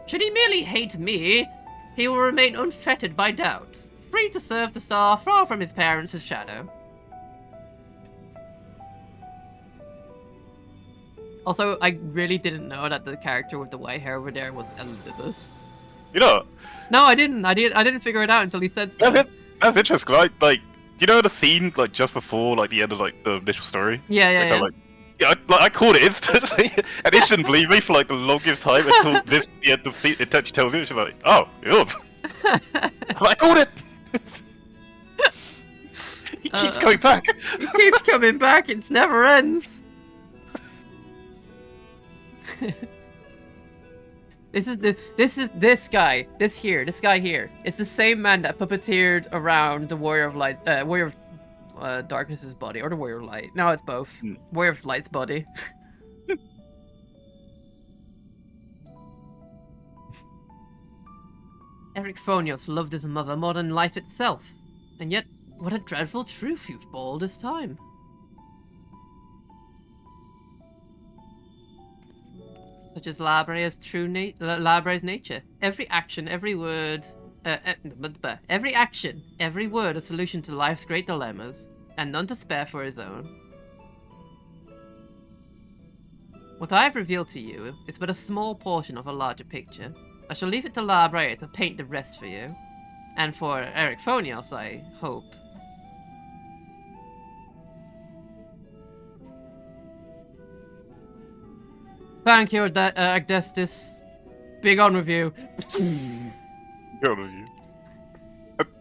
Should he merely hate me, he will remain unfettered by doubt, free to serve the star far from his parents' shadow. Also, I really didn't know that the character with the white hair over there was Elidibus. You know, No, I didn't figure it out until he said so. that's interesting. Like, you know the scene like just before like the end of like the initial story? Yeah. I called it instantly, and it shouldn't believe me for like the longest time until this the scene it actually tells you. She's like, "Oh, it was." I called it. He keeps coming back. He keeps coming back. It never ends. This guy here. It's the same man that puppeteered around the Warrior of Light, Warrior of Darkness's body, or the Warrior of Light. No, it's both. Warrior of Light's body. Erechthonios loved his mother more than life itself, and yet, what a dreadful truth you've bore all this time. Such as Labrea's Labrea's nature. Every action, every word, every action, every word a solution to life's great dilemmas, and none to spare for his own. What I have revealed to you is but a small portion of a larger picture. I shall leave it to Labrea to paint the rest for you, and for Erechthonios, I hope. Thank you, Agdestis. Big on with you. Good of you.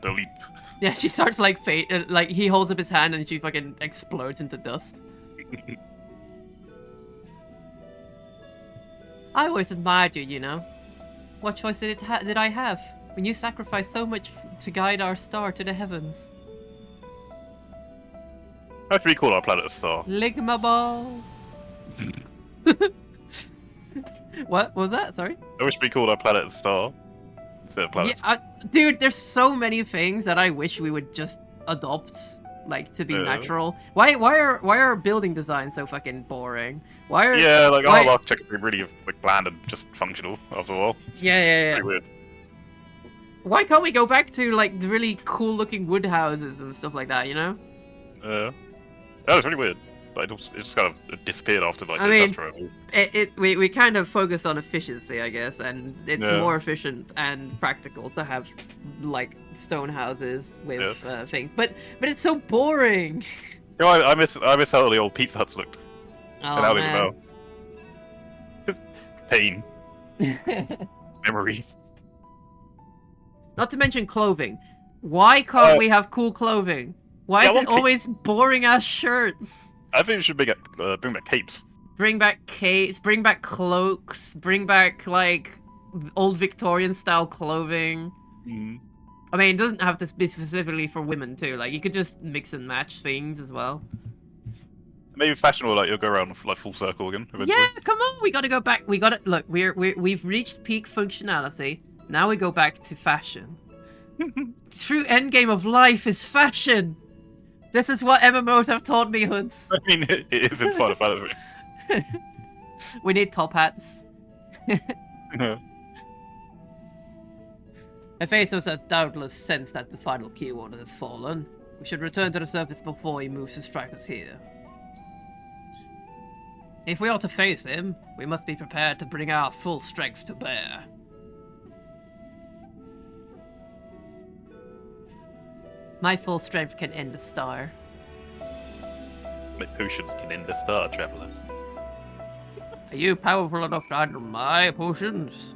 Delete. Yeah, she starts like like he holds up his hand and she fucking explodes into dust. I always admired you, you know. What choice did I have when you sacrificed so much to guide our star to the heavens? How should we call our planet a star? Ligma balls. What was that? Sorry. I wish we called our planet a star instead of planets. Yeah, dude, there's so many things that I wish we would just adopt, like, to be natural. Why are building designs so fucking boring? Why are Our architecture would be really like bland and just functional after a while. Yeah. Pretty weird. Why can't we go back to like the really cool looking wood houses and stuff like that? You know? That was really weird. Like, it just kind of disappeared after like I the mean, industrial. we kind of focus on efficiency, I guess, and it's more efficient and practical to have like stone houses with things. But it's so boring. You know, I miss how the old Pizza Huts looked. Oh, and how man. they were. Pain. Memories. Not to mention clothing. Why can't we have cool clothing? Why is it always boring ass shirts? I think we should bring back capes. Bring back capes, bring back cloaks, bring back, like, old Victorian style clothing. Mm. I mean, it doesn't have to be specifically for women, too. Like, you could just mix and match things as well. Maybe fashion will, like, you'll go around, like, full circle again, eventually. Yeah, come on, we gotta go back. We gotta, look, we've reached peak functionality. Now we go back to fashion. True endgame of life is fashion! This is what MMOs have taught me, Hoods. I mean, it is in Final Fantasy. We need top hats. Hephaestus has doubtless sensed that the final key warden has fallen. We should return to the surface before he moves to strike us here. If we are to face him, we must be prepared to bring our full strength to bear. My full strength can end a star. My potions can end the star, traveler. Are you powerful enough to handle my potions?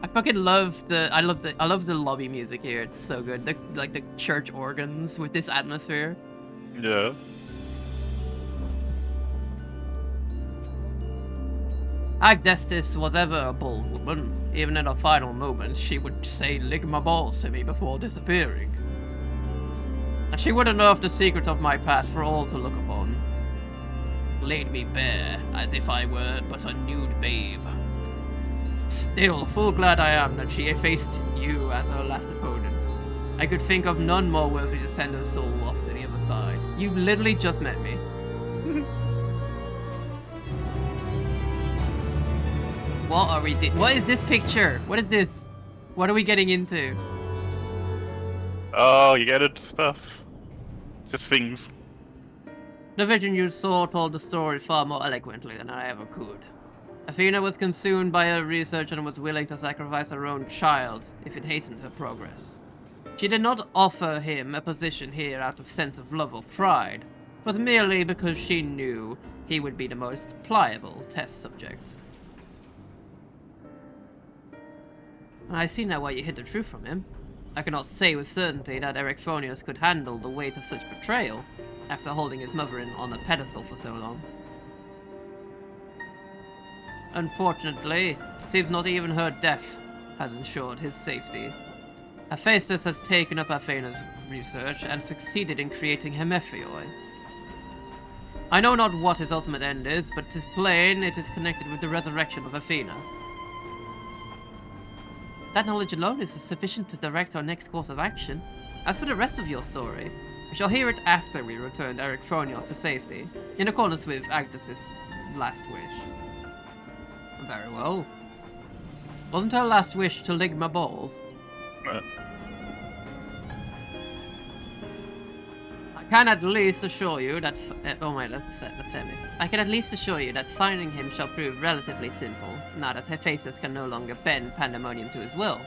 I fucking love I love the lobby music here. It's so good. The church organs with this atmosphere. Yeah. Agdestis was ever a bold woman. Even in her final moments, she would say "lick my balls" to me before disappearing. And she would unearth the secret of my past for all to look upon. Laid me bare, as if I were but a nude babe. Still, full glad I am that she faced you as her last opponent. I could think of none more worthy to send her soul off to the other side. You've literally just met me. What are we What is this picture? What is this? What are we getting into? Oh, you get into stuff. Just things. The vision you saw told the story far more eloquently than I ever could. Athena was consumed by her research and was willing to sacrifice her own child if it hastened her progress. She did not offer him a position here out of sense of love or pride, but merely because she knew he would be the most pliable test subject. I see now why you hid the truth from him. I cannot say with certainty that Erechthonius could handle the weight of such betrayal, after holding his mother on a pedestal for so long. Unfortunately, it seems not even her death has ensured his safety. Hephaestus has taken up Athena's research and succeeded in creating Hemephioi. I know not what his ultimate end is, but 'tis plain it is connected with the resurrection of Athena. That knowledge alone is sufficient to direct our next course of action. As for the rest of your story, we shall hear it after we return Erechthonios to safety, in accordance with Agdes's last wish. Very well. Wasn't her last wish to lick my balls? I can at least assure you that... oh my, that's Themis. I can at least assure you that finding him shall prove relatively simple, now that Hephaestus can no longer bend pandemonium to his will.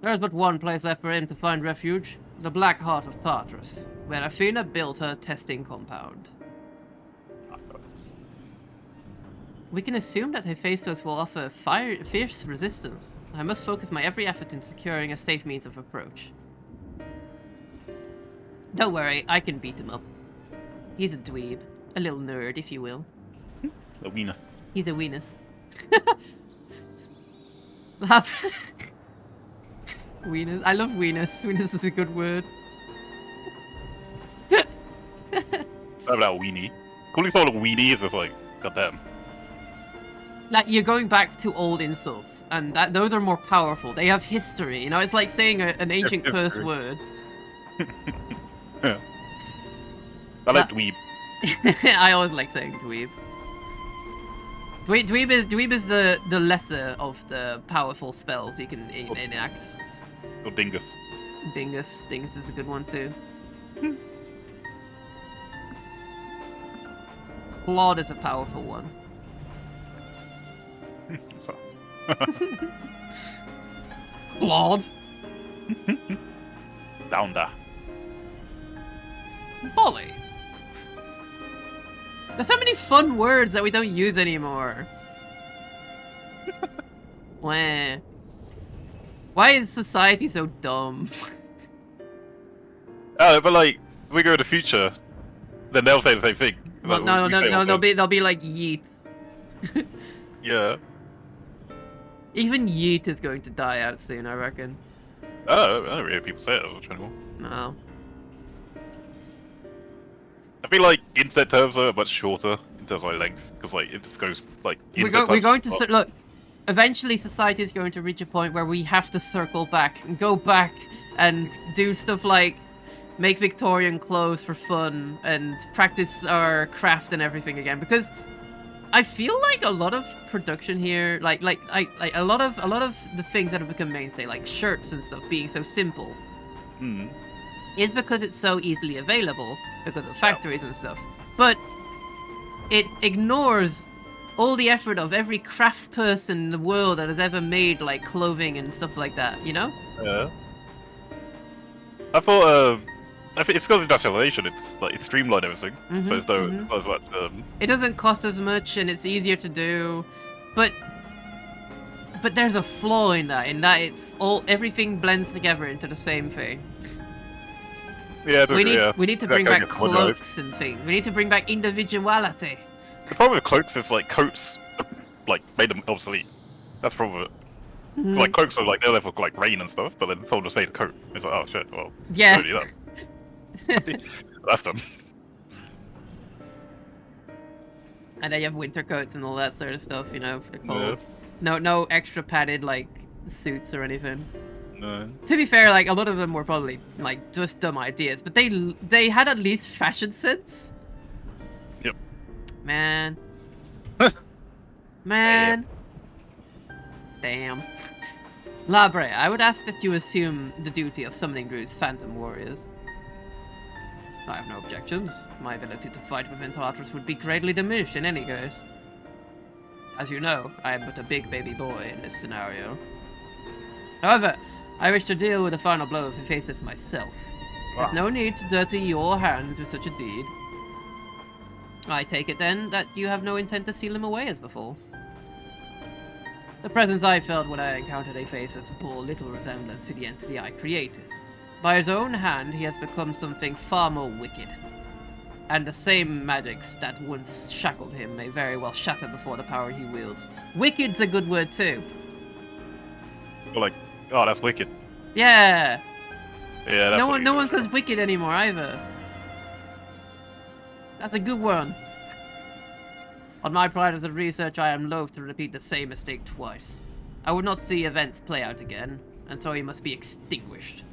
There is but one place left for him to find refuge, the Black Heart of Tartarus, where Athena built her testing compound. We can assume that Hephaestus will offer fierce resistance. I must focus my every effort in securing a safe means of approach. Don't worry, I can beat him up. He's a dweeb. A little nerd, if you will. A wiener. He's a weenus. Weenus. I love weenus. Weenus is a good word. Not that weenie. Calling someone a weenie is just like, goddamn. Like, you're going back to old insults, and those are more powerful. They have history, you know? It's like saying an ancient curse word. Yeah. I like dweeb. I always like saying dweeb. Dweeb is the lesser of the powerful spells you can enact. Or dingus. Dingus is a good one too. Claude is a powerful one. Claude. Flounder. Bolly. There's so many fun words that we don't use anymore. Wah. Why is society so dumb? Oh, but like, we go to the future, then they'll say the same thing. Well, Like, no, they'll be like yeet. Yeah. Even yeet is going to die out soon, I reckon. Oh, I don't really hear people say it much anymore. No. I feel like internet terms are much shorter in terms of like length, because like it just goes like. We're going to look. Eventually, society is going to reach a point where we have to circle back and go back and do stuff like make Victorian clothes for fun and practice our craft and everything again. Because I feel like a lot of production here, like a lot of the things that have become mainstay, like shirts and stuff, being so simple, is because it's so easily available because of factories and stuff. But it ignores all the effort of every craftsperson in the world that has ever made like clothing and stuff like that, you know? Yeah. I thought, I think it's because of industrialization. It's like it's streamlined everything, so it's not as much. It doesn't cost as much, and it's easier to do, but there's a flaw in that. It's everything blends together into the same thing. Yeah, we need to bring back cloaks and things. We need to bring back individuality. The problem with cloaks is like coats, like made them obsolete. That's the problem with it. Like cloaks are like they're there for like rain and stuff, but then someone just made a coat. It's like, oh shit, well, yeah, don't do that. That's done. And then you have winter coats and all that sort of stuff, you know, for the cold. Yeah. No extra padded like suits or anything. No. To be fair, like a lot of them were probably like just dumb ideas, but they had at least fashion sense. Yep. Man. Man. Damn. Labre, I would ask that you assume the duty of summoning Drew's Phantom Warriors. I have no objections. My ability to fight with Interlators would be greatly diminished in any case. As you know, I am but a big baby boy in this scenario. However, I wish to deal with the final blow of Hephaestus myself. There's no need to dirty your hands with such a deed. I take it then that you have no intent to seal him away as before. The presence I felt when I encountered Hephaestus bore little resemblance to the entity I created. By his own hand, he has become something far more wicked. And the same magics that once shackled him may very well shatter before the power he wields. Wicked's a good word too. You're like, oh, that's wicked. Yeah. Yeah, that's no one says wicked anymore either. That's a good one. On my pride as a researcher, I am loath to repeat the same mistake twice. I would not see events play out again, and so he must be extinguished.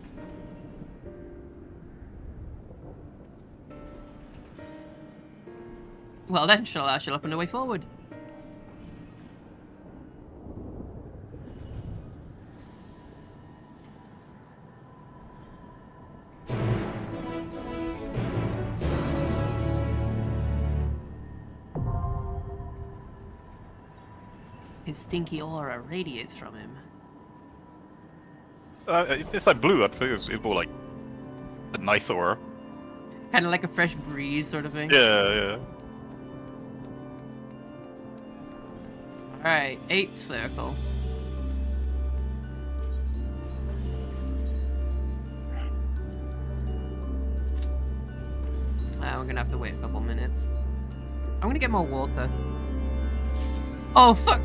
Well then, shall I open the way forward? His stinky aura radiates from him. It's like blue. I think it's more like a nice aura. Kind of like a fresh breeze sort of thing. Yeah. Alright, 8th circle. We're gonna have to wait a couple minutes. I'm gonna get more water. Oh, fuck!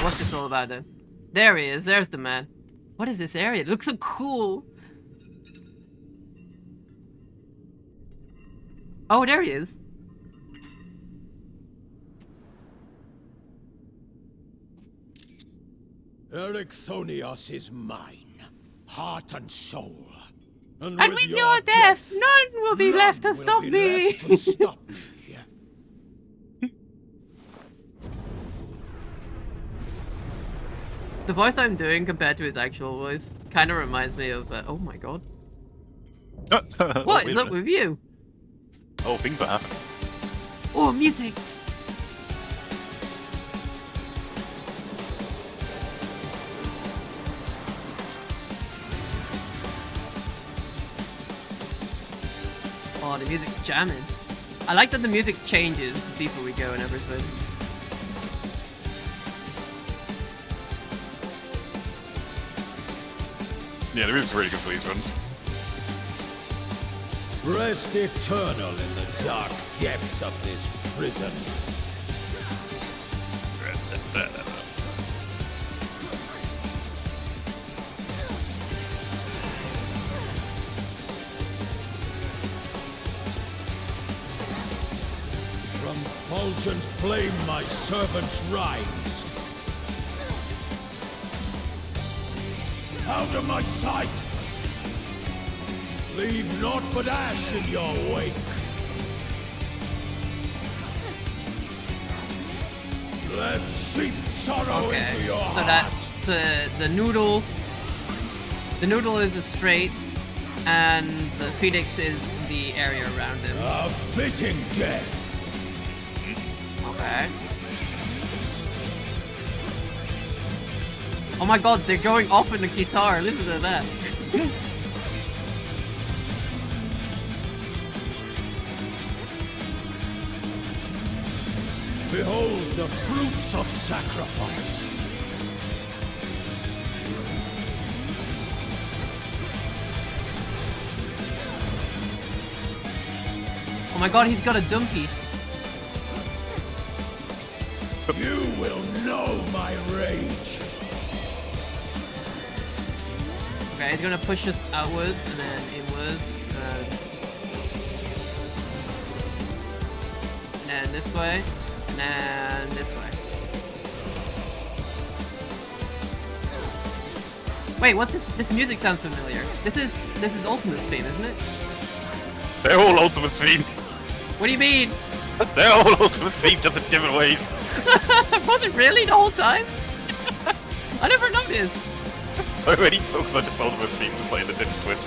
what's this all about then? There he is. There's the man. What is this area? It looks so cool. Oh, there he is. Ericthonios is mine, heart and soul. And with your death, none will be left to stop me. The voice I'm doing compared to his actual voice kind of reminds me of. Oh my god. What is up with you? Oh, things are happening. Oh, music. Oh, the music's jamming. I like that the music changes the deeper we go and everything. Yeah, the music's really good for these runs. Rest eternal in the dark depths of this prison. Rest eternal. From fulgent flame my servants rise. Out of my sight! Leave naught but ash in your wake. Let's seep sorrow into your heart. So that's the noodle. The noodle is a straight, and the phoenix is the area around him. A fitting death. Okay. Oh my god, they're going off in the guitar. Listen to that. Behold the fruits of sacrifice. Oh my god, he's got a donkey. You will know my rage. Okay, he's gonna push us outwards and then inwards. And then this way. And this way. Wait, what's this? This music sounds familiar. This is Ultimate's theme, isn't it? They're all Ultimate's theme. What do you mean? They're all Ultimate's theme, just in different ways. Was it really the whole time? I never noticed. So many songs are just Ultimate's theme, just like in a different twist.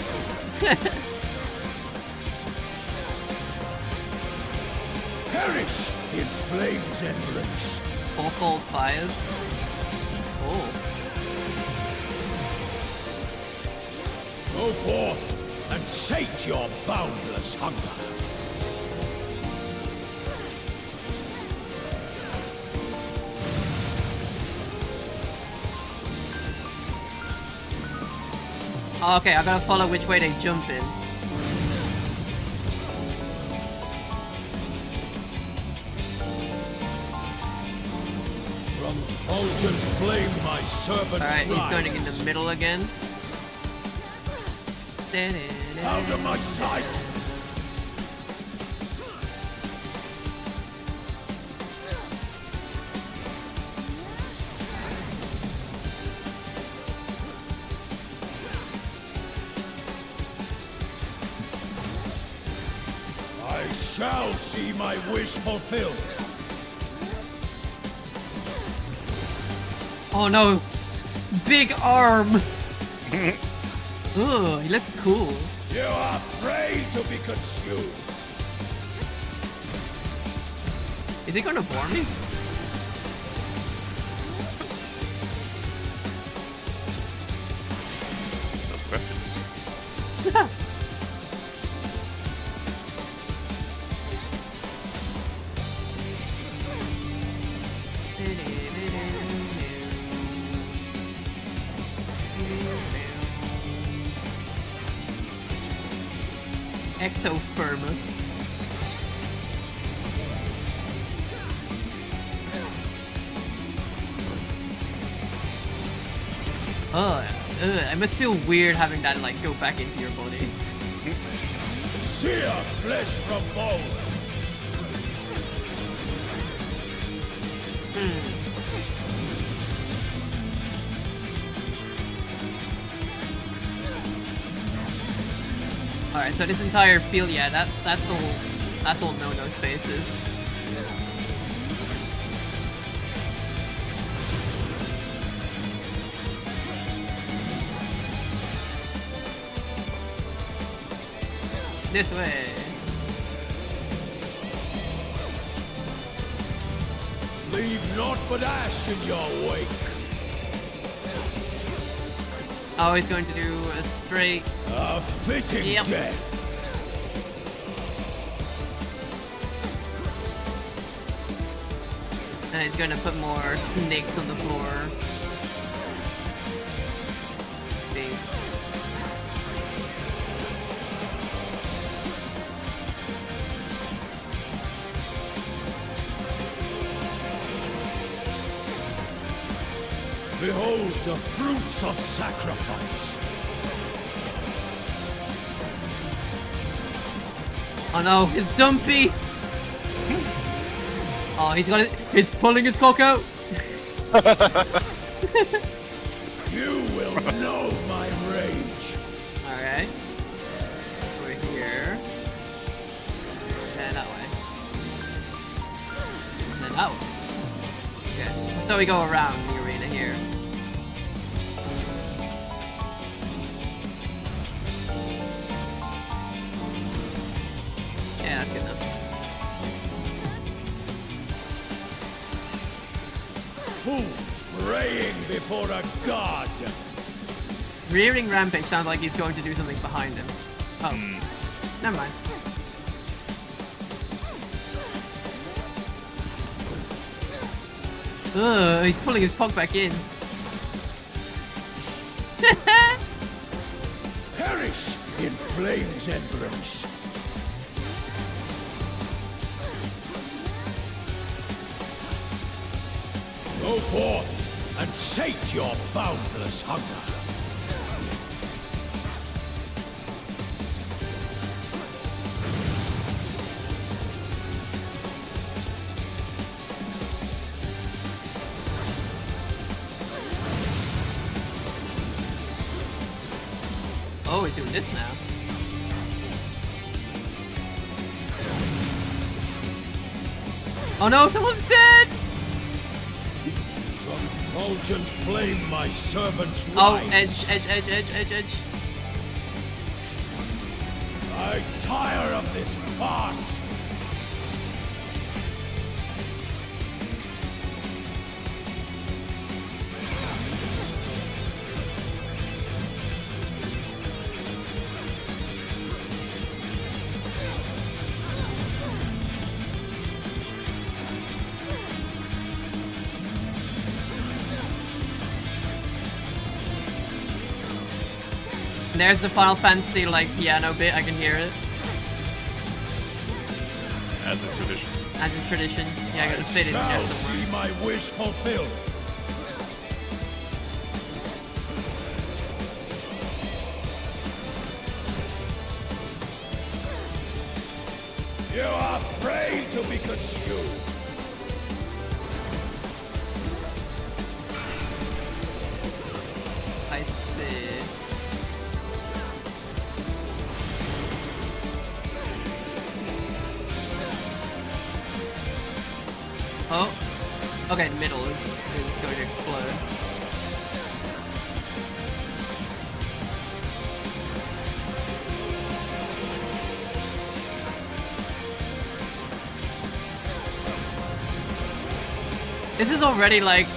Perish in flame's embrace. Fourfold fires. Oh. Go forth and sate your boundless hunger. Oh, okay, I gotta follow which way they jump in. From fulgent flame my servants Alright, he's going in rise. the middle again. Out of my sight! I shall see my wish fulfilled. Oh no! Big arm! Ooh, he looks cool. You are prey to be consumed. Is he gonna bore me? Those questions. Ectothermos. It must feel weird having that like go back into your body. Sear flesh from bone. Alright, so this entire field, yeah, that's all no spaces. This way. Leave naught but ash in your wake. Oh, he's going to do a straight. A fitting death. And he's gonna put more snakes on the floor. See. Behold the fruits of sacrifice. Oh no, it's Dumpy! Oh, he's pulling his cock out! You will know my rage. Alright. Over here. And that way. And then that way. Okay. So we go around the arena here. Yeah, that's good enough. Fools praying before a god. Rearing Rampage sounds like he's going to do something behind him. Oh. Never mind. Ugh, he's pulling his pog back in. Perish in flame's embrace. Go forth and sate your boundless hunger. Oh, he's doing this now. Oh no, someone's dead! From fulgent flame my servants Oh, rise. edge. I tire of this farce. There's the Final Fantasy, like, piano bit, I can hear it. As is tradition. As is tradition. Yeah, I gotta fit it in Shall there somewhere. see my wish fulfilled. You are prey to be consumed. I see. Oh. Okay, middle is going to explode. This is already like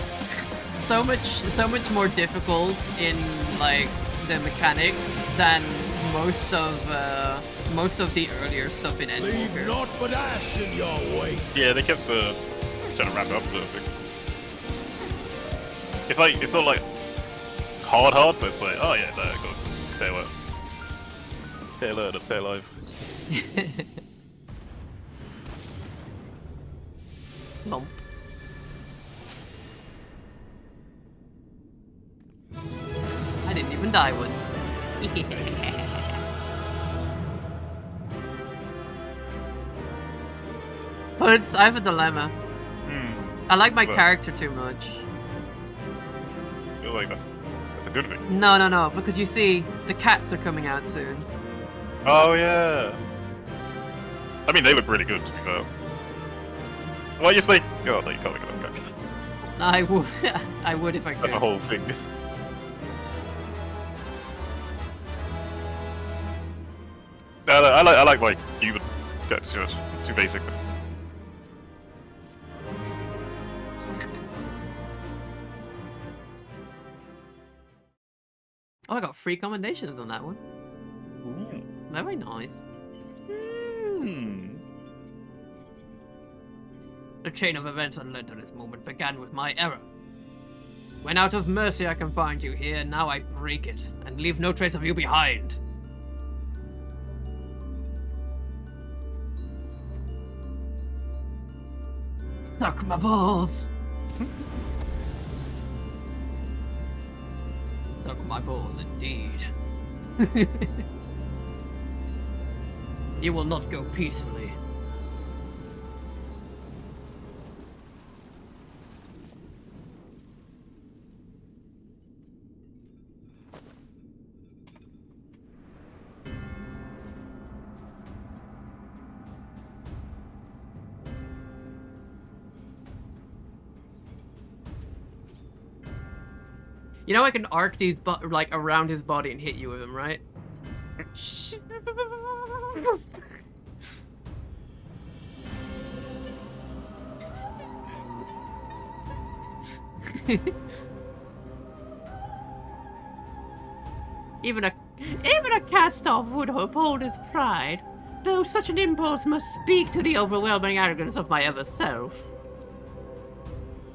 so much more difficult in like the mechanics than most of the earlier stuff in Leave Endwalker. naught but ash in your wake. Yeah, they kept trying to wrap it up a little bit. It's like, it's not like hard, but it's like, oh yeah, no, I gotta stay alert. Stay alert, stay alive. Lump. and I was. But I have a dilemma. I like my What? character too much. I feel like that's a good thing. No, because you see, the cats are coming out soon. Oh yeah. I mean, they look really good. To be fair. Why just make? Oh, no, you can't make it look good. I would, I would if I That's could. a whole thing. No, I like my human characters too basic. Oh, I got 3 commendations on that one. Very nice. The chain of events that led to this moment began with my error. When out of mercy I confined you here, now I break it, and leave no trace of you behind. Suck my balls. Suck my balls, indeed. You will not go peacefully. You know I can arc these like around his body and hit you with them, right? Even a cast-off would uphold his pride, though such an impulse must speak to the overwhelming arrogance of my ever self.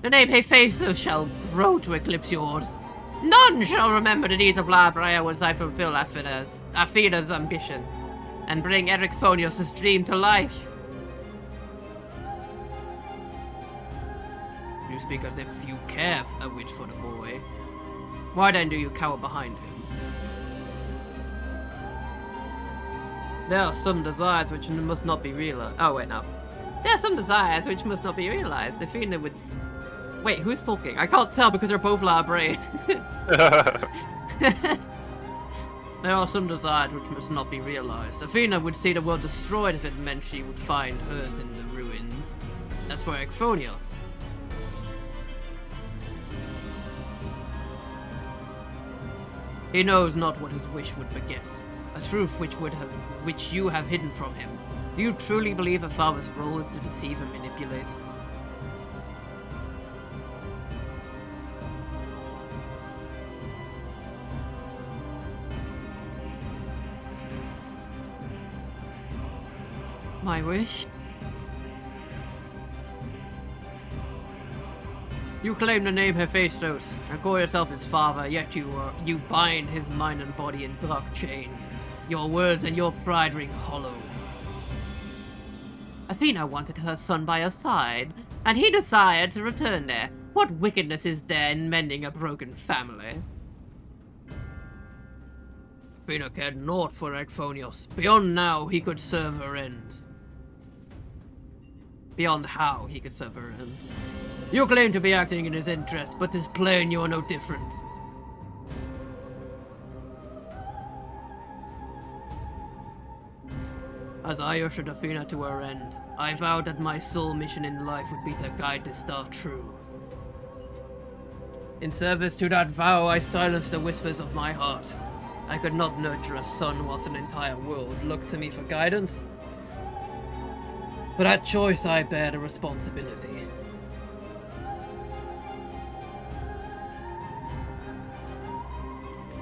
The name Hephaestus shall grow to eclipse yours. None shall remember the deeds of Labria once I fulfill Athena's ambition, and bring Eric Phonios' dream to life. You speak as if you care a whit for the boy. Why then do you cower behind him? There are some desires which must not be realized. Oh wait, no. There are some desires which must not be realized. Athena would... Wait, who's talking? I can't tell because they're both Labria. There are some desires which must not be realized. Athena would see the world destroyed if it meant she would find hers in the ruins. That's for Ekphonios. He knows not what his wish would beget, a truth which you have hidden from him. Do you truly believe a father's role is to deceive and manipulate? My wish? You claim the name Hephaestus and call yourself his father, yet you bind his mind and body in dark chains. Your words and your pride ring hollow. Athena wanted her son by her side, and he desired to return there. What wickedness is there in mending a broken family? Athena cared naught for Ekphonios. Beyond now, he could serve her ends. Beyond how he could serve her ends. You claim to be acting in his interest, but 'tis plain you're no different. As I ushered Athena to her end, I vowed that my sole mission in life would be to guide the star true. In service to that vow, I silenced the whispers of my heart. I could not nurture a son whilst an entire world looked to me for guidance. For that choice, I bear the responsibility.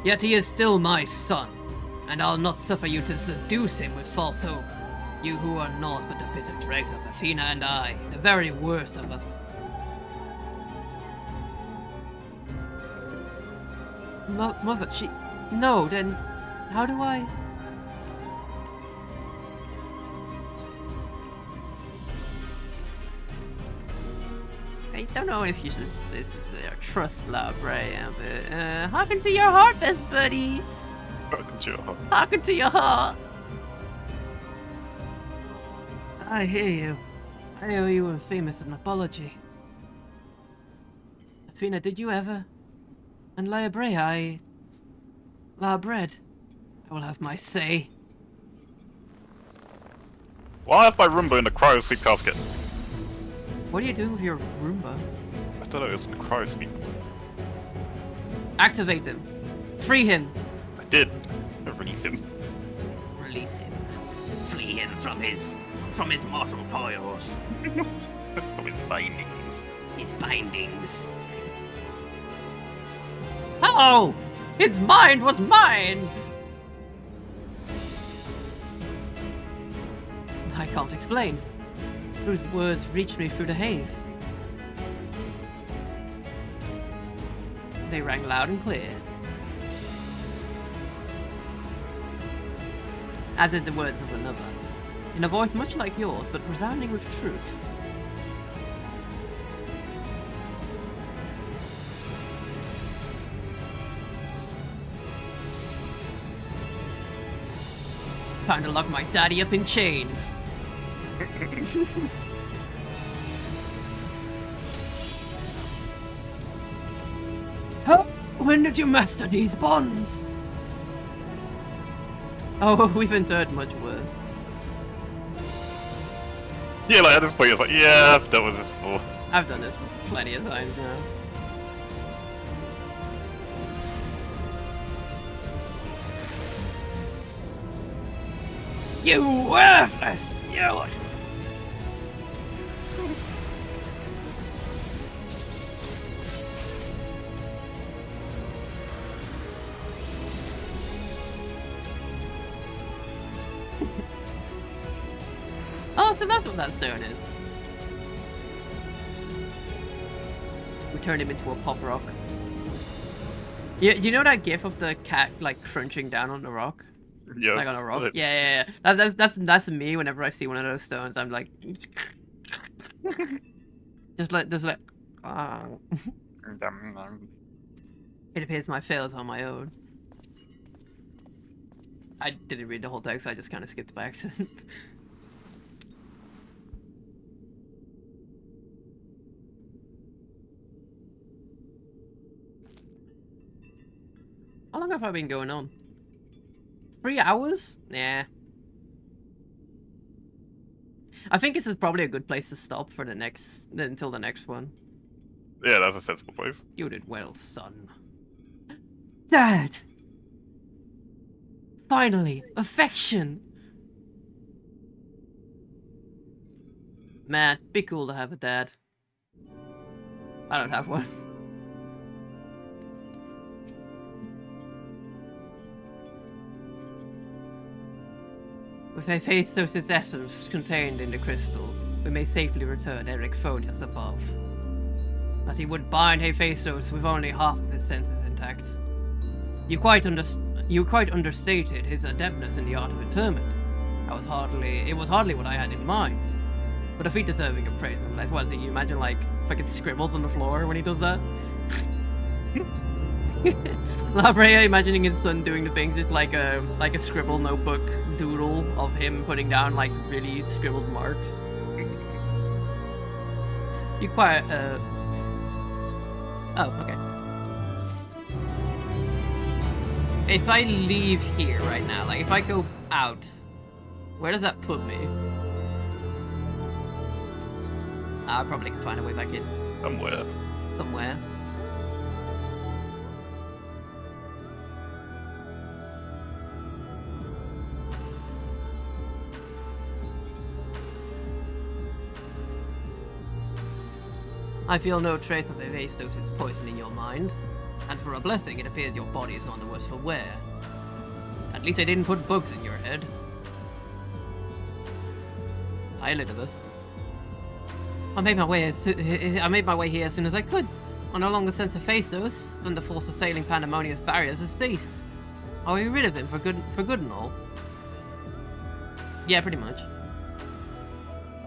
Yet he is still my son, and I'll not suffer you to seduce him with false hope. You who are naught but the bitter dregs of Athena and I, the very worst of us. Mother, she... No, then... How do I... I don't know if you should trust La Brea, but hearken to your heart, best buddy. Welcome to your heart. Hearken to your heart. I hear you. I owe you and Famous an apology. Athena, did you ever? And La Brea, La Bread. I will have my say. Well, I have my Roomba in the cryo-sleep casket. What do you do with your Roomba? I don't know, it was in the cryo-sleep. Activate him. Free him. I did. I released him. Release him. Free him from his mortal coils. From his bindings. His bindings. Oh! His mind was mine! I can't explain. Those words reached me through the haze. They rang loud and clear. As did the words of another, in a voice much like yours, but resounding with truth. Time to lock my daddy up in chains. Huh? When did you master these bonds? Oh, we've endured much worse. Yeah, like at this point, it's like, yeah, I've dealt with this before. I've done this plenty of times now. You worthless! You... Oh, so that's what that stone is. We turned him into a pop rock. Yeah, you know that gif of the cat like crunching down on the rock? Yes. Like on a rock? Yeah. That's me whenever I see one of those stones. I'm like... just like... Oh. It appears my fails on my own. I didn't read the whole text, I just kind of skipped by accident. How long have I been going on? 3 hours? Yeah. I think this is probably a good place to stop for the next... until the next one. Yeah, that's a sensible place. You did well, son. Dad! Finally! Affection! Man, be cool to have a dad. I don't have one. With Hephaestus' essence contained in the crystal, we may safely return Ericphonius above. But he would bind Hephaestus with only half of his senses intact. You quite understated his adeptness in the art of interment. It was hardly what I had in mind. But a feat deserving of praise nonetheless. What, do you imagine like fucking scribbles on the floor when he does that? La Brea imagining his son doing the things is like a scribble notebook doodle of him putting down like really scribbled marks. You quite oh, okay. If I leave here right now, like if I go out, where does that put me? I probably can find a way back in. Somewhere. Somewhere. I feel no trace of Hephaestus' poison in your mind, and for a blessing it appears your body is none the worse for wear. At least I didn't put bugs in your head. Hi, Elizabeth. I made my way here as soon as I could. I no longer sense Hephaestus, and the force assailing Pandemonium's barriers has ceased. Are we rid of him for good and all? Yeah, pretty much.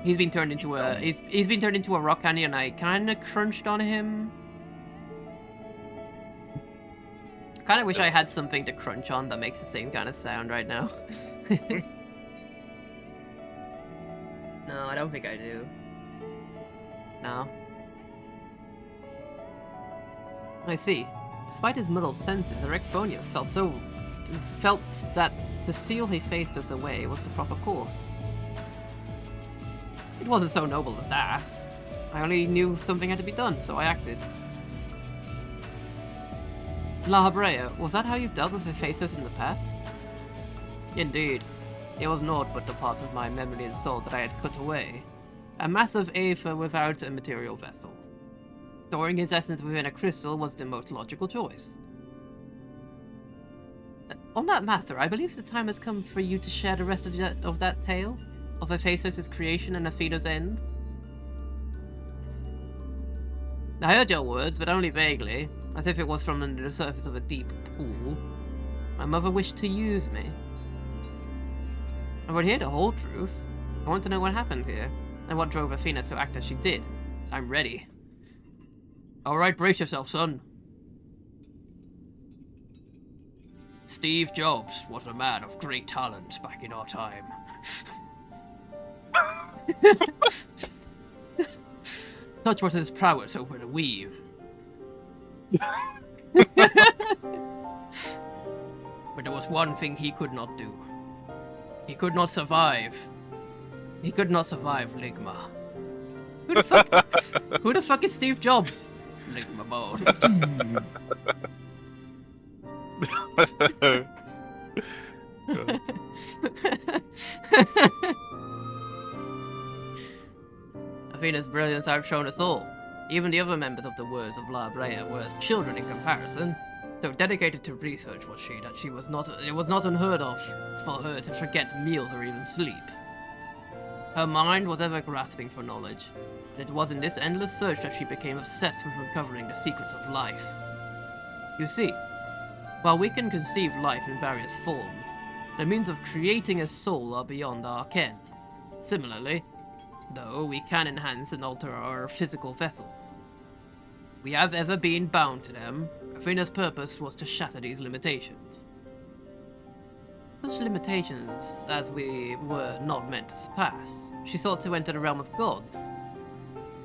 He's been turned into a he's been turned into a rock candy, and I kind of crunched on him. I kind of wish I had something to crunch on that makes the same kind of sound right now. No, I don't think I do. No. I see. Despite his muddled senses, Erecphonius felt that to seal Hephaestus away was the proper course. It wasn't so noble as that. I only knew something had to be done, so I acted. La Habrea, was that how you dealt with Hephaestus in the past? Indeed. It was naught but the parts of my memory and soul that I had cut away. A massive aether without a material vessel. Storing his essence within a crystal was the most logical choice. On that matter, I believe the time has come for you to share the rest of that tale? Of Hephaestus' creation and Athena's end? I heard your words, but only vaguely, as if it was from under the surface of a deep pool. My mother wished to use me. I would hear the whole truth. I want to know what happened here, and what drove Athena to act as she did. I'm ready. Alright, brace yourself, son. Steve Jobs was a man of great talents back in our time. Such was his prowess over the weave. But there was one thing he could not do. He could not survive. He could not survive Ligma. Who the fuck is Steve Jobs? Ligma mode. Athena's brilliance outshone us all. Even the other members of the Words of La Brea were as children in comparison. So dedicated to research was she that it was not unheard of for her to forget meals or even sleep. Her mind was ever grasping for knowledge, and it was in this endless search that she became obsessed with uncovering the secrets of life. You see, while we can conceive life in various forms, the means of creating a soul are beyond our ken. Similarly, though, we can enhance and alter our physical vessels. We have ever been bound to them. Athena's purpose was to shatter these limitations. Such limitations as we were not meant to surpass. She sought to enter the realm of gods.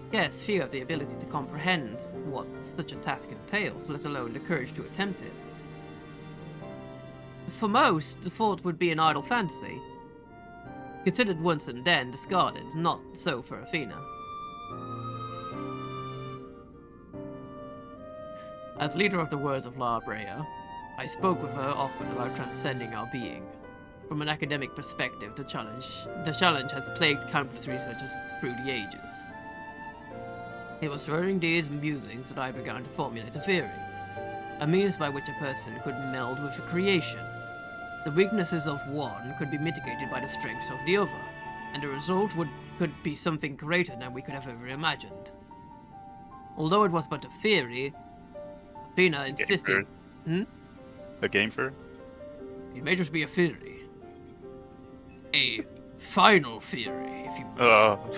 Scarce few have the ability to comprehend what such a task entails, let alone the courage to attempt it. For most, the thought would be an idle fantasy. Considered once and then discarded, not so for Athena. As leader of the Words of La Brea, I spoke with her often about transcending our being. From an academic perspective, the challenge has plagued countless researchers through the ages. It was during these musings that I began to formulate a theory, a means by which a person could meld with a creation. The weaknesses of one could be mitigated by the strengths of the other, and the result could be something greater than we could have ever imagined. Although it was but a theory, Athena insisted... A game for? It may just be a theory. A final theory, if you will.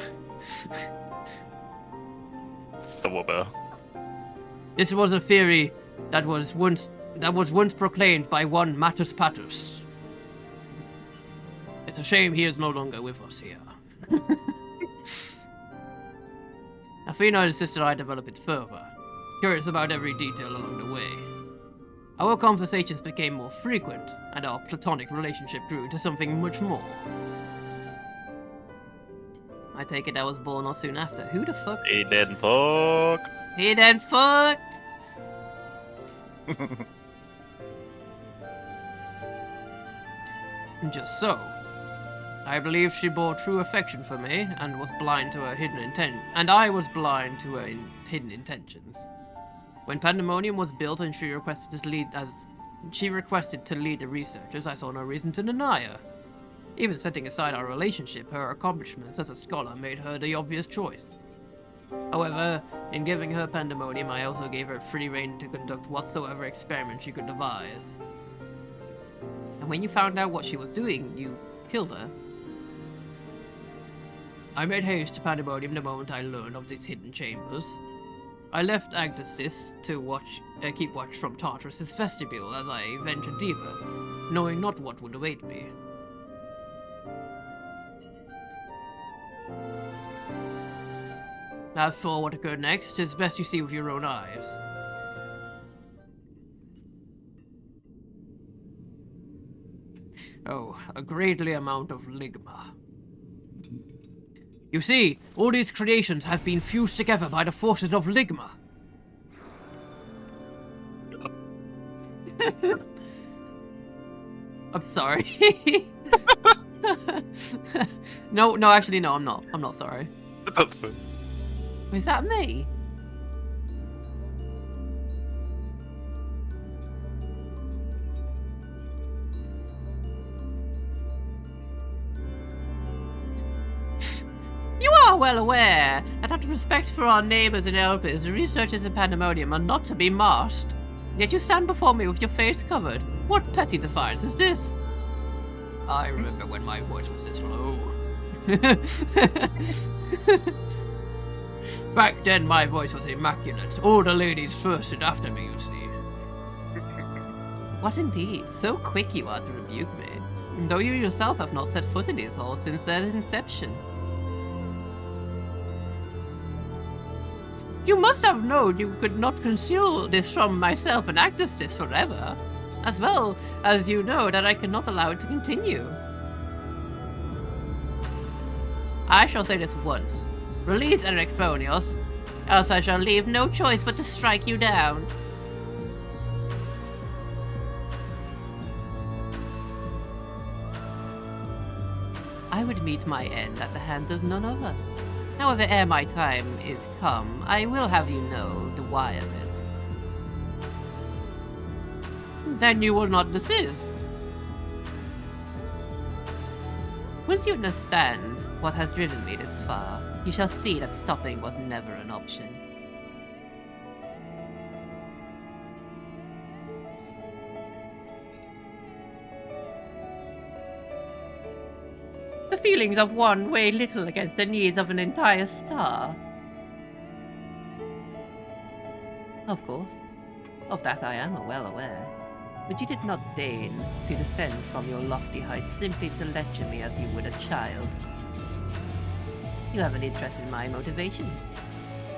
Somewhat better. This was a theory that was once proclaimed by one Matus Patus. It's a shame he is no longer with us here. Athena insisted I develop it further, curious about every detail along the way. Our conversations became more frequent, and our platonic relationship grew into something much more. I take it I was born or soon after. Who the fuck? He didn't fuck. He didn't fuck! Just so. I believe she bore true affection for me, and was blind to her hidden I was blind to her hidden intentions. When Pandemonium was built and she requested to lead the researchers, I saw no reason to deny her. Even setting aside our relationship, her accomplishments as a scholar made her the obvious choice. However, in giving her Pandemonium, I also gave her free rein to conduct whatsoever experiment she could devise. And when you found out what she was doing, you killed her. I made haste to Pandemonium the moment I learned of these hidden chambers. I left Agnestis to keep watch from Tartarus' vestibule as I ventured deeper, knowing not what would await me. As for what occurred next, it's best you see with your own eyes. Oh, a greatly amount of ligma. You see, all these creations have been fused together by the forces of ligma. I'm sorry. No, actually, no, I'm not. I'm not sorry. That's it. Is that me? You are well aware that out of respect for our neighbors and helpers, the researchers in Pandemonium are not to be masked. Yet you stand before me with your face covered. What petty defiance is this? I remember when my voice was this low. Back then, my voice was immaculate. All the ladies thirsted after me, you see. What indeed? So quick you are to rebuke me. Though you yourself have not set foot in these halls since their inception. You must have known you could not conceal this from myself and Agnestis forever, as well as you know that I cannot allow it to continue. I shall say this once. Release Erexphonios, else I shall leave no choice but to strike you down. I would meet my end at the hands of none other. However, ere my time is come, I will have you know the why of it. Then you will not desist. Once you understand what has driven me this far, you shall see that stopping was never an option. The feelings of one weigh little against the needs of an entire star. Of course, of that I am well aware. But you did not deign to descend from your lofty heights simply to lecture me as you would a child. You have an interest in my motivations.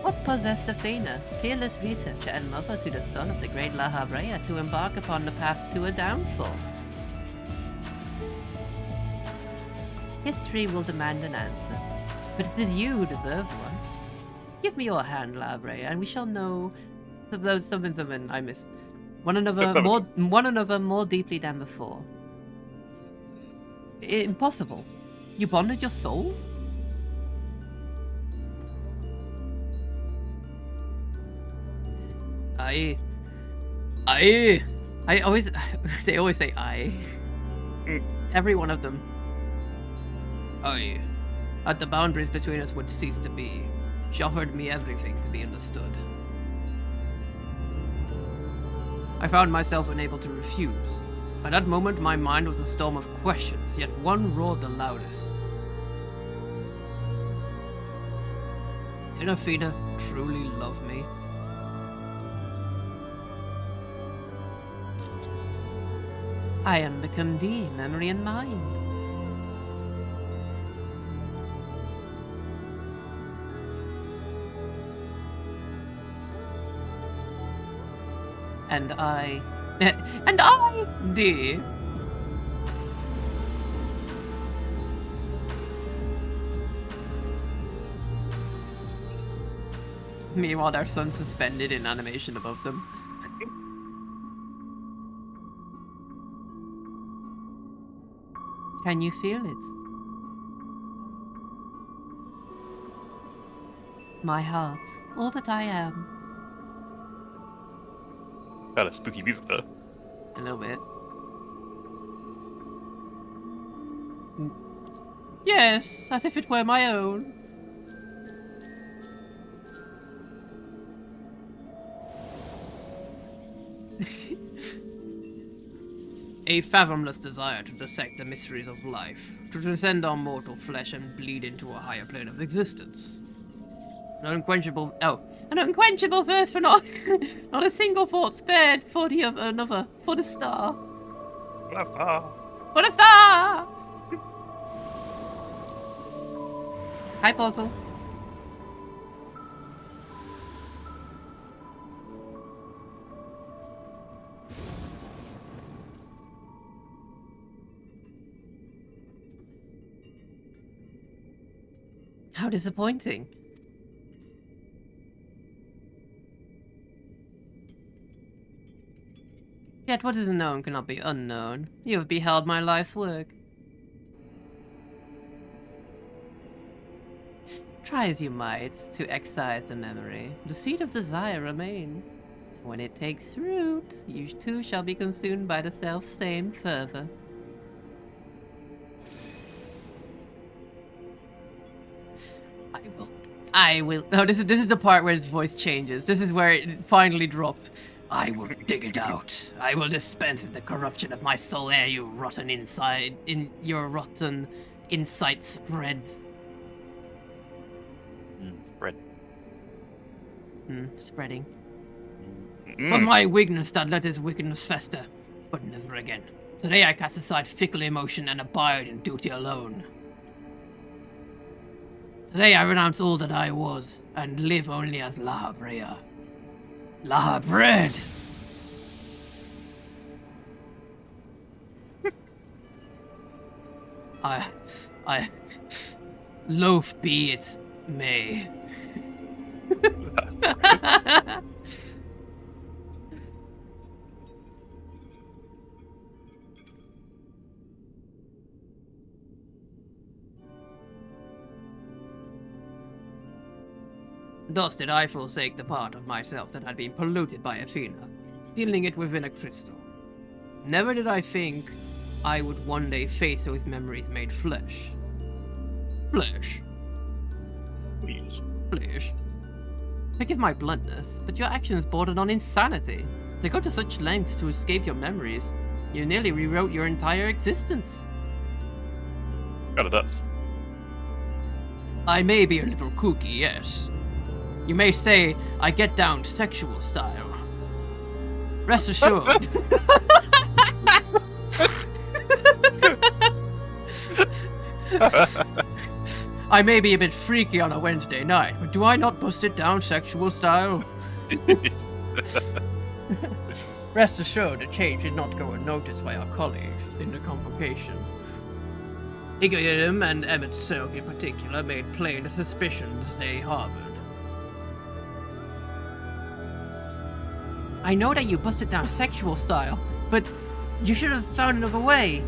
What possessed Athena, peerless researcher and mother to the son of the great La Habrea, to embark upon the path to a downfall? History will demand an answer, but it is you who deserves one. Give me your hand, La Habrea, and we shall know something I missed. One another more deeply than before. Impossible. You bonded your souls? I always, they always say I. Every one of them. I, at the boundaries between us would cease to be. She offered me everything to be understood. I found myself unable to refuse. At that moment, my mind was a storm of questions, yet one roared the loudest. Did Athena truly love me? I am become thee, memory and mind. And I, thee. Meanwhile, their son suspended in animation above them. Can you feel it? My heart, all that I am. Kind of spooky music there. A little bit. Yes, as if it were my own. A fathomless desire to dissect the mysteries of life, to transcend our mortal flesh and bleed into a higher plane of existence. An unquenchable thirst for not a single thought spared for the another, for the star. Last star. For the star! Hi, Puzzle. How disappointing. Yet what is known cannot be unknown. You have beheld my life's work. Try as you might to excise the memory, the seed of desire remains. When it takes root, you too shall be consumed by the self-same fervor. I will. Oh, this is the part where his voice changes. This is where it finally dropped. I will dig it out. I will dispense with the corruption of my soul ere you rotten inside in your rotten insight spreads. Spread. Spreading. Was my weakness that let his wickedness fester, but never again. Today I cast aside fickle emotion and abide in duty alone. Today I renounce all that I was, and live only as La Brea. La Bread! I... Loaf be it may. Thus did I forsake the part of myself that had been polluted by Athena, sealing it within a crystal. Never did I think I would one day face those memories made flesh. Flesh? Please. Flesh? Forgive my bluntness, but your actions bordered on insanity. To go to such lengths to escape your memories, you nearly rewrote your entire existence. Kinda does. I may be a little kooky, yes. You may say I get down sexual style. Rest assured. I may be a bit freaky on a Wednesday night, but do I not bust it down sexual style? Rest assured, the change did not go unnoticed by our colleagues in the convocation. Igoyim and Emmett Silk in particular made plain the suspicions they harbored. I know that you busted down sexual style, but you should have found another way.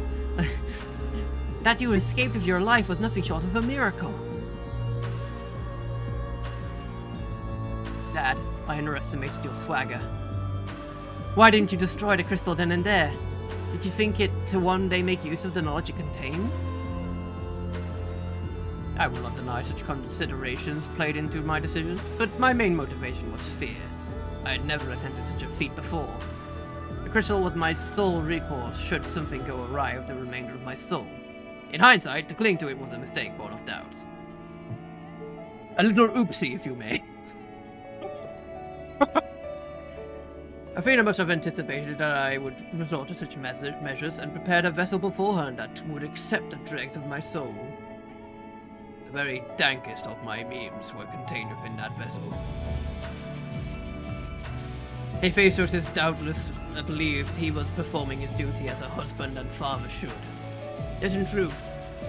That you escaped with your life was nothing short of a miracle. Dad, I underestimated your swagger. Why didn't you destroy the crystal then and there? Did you think it to one day make use of the knowledge it contained? I will not deny such considerations played into my decision, but my main motivation was fear. I had never attempted such a feat before. The crystal was my sole recourse should something go awry with the remainder of my soul. In hindsight, to cling to it was a mistake born of doubt. A little oopsie, if you may. Athena must have anticipated that I would resort to such measures and prepared a vessel beforehand that would accept the dregs of my soul. The very dankest of my memes were contained within that vessel. Hephaestus doubtless believed he was performing his duty as a husband and father should. Yet in truth,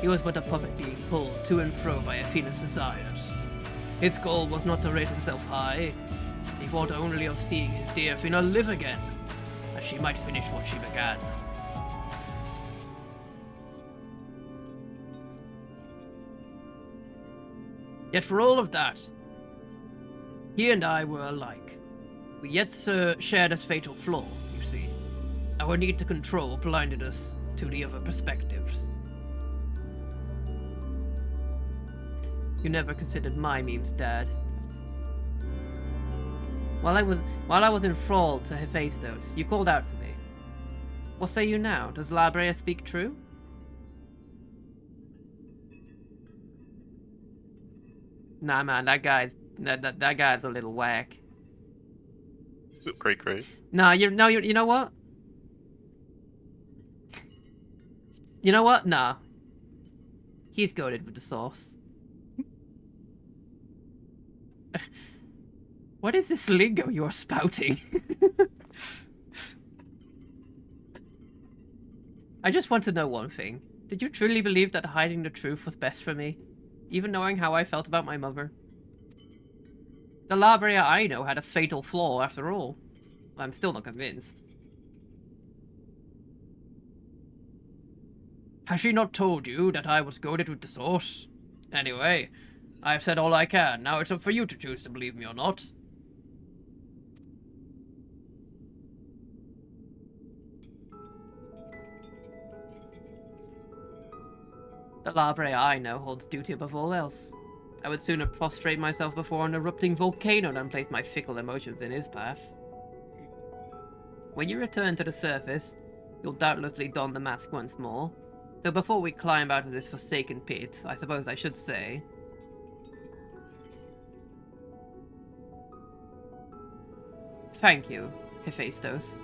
he was but a puppet being pulled to and fro by Athena's desires. His goal was not to raise himself high. He thought only of seeing his dear Athena live again, that she might finish what she began. Yet for all of that, he and I were alike. We yet shared a fatal flaw, you see. Our need to control blinded us to the other perspectives. You never considered my memes, Dad. While I was enthralled to Hephaestus, you called out to me. What say you now? Does Labrea speak true? Nah, man, that guy's a little whack. Great. Nah, you know what? You know what? Nah. He's goated with the sauce. What is this lingo you're spouting? I just want to know one thing. Did you truly believe that hiding the truth was best for me? Even knowing how I felt about my mother? The Labrea I know had a fatal flaw after all. I'm still not convinced. Has she not told you that I was goaded with the sauce? Anyway, I've said all I can. Now it's up for you to choose to believe me or not. The Labrea I know holds duty above all else. I would sooner prostrate myself before an erupting volcano than place my fickle emotions in his path. When you return to the surface, you'll doubtlessly don the mask once more. So before we climb out of this forsaken pit, I suppose I should say... Thank you, Hephaestus.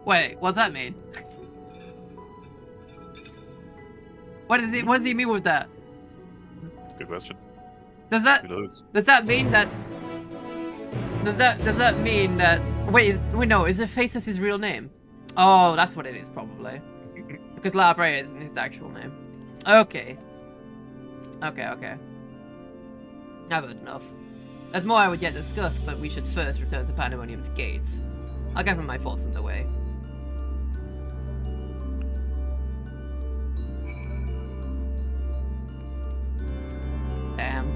Wait, what's that mean? What does he mean with that? That's a good question. Does that mean that does that mean that wait no, is Hephaestus his real name? Oh, that's what it is probably. Because Labrea isn't his actual name. Okay. I've heard enough. There's more I would yet discuss, but we should first return to Pandemonium's gates. I'll gather my thoughts on the way. Damn.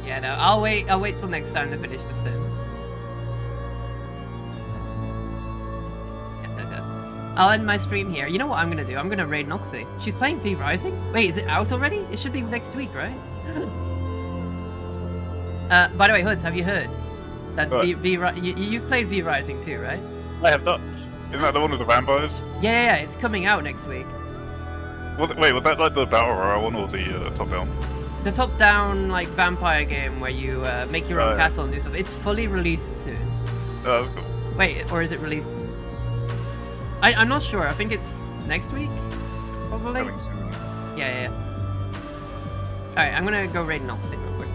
Yeah, no, I'll wait till next time to finish this thing. I'll end my stream here. You know what I'm gonna do? I'm gonna raid Noxie. She's playing V Rising? Wait, is it out already? It should be next week, right? By the way, Hoods, have you heard? That you've played V Rising too, right? I have not. Isn't that the one with the vampires? Yeah, it's coming out next week. Wait, was that like the Battle Royale one or the top-down? The top-down, like, vampire game where you make your own castle and do stuff. It's fully released soon. Oh, that's cool. Wait, or is it released? I'm not sure. I think it's next week, probably. Coming soon. Yeah. Alright, I'm gonna go raid Noxie real quick.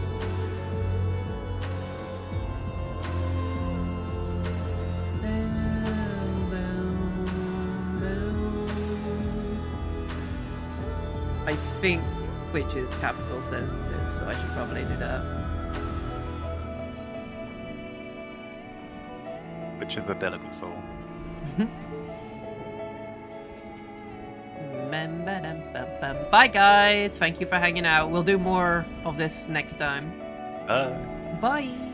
I think Twitch is capital sensitive, so I should probably do that. Which is a delicate soul. Bye guys, thank you for hanging out. We'll do more of this next time. Bye. Bye.